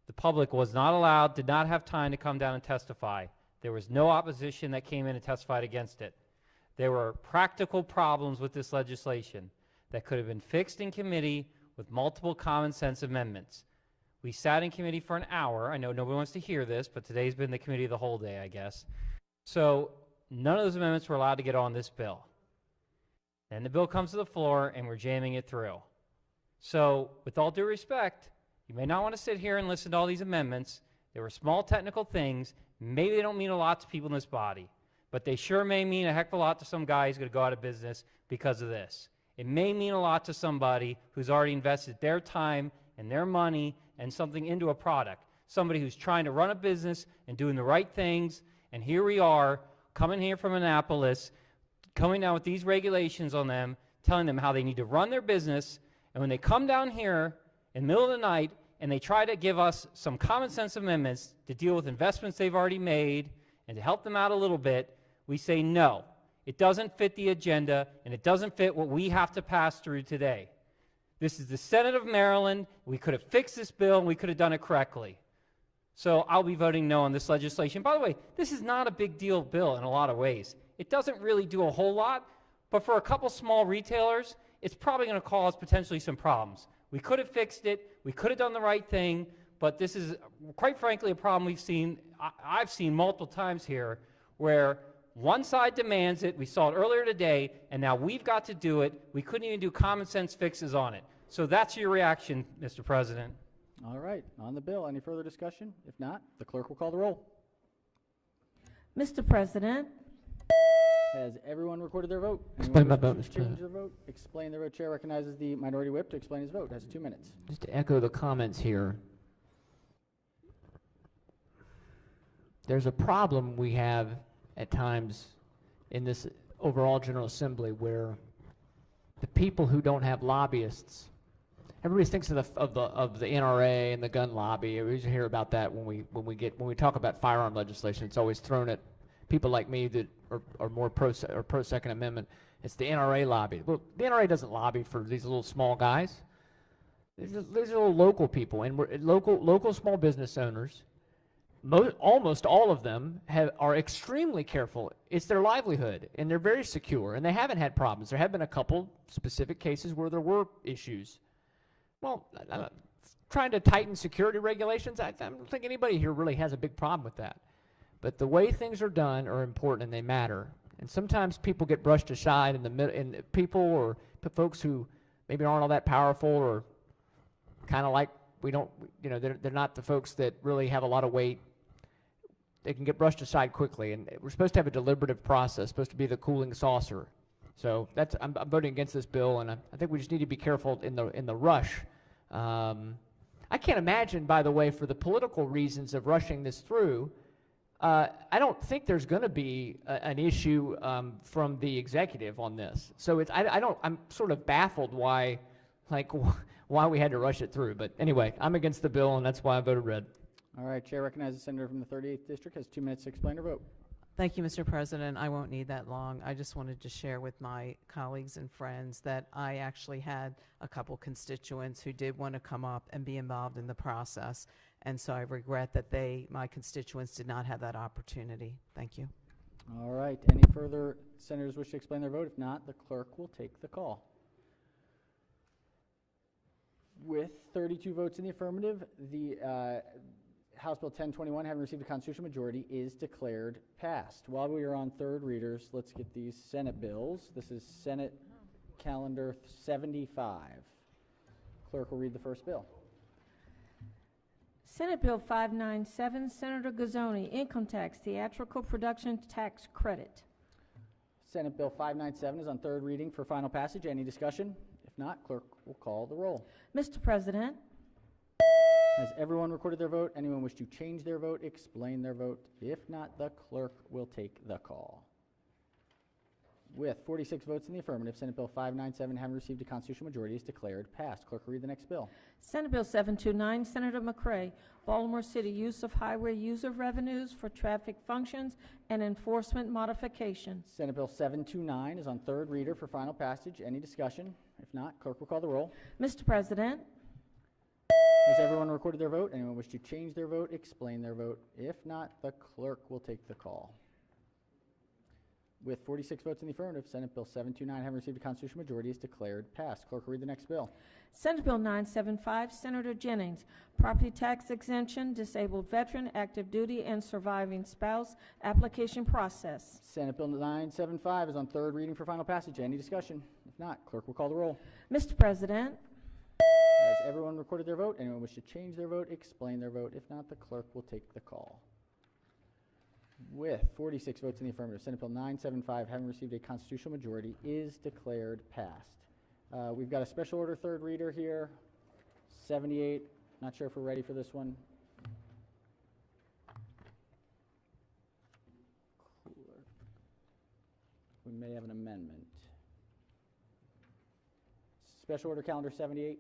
the public was not allowed, did not have time to come down and testify. There was no opposition that came in and testified against it. There were practical problems with this legislation that could have been fixed in committee with multiple common sense amendments. We sat in committee for an hour. I know nobody wants to hear this, but today's been the committee the whole day, I guess. So none of those amendments were allowed to get on this bill. Then the bill comes to the floor and we're jamming it through. So with all due respect, you may not want to sit here and listen to all these amendments. They were small technical things. Maybe they don't mean a lot to people in this body, but they sure may mean a heck of a lot to some guy who's going to go out of business because of this. It may mean a lot to somebody who's already invested their time and their money and something into a product. Somebody who's trying to run a business and doing the right things, and here we are, coming here from Annapolis, coming down with these regulations on them, telling them how they need to run their business, and when they come down here in the middle of the night and they try to give us some common sense amendments to deal with investments they've already made and to help them out a little bit, we say no. It doesn't fit the agenda, and it doesn't fit what we have to pass through today. This is the Senate of Maryland. We could have fixed this bill, and we could have done it correctly. So I'll be voting no on this legislation. By the way, this is not a big deal bill in a lot of ways. It doesn't really do a whole lot, but for a couple small retailers, it's probably going to cause potentially some problems. We could have fixed it. We could have done the right thing, but this is, quite frankly, a problem I've seen multiple times here, where one side demands it. We saw it earlier today, and now we've got to do it. We couldn't even do common sense fixes on it. So that's your reaction, Mr. President. All right, on the bill, any further discussion? If not, the clerk will call the roll. Mr. President, Has everyone recorded their vote? Explain my vote, Anyone Mr. change their vote? Explain their vote. Chair recognizes the minority whip to explain his vote. Has 2 minutes. Just to echo the comments here, there's a problem we have at times in this overall General Assembly where the people who don't have lobbyists, everybody thinks of the NRA and the gun lobby. We usually hear about that when we talk about firearm legislation. It's always thrown at people like me that are more pro Second Amendment. It's the NRA lobby. Well, the NRA doesn't lobby for these little small guys. These are little local people, and we're local small business owners. Almost all of them are extremely careful. It's their livelihood, and they're very secure, and they haven't had problems. There have been a couple specific cases where there were issues. Well, trying to tighten security regulations, I don't think anybody here really has a big problem with that. But the way things are done are important, and they matter. And sometimes people get brushed aside in the middle, and people or folks who maybe aren't all that powerful or kind of like we don't, you know, they're not the folks that really have a lot of weight. They can get brushed aside quickly, and we're supposed to have a deliberative process, supposed to be the cooling saucer. So that's, I'm voting against this bill, and I think we just need to be careful in the rush. I can't imagine, by the way, for the political reasons of rushing this through, I don't think there's going to be an issue from the executive on this. So it's, I'm sort of baffled why we had to rush it through. But anyway, I'm against the bill, and that's why I voted red. All right, Chair recognizes the senator from the 38th District has 2 minutes to explain her vote. Thank you, Mr. President. I won't need that long. I just wanted to share with my colleagues and friends that I actually had a couple constituents who did want to come up and be involved in the process. And so I regret that my constituents did not have that opportunity. Thank you. All right. Any further senators wish to explain their vote? If not, the clerk will take the call. With 32 votes in the affirmative, the House Bill 1021, having received a constitutional majority, is declared passed. While we are on third readers, let's get these Senate bills. This is Senate Calendar 75. Clerk will read the first bill. Senate Bill 597, Senator Gazzoni, Income Tax, Theatrical Production Tax Credit. Senate Bill 597 is on third reading for final passage. Any discussion? If not, clerk will call the roll. Mr. President, has everyone recorded their vote? Anyone wish to change their vote, explain their vote? If not, the clerk will take the call. With 46 votes in the affirmative, Senate Bill 597, having received a constitutional majority, is declared passed. Clerk will read the next bill. Senate Bill 729, Senator McCray, Baltimore City, use of highway user revenues for traffic functions and enforcement modification. Senate Bill 729 is on third reader for final passage. Any discussion? If not, clerk will call the roll. Mr. President, has everyone recorded their vote? Anyone wish to change their vote, explain their vote? If not, the clerk will take the call. With 46 votes in the affirmative, Senate Bill 729, having received a constitutional majority, is declared passed. Clerk will read the next bill. Senate Bill 975, Senator Jennings, property tax exemption, disabled veteran, active duty, and surviving spouse application process. Senate Bill 975 is on third reading for final passage. Any discussion? If not, clerk will call the roll. Mr. President, has everyone recorded their vote? Anyone wish to change their vote, explain their vote? If not, the clerk will take the call. With 46 votes in the affirmative, Senate Bill 975, having received a constitutional majority, is declared passed. We've got a special order third reader here, 78. Not sure if we're ready for this one. We may have an amendment. Special order calendar 78.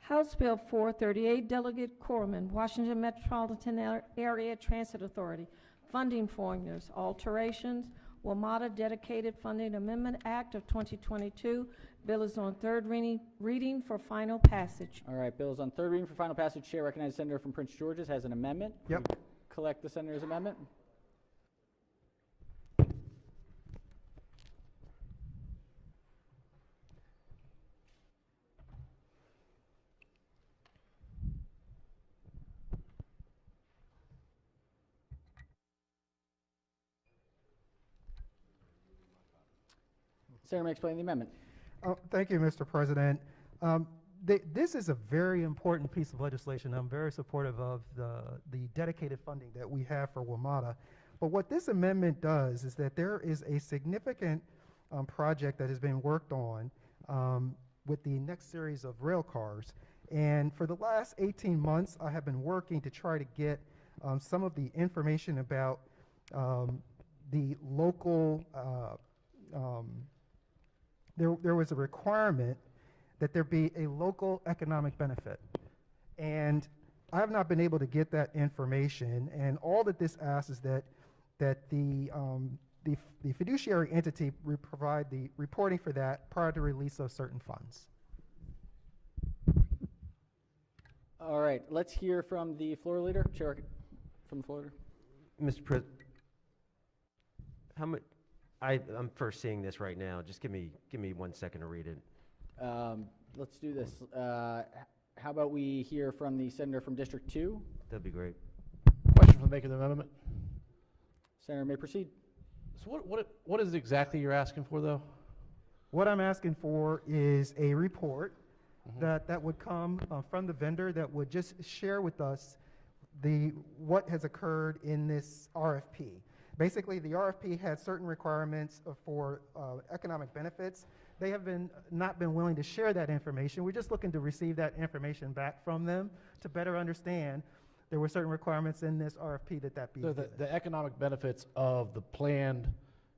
House Bill 438, Delegate Corman, Washington Metropolitan Area Transit Authority, funding formulas, alterations, WMATA Dedicated Funding Amendment Act of 2022. Bill is on third reading for final passage. All right, bill is on third reading for final passage. Chair recognizes Senator from Prince George's has an amendment. Yep. Collect the senator's amendment. Senator may explain the amendment. Thank you, Mr. President. This is a very important piece of legislation. I'm very supportive of the dedicated funding that we have for WMATA. But what this amendment does is that there is a significant project that has been worked on with the next series of rail cars. And for the last 18 months, I have been working to try to get some of the information about the local there was a requirement that there be a local economic benefit. And I have not been able to get that information. And all that this asks is that the fiduciary entity provide the reporting for that prior to release of certain funds. All right, let's hear from the floor leader. Chair from the floor leader. Mr. President, how much? I'm first seeing this right now. Just give me 1 second to read it. Let's do this. How about we hear from the senator from District 2? That'd be great. Question for the maker of the amendment. Senator may proceed. So what is it exactly you're asking for, though? What I'm asking for is a report that would come from the vendor that would just share with us what has occurred in this RFP. Basically, the RFP had certain requirements for economic benefits. They have not been willing to share that information. We're just looking to receive that information back from them to better understand there were certain requirements in this RFP that be So given. the economic benefits of the planned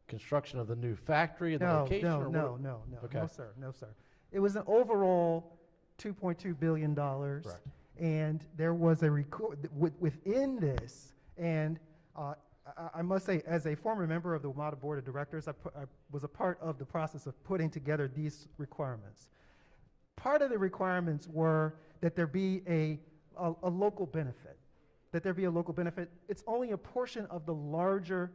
construction of the new factory and the No, location? no, Okay. no, sir. It was an overall $2.2 billion. Correct. And there was within this, and I must say, as a former member of the WMATA Board of Directors, I was a part of the process of putting together these requirements. Part of the requirements were that there be a local benefit. That there be a local benefit. It's only a portion of the larger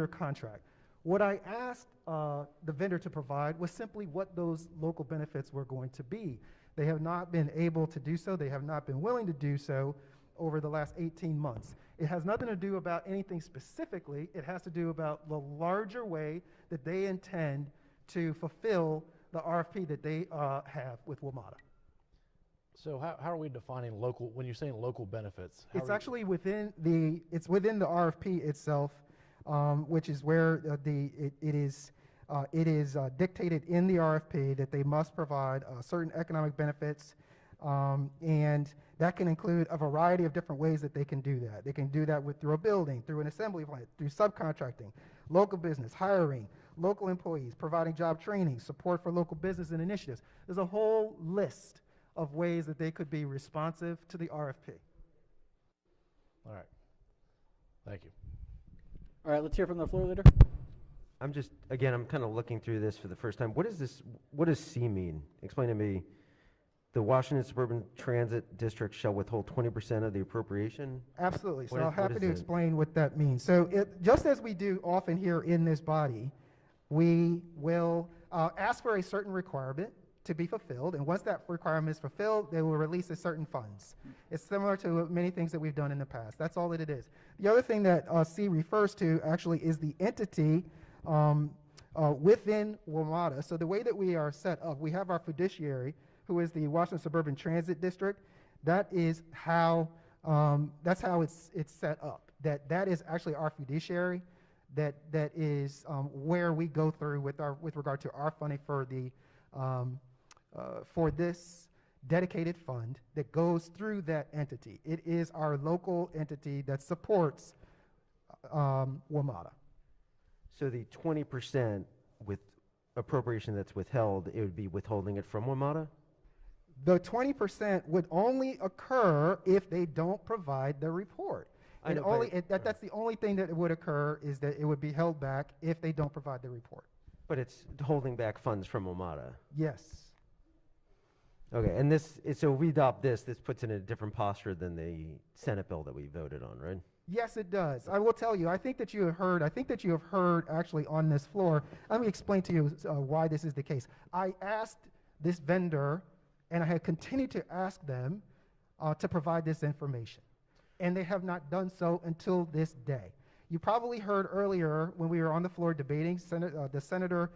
contract. What I asked the vendor to provide was simply what those local benefits were going to be. They have not been able to do so. They have not been willing to do so over the last 18 months. It has nothing to do about anything specifically. It has to do about the larger way that they intend to fulfill the RFP that they have with WMATA. So how are we defining local, when you're saying local benefits? It's actually within the RFP itself, which is where it is dictated in the RFP that they must provide certain economic benefits, and that can include a variety of different ways that they can do that. They can do that through a building, through an assembly plant, through subcontracting, local business, hiring, local employees, providing job training, support for local business and initiatives. There's a whole list of ways that they could be responsive to the RFP. All right. Thank you. All right, let's hear from the floor leader. I'm kind of looking through this for the first time. What does C mean? Explain to me. The Washington Suburban Transit District shall withhold 20% of the appropriation? Absolutely. So I'm happy to explain what that means. So just as we do often here in this body, we will ask for a certain requirement to be fulfilled, and once that requirement is fulfilled, they will release a certain funds. It's similar to many things that we've done in the past. That's all that it is. The other thing that C refers to actually is the entity within WMATA. So the way that we are set up, we have our fiduciary, who is the Washington Suburban Transit District. That is how it's set up. That is actually our fiduciary. That is where we go through with regard to our funding for this dedicated fund that goes through that entity. It is our local entity that supports WMATA. So the 20% with appropriation that's withheld, it would be withholding it from WMATA? The 20% would only occur if they don't provide the report. That's the only thing that would occur, is that it would be held back if they don't provide the report. But it's holding back funds from WMATA? Yes. Okay, and so if we adopt this puts it in a different posture than the Senate bill that we voted on, right? Yes, it does. I will tell you, I think that you have heard actually on this floor. Let me explain to you why this is the case. I asked this vendor, and I have continued to ask them to provide this information, and they have not done so until this day. You probably heard earlier when we were on the floor debating the senator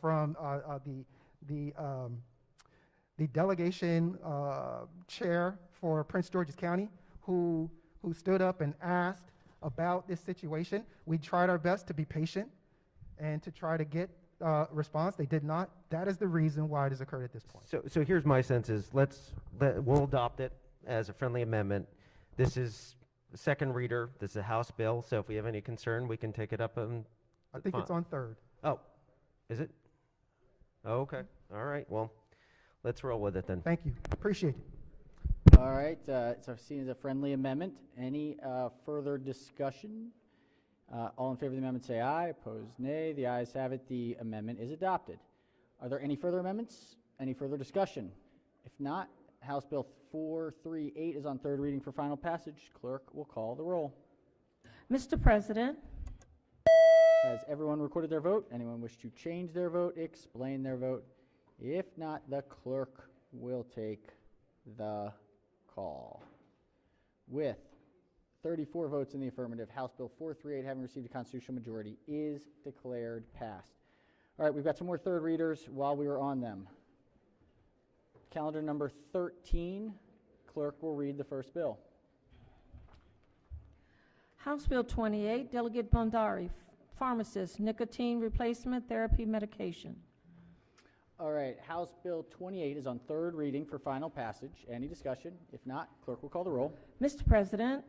from the delegation chair for Prince George's County who stood up and asked about this situation. We tried our best to be patient and to try to get a response. They did not. That is the reason why it has occurred at this point. So here's my sense is we'll adopt it as a friendly amendment. This is the second reader. This is a House bill, so if we have any concern, we can take it up on... I think it's on third. Oh, is it? Oh, okay. All right, well, let's roll with it then. Thank you. Appreciate it. All right, so seen as a friendly amendment. Any further discussion? All in favor of the amendment say aye. Opposed, nay. The ayes have it. The amendment is adopted. Are there any further amendments? Any further discussion? If not, House Bill 438 is on third reading for final passage. Clerk will call the roll. Mr. President. Has everyone recorded their vote? Anyone wish to change their vote, explain their vote? If not, the clerk will take the call. With 34 votes in the affirmative, House Bill 438, having received a constitutional majority, is declared passed. All right, we've got some more third readers while we were on them. Calendar number 13, clerk will read the first bill. House Bill 28, Delegate Bondari, pharmacist, nicotine replacement therapy medication. All right, House Bill 28 is on third reading for final passage. Any discussion? If not, clerk will call the roll. Mr. President,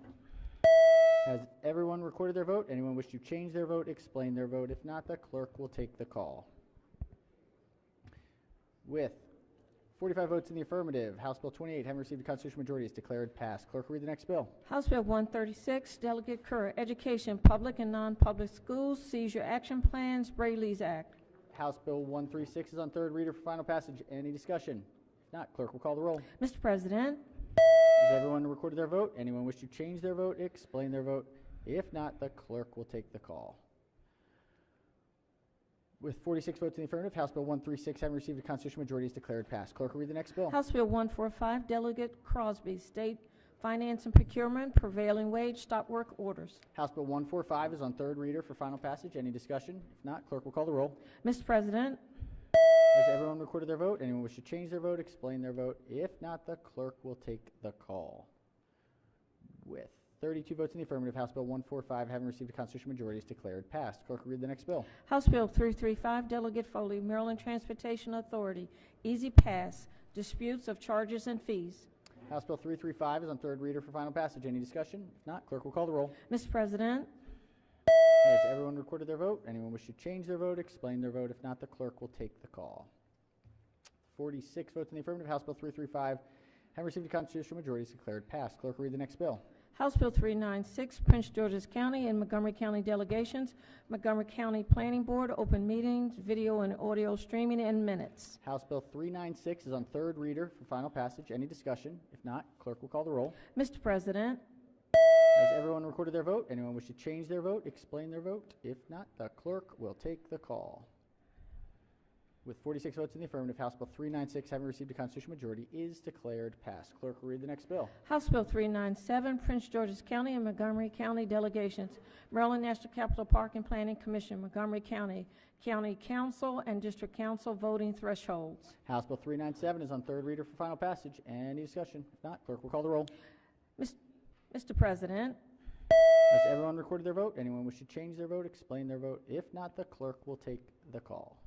Has everyone recorded their vote? Anyone wish to change their vote, explain their vote? If not, the clerk will take the call. With 45 votes in the affirmative, House Bill 28, having received a constitutional majority, is declared passed. Clerk will read the next bill. House Bill 136, Delegate Kerr, Education, Public and Non-Public Schools, Seizure Action Plans, Braley's Act. House Bill 136 is on third reader for final passage. Any discussion? If not, clerk will call the roll. Mr. President, Has everyone recorded their vote? Anyone wish to change their vote, explain their vote? If not, the clerk will take the call. With 46 votes in the affirmative, House Bill 136, having received a constitutional majority, is declared passed. Clerk will read the next bill. House Bill 145, Delegate Crosby, State Finance and Procurement, Prevailing Wage, Stop Work Orders. House Bill 145 is on third reader for final passage. Any discussion? If not, clerk will call the roll. Mr. President, Has everyone recorded their vote? Anyone wish to change their vote, explain their vote? If not, the clerk will take the call. With 32 votes in the affirmative, House Bill 145, having received a constitutional majority, is declared passed. Clerk will read the next bill. House Bill 335, Delegate Foley, Maryland Transportation Authority, Easy Pass, Disputes of Charges and Fees. House Bill 335 is on third reader for final passage. Any discussion? If not, clerk will call the roll. Mr. President, Has everyone recorded their vote? Anyone wish to change their vote, explain their vote? If not, the clerk will take the call. 46 votes in the affirmative, House Bill 335, having received a constitutional majority, is declared passed. Clerk will read the next bill. House Bill 396, Prince George's County and Montgomery County delegations, Montgomery County Planning Board, open meetings, video and audio streaming, and minutes. House Bill 396 is on third reader for final passage. Any discussion? If not, clerk will call the roll. Mr. President, Has everyone recorded their vote? Anyone wish to change their vote, explain their vote? If not, the clerk will take the call. With 46 votes in the affirmative, House Bill 396, having received a constitutional majority, is declared passed. Clerk will read the next bill. House Bill 397, Prince George's County and Montgomery County delegations, Maryland National Capital Park and Planning Commission, Montgomery County, County Council and District Council voting thresholds. House Bill 397 is on third reader for final passage. Any discussion? If not, clerk will call the roll. Mr. President, Has everyone recorded their vote? Anyone wish to change their vote, explain their vote? If not, the clerk will take the call.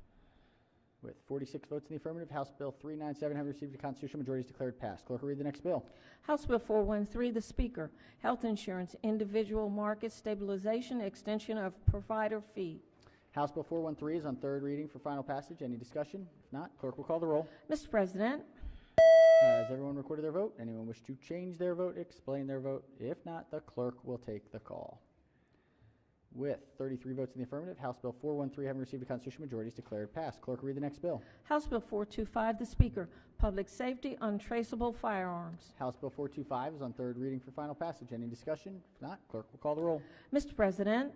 With 46 votes in the affirmative, House Bill 397, having received a constitutional majority, is declared passed. Clerk will read the next bill. House Bill 413, the Speaker, Health Insurance, Individual Market Stabilization, Extension of Provider Fee. House Bill 413 is on third reading for final passage. Any discussion? If not, clerk will call the roll. Mr. President, Has everyone recorded their vote? Anyone wish to change their vote, explain their vote? If not, the clerk will take the call. With 33 votes in the affirmative, House Bill 413, having received a constitutional majority, is declared passed. Clerk will read the next bill. House Bill 425, the Speaker, Public Safety, Untraceable Firearms. House Bill 425 is on third reading for final passage. Any discussion? If not, clerk will call the roll. Mr. President,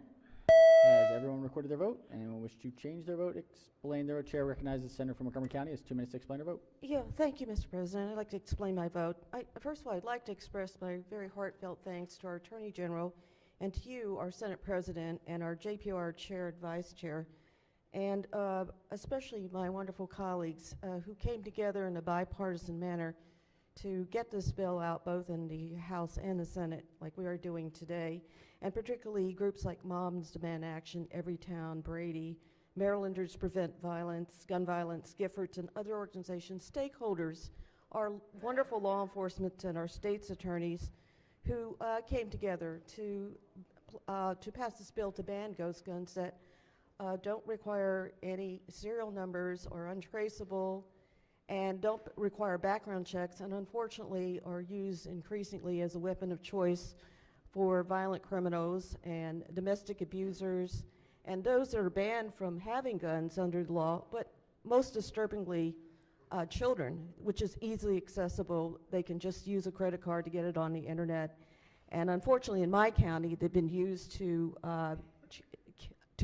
Has everyone recorded their vote? Anyone wish to change their vote, explain their vote? Chair recognizes the senator from Montgomery County. Has 2 minutes to explain her vote. Yeah, thank you, Mr. President. I'd like to explain my vote. First of all, I'd like to express my very heartfelt thanks to our Attorney General and to you, our Senate President, and our JPR Chair and Vice Chair, and especially my wonderful colleagues who came together in a bipartisan manner to get this bill out both in the House and the Senate like we are doing today, and particularly groups like Moms Demand Action, Everytown, Brady, Marylanders Prevent Violence, Gun Violence, Giffords, and other organizations, stakeholders, our wonderful law enforcement and our state's attorneys who came together to pass this bill to ban ghost guns that don't require any serial numbers or untraceable and don't require background checks, and unfortunately are used increasingly as a weapon of choice for violent criminals and domestic abusers and those that are banned from having guns under the law, but most disturbingly, children, which is easily accessible. They can just use a credit card to get it on the internet. And unfortunately, in my county, they've been used to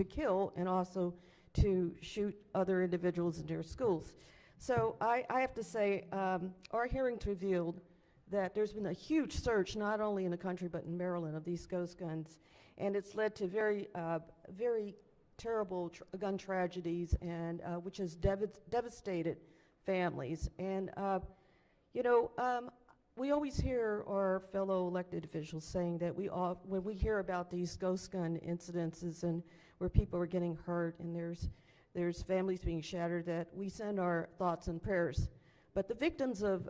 kill and also to shoot other individuals in their schools. So I have to say, our hearings revealed that there's been a huge surge, not only in the country but in Maryland, of these ghost guns, and it's led to very terrible gun tragedies, and which has devastated families. And we always hear our fellow elected officials saying that when we hear about these ghost gun incidences and where people are getting hurt and there's families being shattered, that we send our thoughts and prayers. But the victims of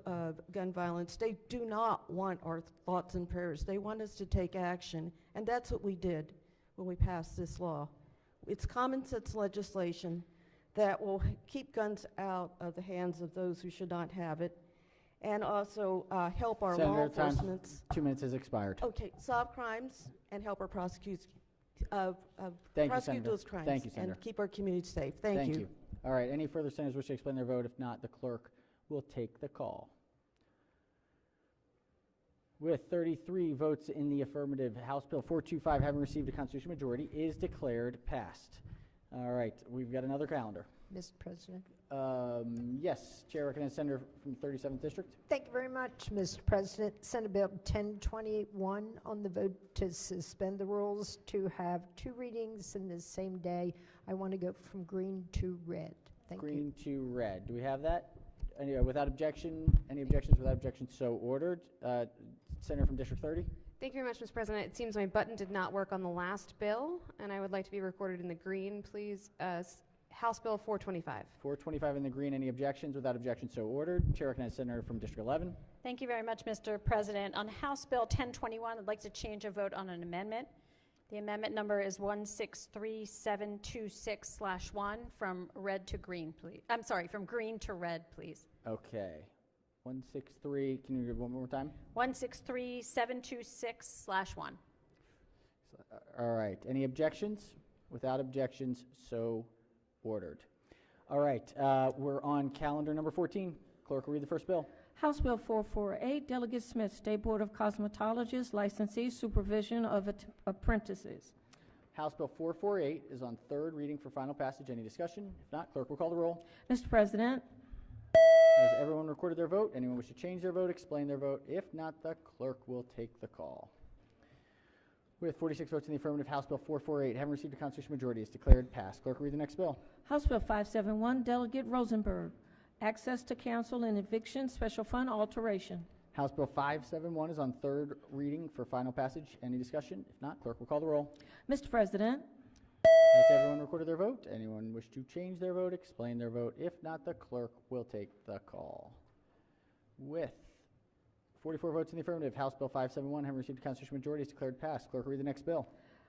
gun violence, they do not want our thoughts and prayers. They want us to take action, and that's what we did when we passed this law. It's common sense legislation that will keep guns out of the hands of those who should not have it, and also help our law enforcement. 2 minutes has expired. Okay, solve crimes and help our prosecute Thank you, Senator. those crimes. Thank you, Senator. And keep our communities safe. Thank you. All right, any further senators wish to explain their vote? If not, the clerk will take the call. With 33 votes in the affirmative, House Bill 425, having received a constitutional majority, is declared passed. All right, we've got another calendar. Mr. President. Yes, Chair recognizes Senator from the 37th District. Thank you very much, Mr. President. Senate Bill 1021 on the vote to suspend the rules to have 2 readings in the same day. I want to go from green to red. Thank you. Green to red. Do we have that? Without objection, any objections? Without objection, so ordered. Senator from District 30. Thank you very much, Mr. President. It seems my button did not work on the last bill, and I would like to be recorded in the green, please. House Bill 425. 425 in the green. Any objections? Without objection, so ordered. Chair recognizes Senator from District 11. Thank you very much, Mr. President. On House Bill 1021, I'd like to change a vote on an amendment. The amendment number is 163726/1 from red to green, please. I'm sorry, from green to red, please. Okay. 163, can you read one more time? 163726/1. All right. Any objections? Without objections, so ordered. All right. We're on calendar number 14. Clerk will read the first bill. House Bill 448, Delegate Smith, State Board of Cosmetologists, Licensees, Supervision of Apprentices. House Bill 448 is on third reading for final passage. Any discussion? If not, clerk will call the roll. Mr. President. Has everyone recorded their vote? Anyone wish to change their vote, explain their vote? If not, the clerk will take the call. With 46 votes in the affirmative, House Bill 448, having received a constitutional majority, is declared passed. Clerk will read the next bill. House Bill 571, Delegate Rosenberg, Access to Counsel and Eviction Special Fund Alteration. House Bill 571 is on third reading for final passage. Any discussion? If not, clerk will call the roll. Mr. President. Has everyone recorded their vote? Anyone wish to change their vote, explain their vote? If not, the clerk will take the call. With 44 votes in the affirmative, House Bill 571, having received a constitutional majority, is declared passed. Clerk will read the next bill.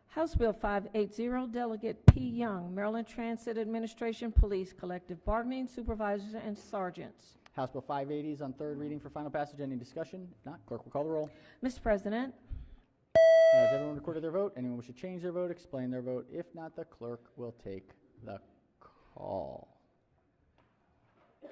House Bill 580, Delegate P. Young, Maryland Transit Administration Police Collective Bargaining Supervisors and Sergeants. House Bill 580 is on third reading for final passage. Any discussion? If not, clerk will call the roll. Mr. President. Has everyone recorded their vote? Anyone wish to change their vote, explain their vote? If not, the clerk will take the call.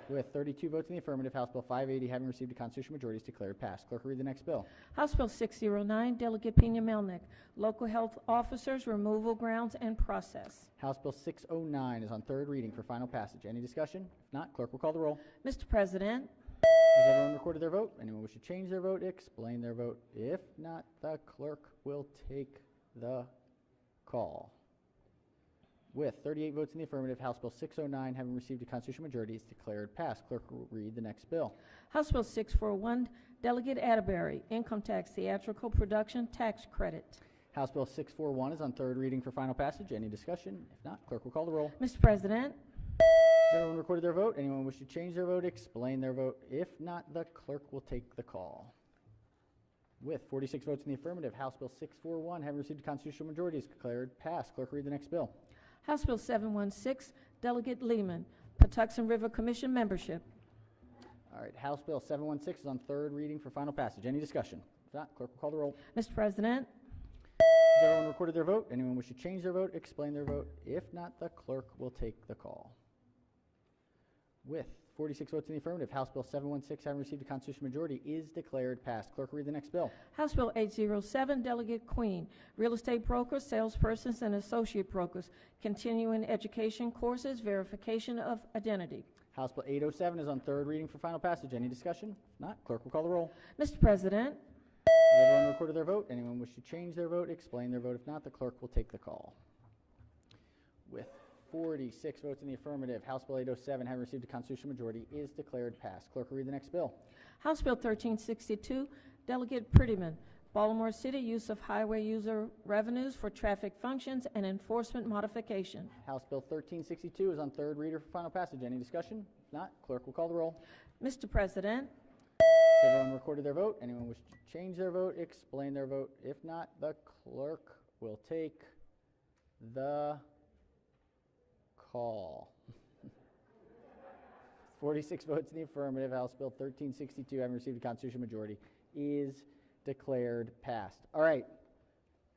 With 32 votes in the affirmative, House Bill 580, having received a constitutional majority, is declared passed. Clerk will read the next bill. House Bill 609, Delegate Pena Melnick, Local Health Officers Removal Grounds and Process. House Bill 609 is on third reading for final passage. Any discussion? If not, clerk will call the roll. Mr. President. Has everyone recorded their vote? Anyone wish to change their vote, explain their vote? If not, the clerk will take the call. With 38 votes in the affirmative, House Bill 609, having received a constitutional majority, is declared passed. Clerk will read the next bill. House Bill 641, Delegate Atterbury, Income Tax Theatrical Production Tax Credit. House Bill 641 is on third reading for final passage. Any discussion? If not, clerk will call the roll. Mr. President. Has everyone recorded their vote? Anyone wish to change their vote, explain their vote? If not, the clerk will take the call. With 46 votes in the affirmative, House Bill 641, having received a constitutional majority, is declared passed. Clerk will read the next bill. House Bill 716, Delegate Lehman, Patuxent River Commission Membership. All right, House Bill 716 is on third reading for final passage. Any discussion? If not, clerk will call the roll. Mr. President. Has everyone recorded their vote? Anyone wish to change their vote, explain their vote? If not, the clerk will take the call. With 46 votes in the affirmative, House Bill 716, having received a constitutional majority, is declared passed. Clerk will read the next bill. House Bill 807, Delegate Queen, Real Estate Brokers, Salespersons, and Associate Brokers, Continuing Education Courses, Verification of Identity. House Bill 807 is on third reading for final passage. Any discussion? If not, clerk will call the roll. Mr. President, Has everyone recorded their vote? Anyone wish to change their vote, explain their vote? If not, the clerk will take the call. With 46 votes in the affirmative, House Bill 807, having received a constitutional majority, is declared passed. Clerk will read the next bill. House Bill 1362, Delegate Prettyman, Baltimore City use of highway user revenues for traffic functions and enforcement modification. House Bill 1362 is on third reader for final passage. Any discussion? If not, clerk will call the roll. Mr. President, Has everyone recorded their vote? Anyone wish to change their vote, explain their vote? If not, the clerk will take the call. 46 votes in the affirmative, House Bill 1362, having received a constitutional majority, is declared passed. All right.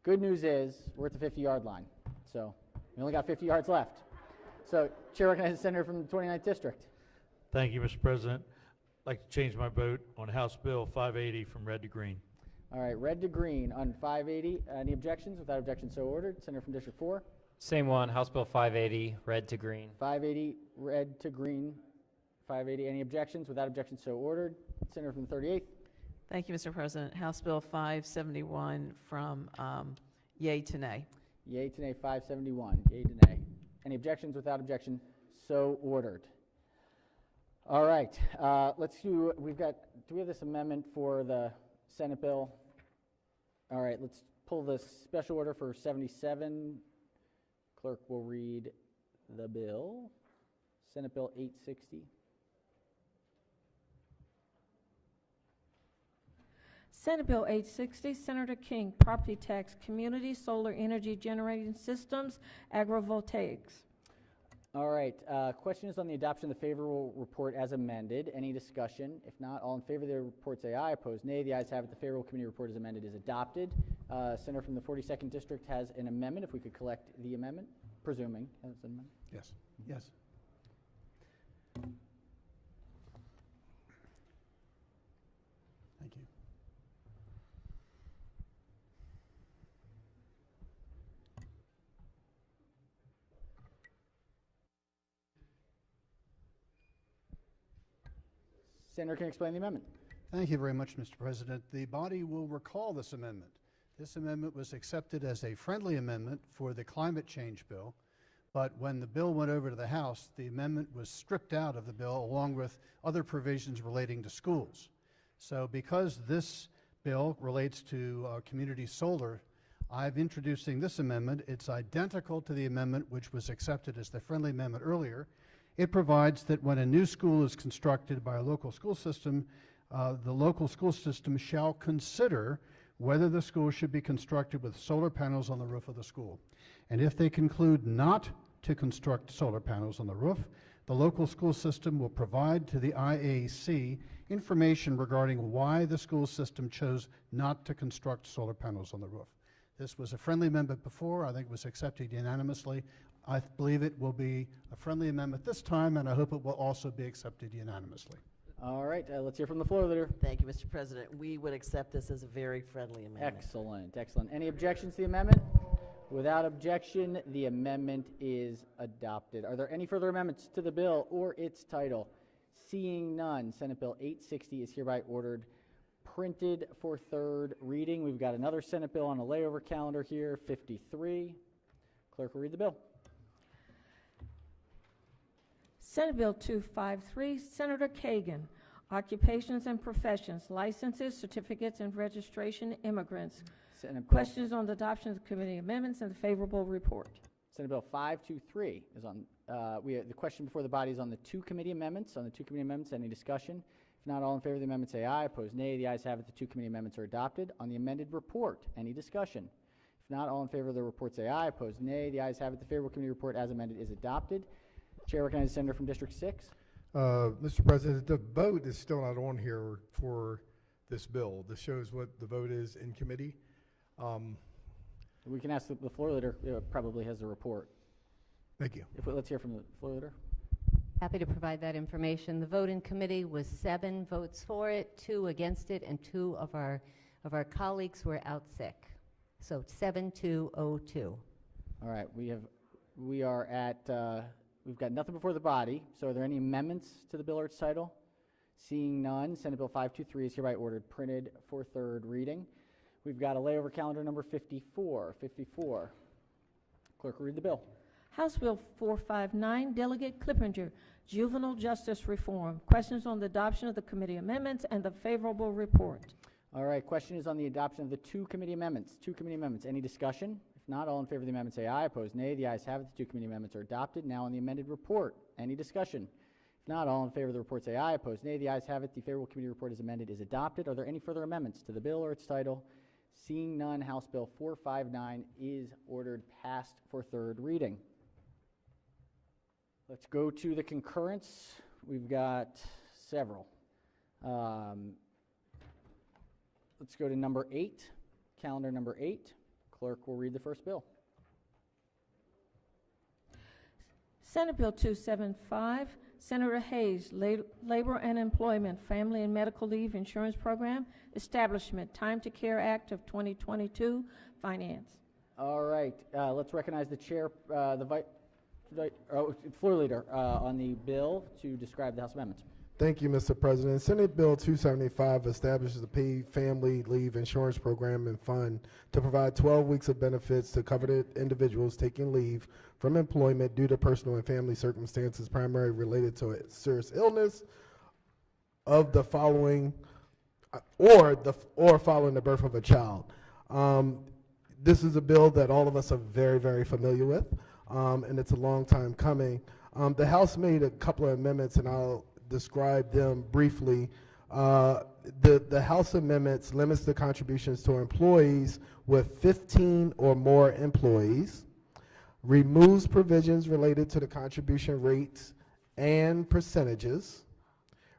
Good news is we're at the 50-yard line. So we only got 50 yards left. So Chair recognizes the senator from the 29th District. Thank you, Mr. President. I'd like to change my vote on House Bill 580 from red to green. All right, red to green on 580. Any objections? Without objection, so ordered. Senator from District 4. Same one, House Bill 580, red to green. 580, red to green. 580. Any objections? Without objection, so ordered. Senator from the 38th. Thank you, Mr. President. House Bill 571 from yay to nay. Yay to nay, 571. Yay to nay. Any objections? Without objection, so ordered. All right, do we have this amendment for the Senate bill? All right, let's pull the special order for 77. Clerk will read the bill. Senate Bill 860. Senate Bill 860, Senator King, Property Tax, Community Solar Energy Generating Systems, Agrivoltaics. All right, question is on the adoption of the favorable report as amended. Any discussion? If not, all in favor of the report say aye. Opposed, nay. The ayes have it. The favorable committee report as amended is adopted. Senator from the 42nd District has an amendment. If we could collect the amendment, presuming has an amendment. Yes. Yes. Thank you. Senator can explain the amendment. Thank you very much, Mr. President. The body will recall this amendment. This amendment was accepted as a friendly amendment for the climate change bill, but when the bill went over to the House, the amendment was stripped out of the bill along with other provisions relating to schools. So because this bill relates to community solar, I'm introducing this amendment. It's identical to the amendment which was accepted as the friendly amendment earlier. It provides that when a new school is constructed by a local school system, the local school system shall consider whether the school should be constructed with solar panels on the roof of the school. And if they conclude not to construct solar panels on the roof, the local school system will provide to the IAC information regarding why the school system chose not to construct solar panels on the roof. This was a friendly amendment before. I think it was accepted unanimously. I believe it will be a friendly amendment this time, and I hope it will also be accepted unanimously. All right, let's hear from the floor leader. Thank you, Mr. President. We would accept this as a very friendly amendment. Excellent, excellent. Any objections to the amendment? Without objection, the amendment is adopted. Are there any further amendments to the bill or its title? Seeing none, Senate Bill 860 is hereby ordered printed for third reading. We've got another Senate bill on a layover calendar here, 53. Clerk will read the bill. Senate Bill 253, Senator Kagan, Occupations and Professions, Licenses, Certificates, and Registration, Immigrants. Questions on the adoption of the committee amendments and the favorable report. Senate Bill 523 is on, the question before the body is on the two committee amendments. On the two committee amendments, any discussion? If not, all in favor of the amendment say aye. Opposed, nay. The ayes have it. The two committee amendments are adopted. On the amended report, any discussion? If not, all in favor of the report say aye. Opposed, nay. The ayes have it. The favorable committee report as amended is adopted. Chair recognizes the senator from District 6. Mr. President, the vote is still not on here for this bill. This shows what the vote is in committee. We can ask the floor leader, probably has the report. Thank you. Let's hear from the floor leader. Happy to provide that information. The vote in committee was 7 votes for it, 2 against it, and 2 of our colleagues were out sick. So 7-2-0-2. All right, we are at We've got nothing before the body, so are there any amendments to the bill or its title? Seeing none, Senate Bill 523 is hereby ordered printed for third reading. We've got a layover calendar number 54. Clerk will read the bill. House Bill 459, Delegate Clippinger, Juvenile Justice Reform. Questions on the adoption of the committee amendments and the favorable report. All right, question is on the adoption of the two committee amendments. Any discussion? If not, all in favor of the amendment say aye. Opposed, nay. The ayes have it. The two committee amendments are adopted. Now on the amended report. Any discussion? If not, all in favor of the report say aye. Opposed, nay. The ayes have it. The favorable committee report is amended, is adopted. Are there any further amendments to the bill or its title? Seeing none, House Bill 459 is ordered passed for third reading. Let's go to the concurrence. We've got several. Let's go to number 8, calendar number 8. Clerk will read the first bill. Senate Bill 275, Senator Hayes, Labor and Employment, Family and Medical Leave Insurance Program, Establishment, Time to Care Act of 2022, Finance. All right, let's recognize the chair, floor leader on the bill to describe the House amendments. Thank you, Mr. President. Senate Bill 275 establishes a paid family leave insurance program and fund to provide 12 weeks of benefits to covered individuals taking leave from employment due to personal and family circumstances primarily related to a serious illness of the following or following the birth of a child. This is a bill that all of us are very, very familiar with, and it's a long time coming. The House made a couple of amendments, and I'll describe them briefly. The House amendments limits the contributions to employees with 15 or more employees, removes provisions related to the contribution rates and percentages,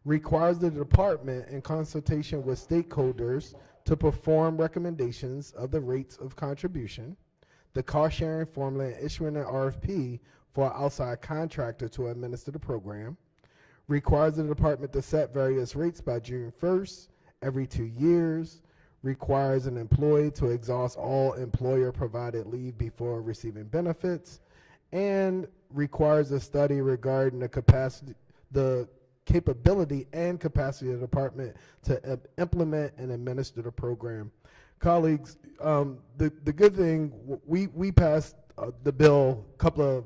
requires the department in consultation with stakeholders to perform recommendations of the rates of contribution, the cost sharing formula, and issuing an RFP for an outside contractor to administer the program, requires the department to set various rates by June 1st every 2 years, requires an employee to exhaust all employer-provided leave before receiving benefits, and requires a study regarding the capability and capacity of the department to implement and administer the program. Colleagues, the good thing, we passed the bill a couple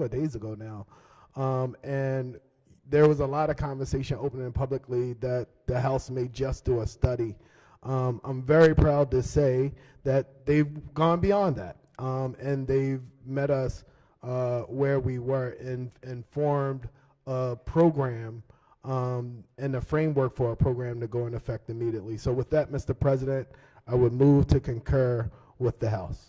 of days ago now, and there was a lot of conversation open and publicly that the House may just do a study. I'm very proud to say that they've gone beyond that, and they've met us where we were and formed a program and a framework for a program to go in effect immediately. So with that, Mr. President, I would move to concur with the House.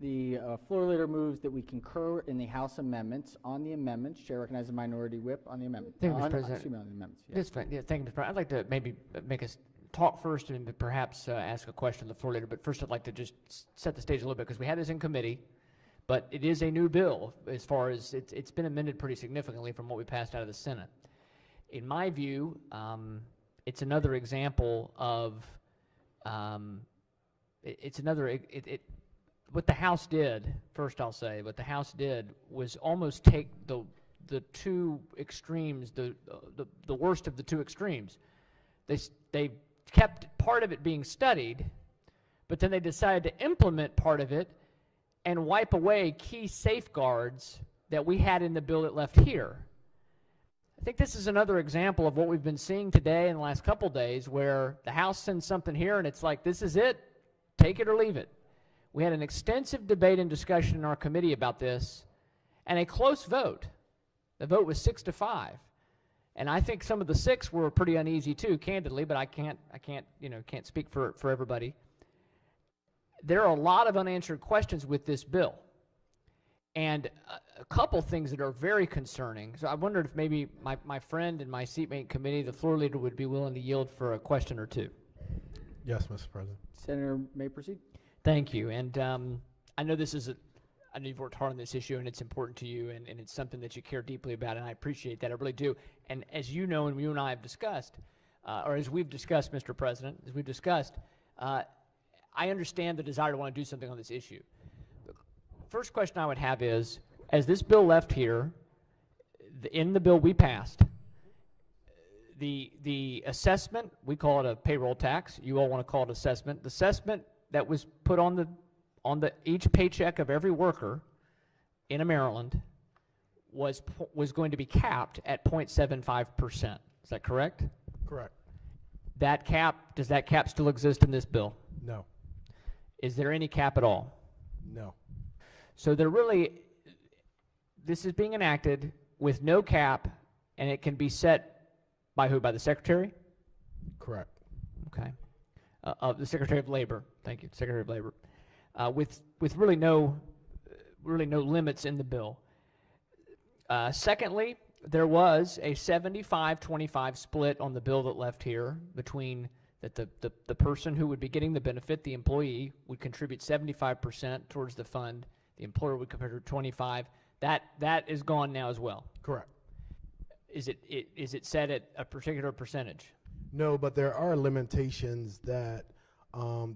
The floor leader moves that we concur in the House amendments. On the amendments, Chair recognizes the minority whip on the amendment. Thank you, Mr. President. Excuse me, on the amendments. That's fine. Yeah, thank you, Mr. President. I'd like to maybe make us talk first and perhaps ask a question of the floor leader. But first, I'd like to just set the stage a little bit because we had this in committee, but it is a new bill as far as it's been amended pretty significantly from what we passed out of the Senate. In my view, it's another example of what the House did, first I'll say, what the House did was almost take the two extremes, the worst of the two extremes. They kept part of it being studied, but then they decided to implement part of it and wipe away key safeguards that we had in the bill that left here. I think this is another example of what we've been seeing today in the last couple days where the House sends something here and it's like, this is it, take it or leave it. We had an extensive debate and discussion in our committee about this, and a close vote. The vote was 6-5, and I think some of the 6 were pretty uneasy too, candidly. But I can't speak for everybody. There are a lot of unanswered questions with this bill, and a couple things that are very concerning. So I wondered if maybe my friend and my seatmate committee, the floor leader, would be willing to yield for a question or two. Yes, Mr. President. Senator may proceed. Thank you. And I know I know you've worked hard on this issue and it's important to you and it's something that you care deeply about, and I appreciate that. I really do. And as you know, and you and I have discussed, or as we've discussed, Mr. President, I understand the desire to want to do something on this issue. The first question I would have is, as this bill left here, in the bill we passed, the assessment, we call it a payroll tax, you all want to call it assessment, the assessment that was put on the each paycheck of every worker in Maryland was going to be capped at 0.75%. Is that correct? Correct. Does that cap still exist in this bill? No. Is there any cap at all? No. So this is being enacted with no cap, and it can be set by who? By the Secretary? Correct. Okay. The Secretary of Labor. Thank you, Secretary of Labor. With really no limits in the bill. Secondly, there was a 75-25 split on the bill that left here between that the person who would be getting the benefit, the employee, would contribute 75% towards the fund. The employer would contribute 25%. That is gone now as well. Correct. Is it set at a particular percentage? No, but there are limitations that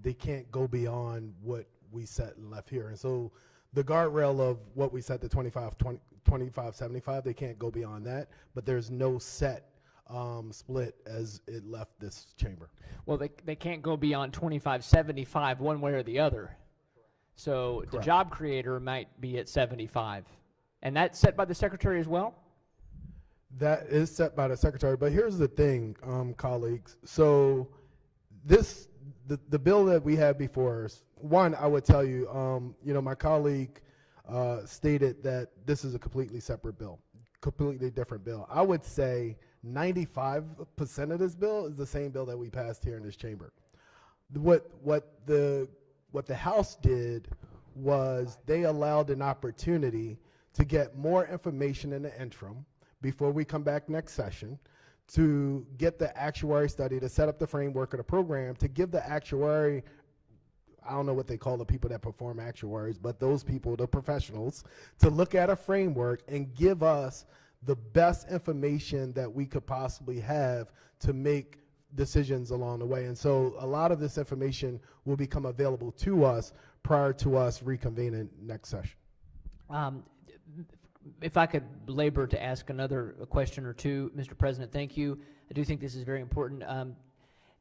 they can't go beyond what we set and left here. And so the guardrail of what we set to 25-75, they can't go beyond that, but there's no set split as it left this chamber. Well, they can't go beyond 25-75 one way or the other. So Correct. The job creator might be at 75. And that's set by the Secretary as well? That is set by the Secretary, but here's the thing, colleagues. So the bill that we have before us, one, I would tell you, my colleague stated that this is a completely separate bill, completely different bill. I would say 95% of this bill is the same bill that we passed here in this chamber. What the House did was they allowed an opportunity to get more information in the interim before we come back next session, to get the actuary study, to set up the framework of the program, to give the actuary, I don't know what they call the people that perform actuaries, but those people, the professionals, to look at a framework and give us the best information that we could possibly have to make decisions along the way. And so a lot of this information will become available to us prior to us reconvening next session. If I could labor to ask another question or two, Mr. President, thank you. I do think this is very important.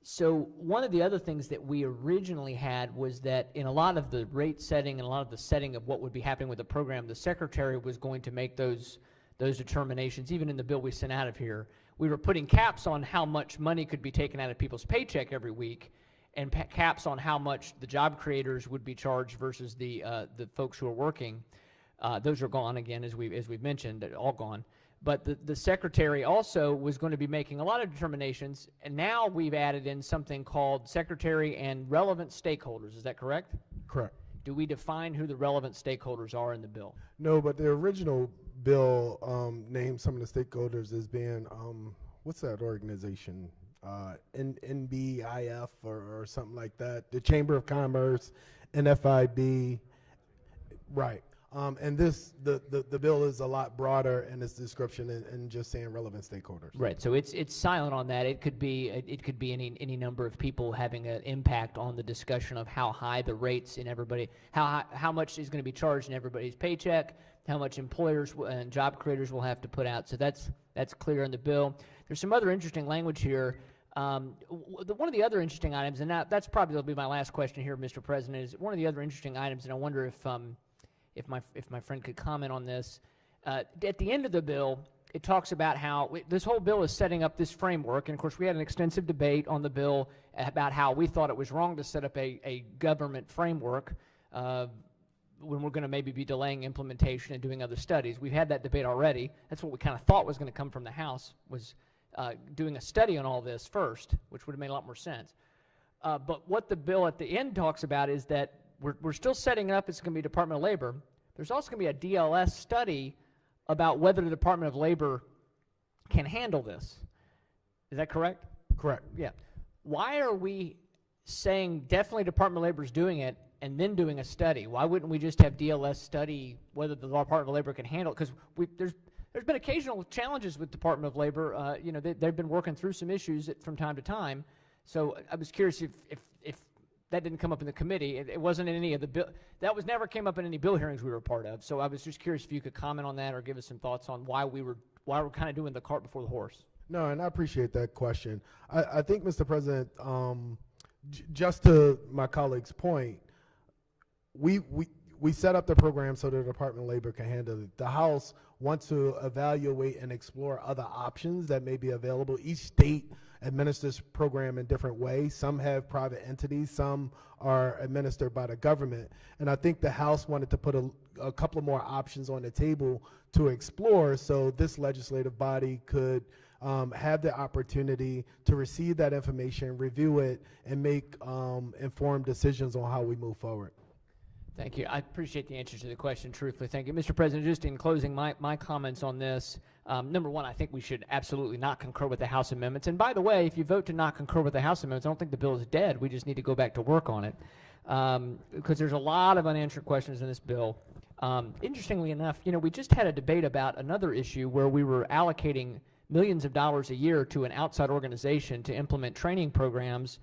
So one of the other things that we originally had was that in a lot of the rate setting and a lot of the setting of what would be happening with the program, the Secretary was going to make those determinations. Even in the bill we sent out of here, we were putting caps on how much money could be taken out of people's paycheck every week, and caps on how much the job creators would be charged versus the folks who are working. Those are gone again, as we've mentioned, all gone. But the Secretary also was going to be making a lot of determinations, and now we've added in something called Secretary and relevant stakeholders. Is that correct? Correct. Do we define who the relevant stakeholders are in the bill? No, but the original bill named some of the stakeholders as being, what's that organization? NBIF or something like that. The Chamber of Commerce, NFIB, right. And the bill is a lot broader in its description and just saying relevant stakeholders. Right. So it's silent on that. It could be any number of people having an impact on the discussion of how high the rates in everybody, how much is going to be charged in everybody's paycheck, how much employers and job creators will have to put out. So that's clear in the bill. There's some other interesting language here. One of the other interesting items, and that's probably will be my last question here, Mr. President, is one of the other interesting items, and I wonder if my friend could comment on this. At the end of the bill, it talks about how this whole bill is setting up this framework, and of course we had an extensive debate on the bill about how we thought it was wrong to set up a government framework when we're going to maybe be delaying implementation and doing other studies. We've had that debate already. That's what we kind of thought was going to come from the House, was doing a study on all this first, which would have made a lot more sense. But what the bill at the end talks about is that we're still setting up, it's going to be Department of Labor. There's also going to be a DLS study about whether the Department of Labor can handle this. Is that correct? Correct. Yeah. Why are we saying definitely Department of Labor is doing it and then doing a study? Why wouldn't we just have DLS study whether the Department of Labor can handle it? Because there's been occasional challenges with Department of Labor. They've been working through some issues from time to time. So I was curious if that didn't come up in the committee. It wasn't in any of the bill. That was never came up in any bill hearings we were a part of. So I was just curious if you could comment on that or give us some thoughts on why we're kind of doing the cart before the horse. No, and I appreciate that question. I think, Mr. President, just to my colleague's point, we set up the program so the Department of Labor can handle it. The House wants to evaluate and explore other options that may be available. Each state administers program in different ways. Some have private entities, some are administered by the government. And I think the House wanted to put a couple of more options on the table to explore so this legislative body could have the opportunity to receive that information, review it, and make informed decisions on how we move forward. Thank you. I appreciate the answer to the question, truthfully. Thank you. Mr. President, just in closing, my comments on this, number one, I think we should absolutely not concur with the House amendments. And by the way, if you vote to not concur with the House amendments, I don't think the bill is dead. We just need to go back to work on it because there's a lot of unanswered questions in this bill. Interestingly enough, we just had a debate about another issue where we were allocating millions of dollars a year to an outside organization to implement training programs.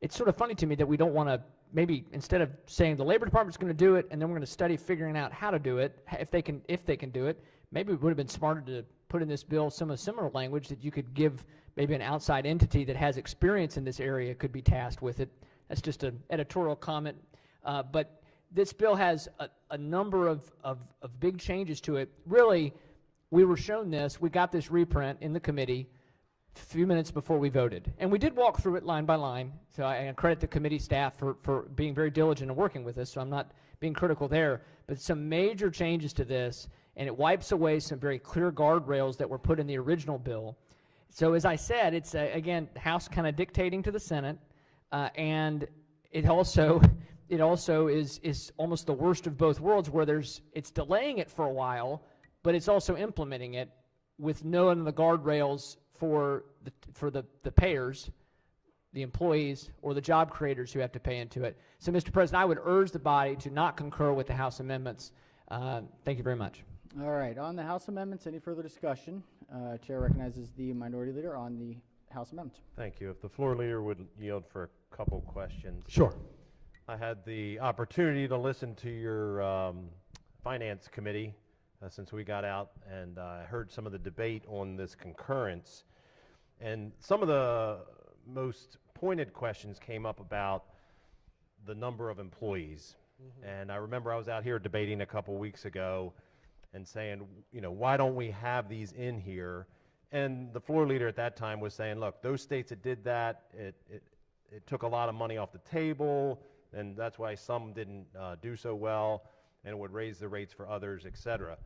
It's sort of funny to me that we don't want to maybe instead of saying the Labor Department's going to do it and then we're going to study figuring out how to do it, if they can do it, maybe it would have been smarter to put in this bill some similar language that you could give maybe an outside entity that has experience in this area could be tasked with it. That's just an editorial comment. But this bill has a number of big changes to it. Really, we were shown this. We got this reprint in the committee a few minutes before we voted. And we did walk through it line by line. So I credit the committee staff for being very diligent in working with us. So I'm not being critical there. But some major changes to this, and it wipes away some very clear guardrails that were put in the original bill. So as I said, it's, again, the House kind of dictating to the Senate. And it also is almost the worst of both worlds where it's delaying it for a while, but it's also implementing it with no one of the guardrails for the payers, the employees, or the job creators who have to pay into it. So, Mr. President, I would urge the body to not concur with the House amendments. Thank you very much. All right. On the House amendments, any further discussion? Chair recognizes the Minority Leader on the House amendments. Thank you. If the floor leader would yield for a couple questions. Sure. I had the opportunity to listen to your Finance Committee since we got out, and I heard some of the debate on this concurrence. And some of the most pointed questions came up about the number of employees. And I remember I was out here debating a couple weeks ago and saying, why don't we have these in here? And the floor leader at that time was saying, look, those states that did that, it took a lot of money off the table, and that's why some didn't do so well, and it would raise the rates for others, et cetera.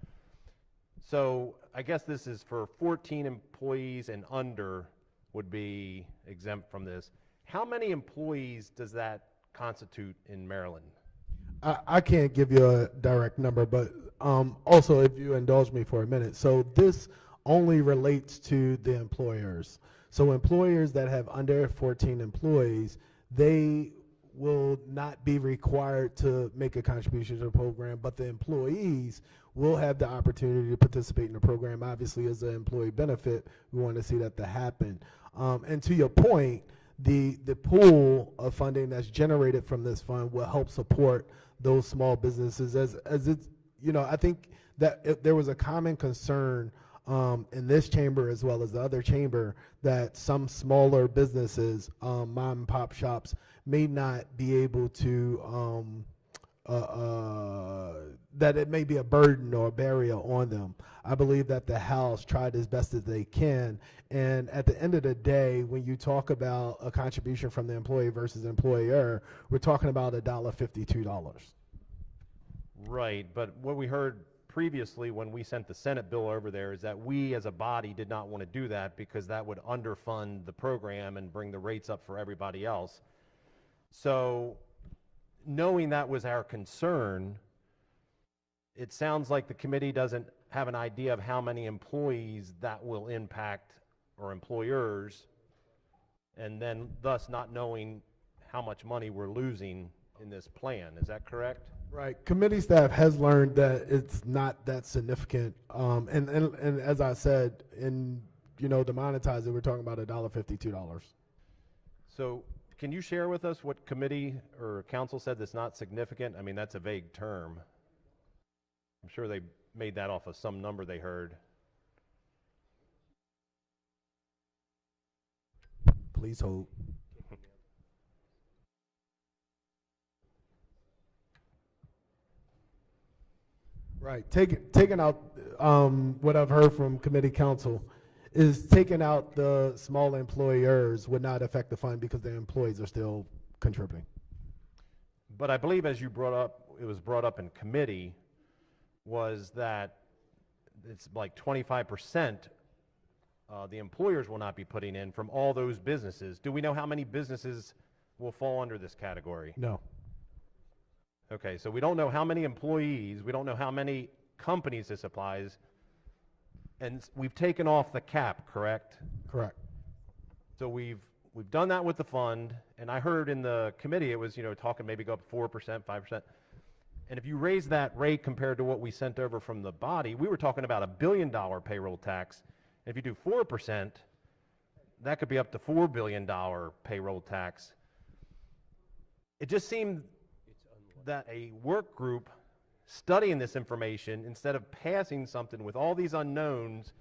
So I guess this is for 14 employees and under would be exempt from this. How many employees does that constitute in Maryland? I can't give you a direct number, but also if you indulge me for a minute. So this only relates to the employers. So employers that have under 14 employees, they will not be required to make a contribution to the program, but the employees will have the opportunity to participate in the program. Obviously, as an employee benefit, we want to see that happen. And to your point, the pool of funding that's generated from this fund will help support those small businesses. As it's, I think that there was a common concern in this chamber as well as the other chamber that some smaller businesses, mom and pop shops, may not be able to, that it may be a burden or a barrier on them. I believe that the House tried as best as they can, and at the end of the day, when you talk about a contribution from the employee versus employer, we're talking about $1.52. Right, but what we heard previously when we sent the Senate bill over there is that we as a body did not want to do that because that would underfund the program and bring the rates up for everybody else. So knowing that was our concern, it sounds like the committee doesn't have an idea of how many employees that will impact or employers, and then thus not knowing how much money we're losing in this plan. Is that correct? Right. Committee staff has learned that it's not that significant. And as I said, to monetize it, we're talking about $1.52. So can you share with us what committee or council said that's not significant? I mean, that's a vague term. I'm sure they made that off of some number they heard. Please hold. Right. Taking out what I've heard from committee council is taking out the small employers would not affect the fund because the employees are still contributing. But I believe, as you brought up, it was brought up in committee, was that it's like 25% the employers will not be putting in from all those businesses. Do we know how many businesses will fall under this category? No. Okay, so we don't know how many employees, we don't know how many companies this applies, and we've taken off the cap, correct? Correct. So we've done that with the fund, and I heard in the committee it was, talking maybe go up 4%, 5%. And if you raise that rate compared to what we sent over from the body, we were talking about $1 billion payroll tax. If you do 4%, that could be up to $4 billion payroll tax. It just seemed that a work group studying this information, instead of passing something with all these unknowns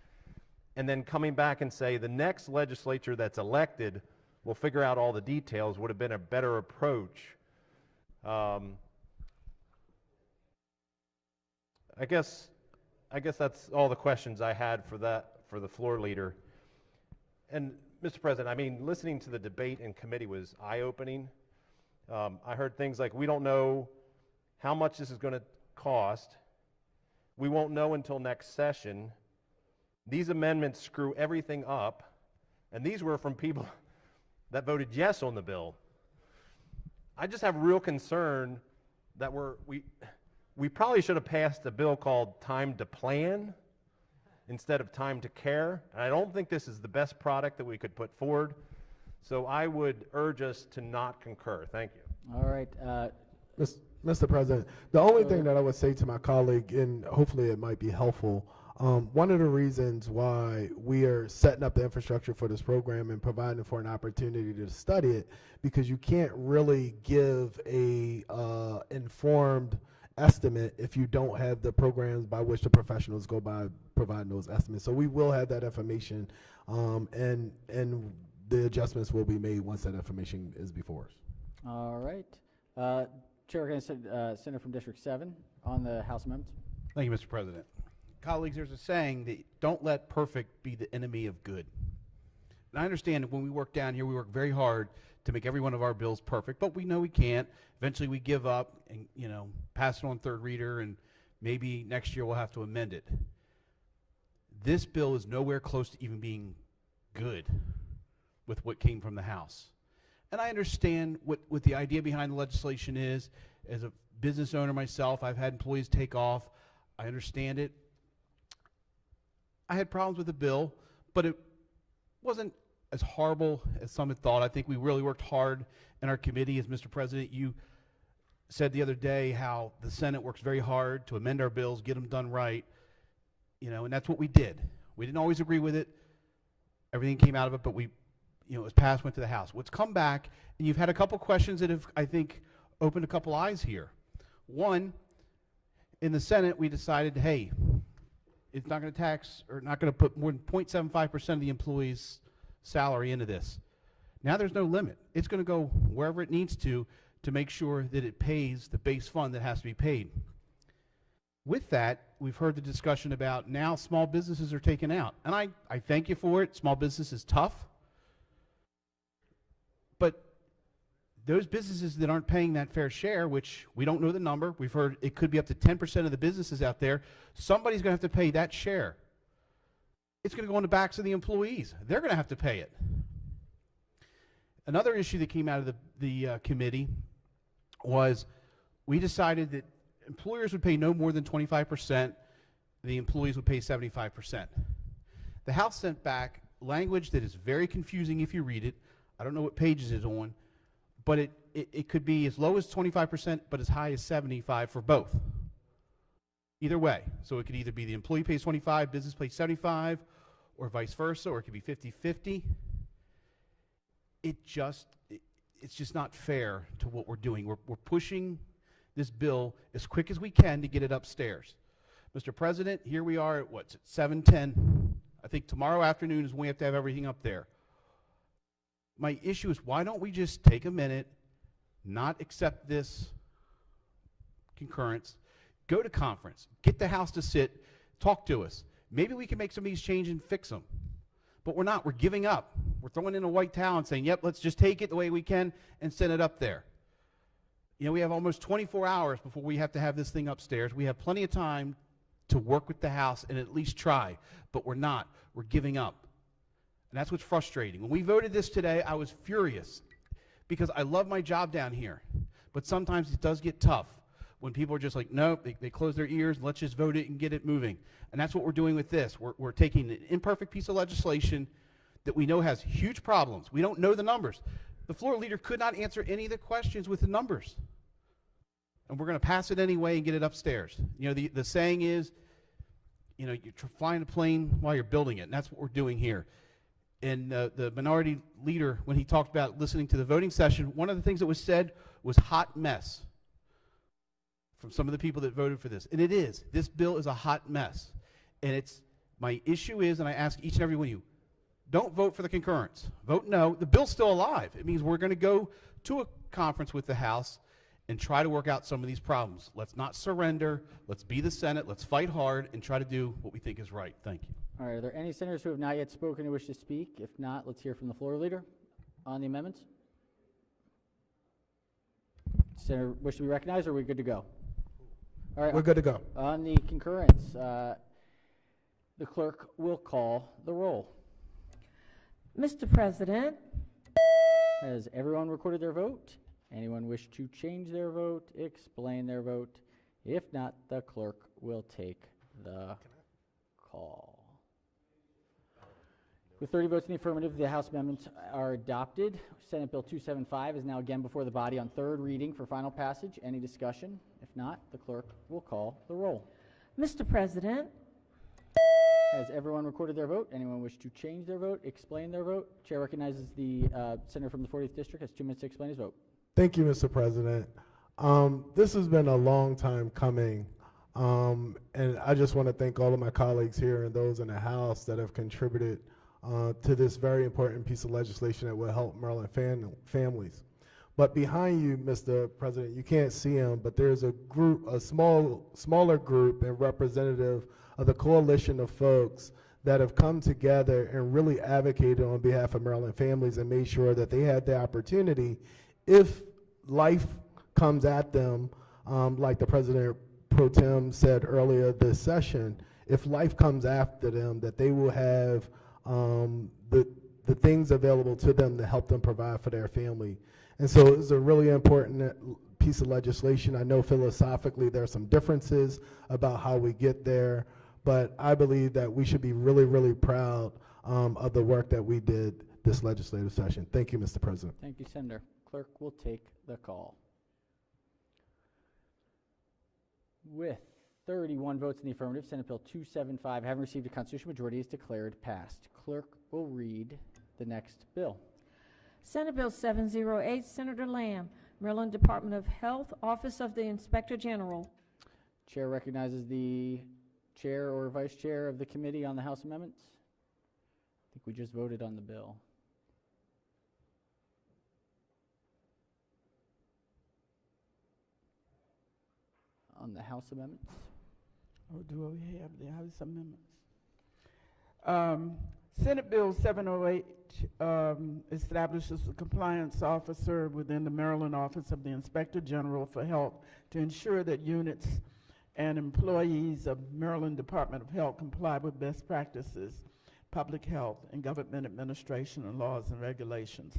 and then coming back and say the next legislature that's elected will figure out all the details, would have been a better approach. I guess that's all the questions I had for the floor leader. And Mr. President, I mean, listening to the debate in committee was eye-opening. I heard things like, we don't know how much this is going to cost. We won't know until next session. These amendments screw everything up. And these were from people that voted yes on the bill. I just have real concern that we probably should have passed a bill called Time to Plan instead of Time to Care. And I don't think this is the best product that we could put forward. So I would urge us to not concur. Thank you. All right. Mr. President, the only thing that I would say to my colleague, and hopefully it might be helpful, one of the reasons why we are setting up the infrastructure for this program and providing for an opportunity to study it, because you can't really give a informed estimate if you don't have the programs by which the professionals go by providing those estimates. So we will have that information, and the adjustments will be made once that information is before us. All right. Chair, Senator from District 7 on the House amendments. Thank you, Mr. President. Colleagues, there's a saying that don't let perfect be the enemy of good. And I understand that when we work down here, we work very hard to make every one of our bills perfect, but we know we can't. Eventually we give up and, pass it on third reader, and maybe next year we'll have to amend it. This bill is nowhere close to even being good with what came from the House. And I understand what the idea behind the legislation is. As a business owner myself, I've had employees take off. I understand it. I had problems with the bill, but it wasn't as horrible as some had thought. I think we really worked hard in our committee. As Mr. President, you said the other day how the Senate works very hard to amend our bills, get them done right, and that's what we did. We didn't always agree with it. Everything came out of it, but it was passed, went to the House. What's come back, and you've had a couple questions that have, I think, opened a couple eyes here. One, in the Senate, we decided, hey, it's not going to tax or not going to put more than 0.75% of the employee's salary into this. Now there's no limit. It's going to go wherever it needs to make sure that it pays the base fund that has to be paid. With that, we've heard the discussion about now small businesses are taken out. And I thank you for it. Small business is tough. But those businesses that aren't paying that fair share, which we don't know the number, we've heard it could be up to 10% of the businesses out there, somebody's going to have to pay that share. It's going to go on the backs of the employees. They're going to have to pay it. Another issue that came out of the committee was we decided that employers would pay no more than 25%, the employees would pay 75%. The House sent back language that is very confusing if you read it. I don't know what pages it's on, but it could be as low as 25%, but as high as 75% for both. Either way. So it could either be the employee pays 25, business pays 75, or vice versa, or it could be 50-50. it's just not fair to what we're doing. We're pushing this bill as quick as we can to get it upstairs. Mr. President, here we are at what's it, 7:10. I think tomorrow afternoon is when we have to have everything up there. My issue is, why don't we just take a minute, not accept this concurrence, go to conference, get the House to sit, talk to us. Maybe we can make some of these changes and fix them. But we're not. We're giving up. We're throwing in a white towel and saying, yep, let's just take it the way we can and send it up there. You know, we have almost 24 hours before we have to have this thing upstairs. We have plenty of time to work with the House and at least try, but we're not. We're giving up. And that's what's frustrating. When we voted this today, I was furious because I love my job down here, but sometimes it does get tough when people are just like, nope, they close their ears, let's just vote it and get it moving. And that's what we're doing with this. We're taking an imperfect piece of legislation that we know has huge problems. We don't know the numbers. The floor leader could not answer any of the questions with the numbers. And we're going to pass it anyway and get it upstairs. You know, the saying is, you know, you're flying a plane while you're building it, and that's what we're doing here. And the minority leader, when he talked about listening to the voting session, one of the things that was said was hot mess from some of the people that voted for this. And it is. This bill is a hot mess. And it's, my issue is, and I ask each and every one of you, don't vote for the concurrence. Vote no. The bill's still alive. It means we're going to go to a conference with the House and try to work out some of these problems. Let's not surrender. Let's be the Senate. Let's fight hard and try to do what we think is right. Thank you. All right, are there any senators who have not yet spoken who wish to speak? If not, let's hear from the floor leader on the amendments. Senator, wish to be recognized, or are we good to go? All right, we're good to go. On the concurrence, the clerk will call the roll. Mr. President. Has everyone recorded their vote? Anyone wish to change their vote, explain their vote? If not, the clerk will take the call. With 30 votes in the affirmative, the House amendments are adopted. Senate Bill 275 is now again before the body on third reading for final passage. Any discussion? If not, the clerk will call the roll. Mr. President. Has everyone recorded their vote? Anyone wish to change their vote, explain their vote? Chair recognizes the senator from the 40th District has 2 minutes to explain his vote. Thank you, Mr. President. This has been a long time coming, and I just want to thank all of my colleagues here and those in the House that have contributed to this very important piece of legislation that will help Maryland families. But behind you, Mr. President, you can't see him, but there's a group, a smaller group and representative of the coalition of folks that have come together and really advocated on behalf of Maryland families and made sure that they had the opportunity, if life comes at them, like the President Pro Tem said earlier this session, if life comes after them, that they will have the things available to them to help them provide for their family. And so it's a really important piece of legislation. I know philosophically there are some differences about how we get there, but I believe that we should be really, really proud of the work that we did this legislative session. Thank you, Mr. President. Thank you, Senator. Clerk will take the call. With 31 votes in the affirmative, Senate Bill 275, having received a constitutional majority, is declared passed. Clerk will read the next bill. Senate Bill 708, Senator Lamb, Maryland Department of Health, Office of the Inspector General. Chair recognizes the chair or vice chair of the committee on the House amendments. I think we just voted on the bill. On the House amendments. Or do we have the House amendments? Senate Bill 708 establishes a compliance officer within the Maryland Office of the Inspector General for Health to ensure that units and employees of Maryland Department of Health comply with best practices, public health, and government administration and laws and regulations.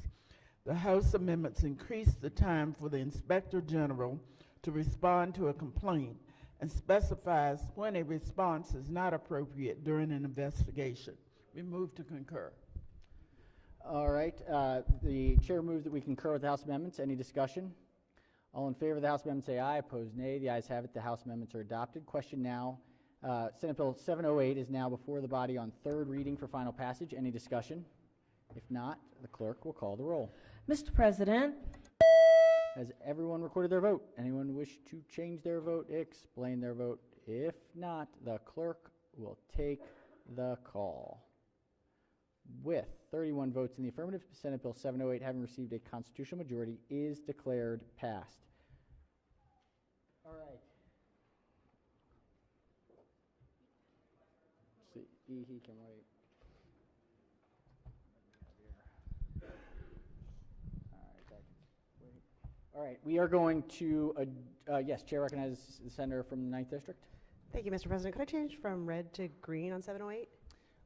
The House amendments increase the time for the Inspector General to respond to a complaint and specifies when a response is not appropriate during an investigation. We move to concur. All right. The chair moves that we concur with the House amendments. Any discussion? All in favor of the House amendments say aye. Opposed, nay. The ayes have it. The House amendments are adopted. Question now. Senate Bill 708 is now before the body on third reading for final passage. Any discussion? If not, the clerk will call the roll. Mr. President, Has everyone recorded their vote? Anyone wish to change their vote, explain their vote? If not, the clerk will take the call. With 31 votes in the affirmative, Senate Bill 708, having received a constitutional majority, is declared passed. All right. See, he can wait. All right, we are going to, yes, Chair recognizes the senator from the 9th District. Thank you, Mr. President. Could I change from red to green on 708?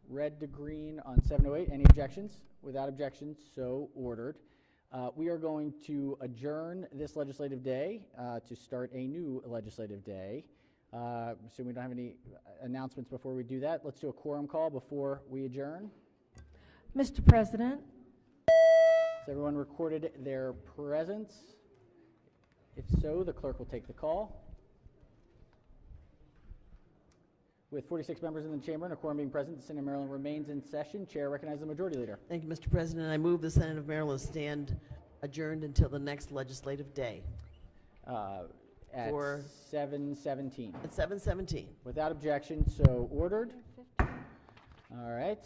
Red to green on 708. Any objections? Without objections, so ordered. We are going to adjourn this legislative day to start a new legislative day. So we don't have any announcements before we do that. Let's do a quorum call before we adjourn. Mr. President, Has everyone recorded their presence? If so, the clerk will take the call. With 46 members in the chamber and a quorum being present, the Senate of Maryland remains in session. Chair recognizes the majority leader. Thank you, Mr. President. I move the Senate of Maryland stand adjourned until the next legislative day. At 7:17. At 7:17. Without objection, so ordered. All right.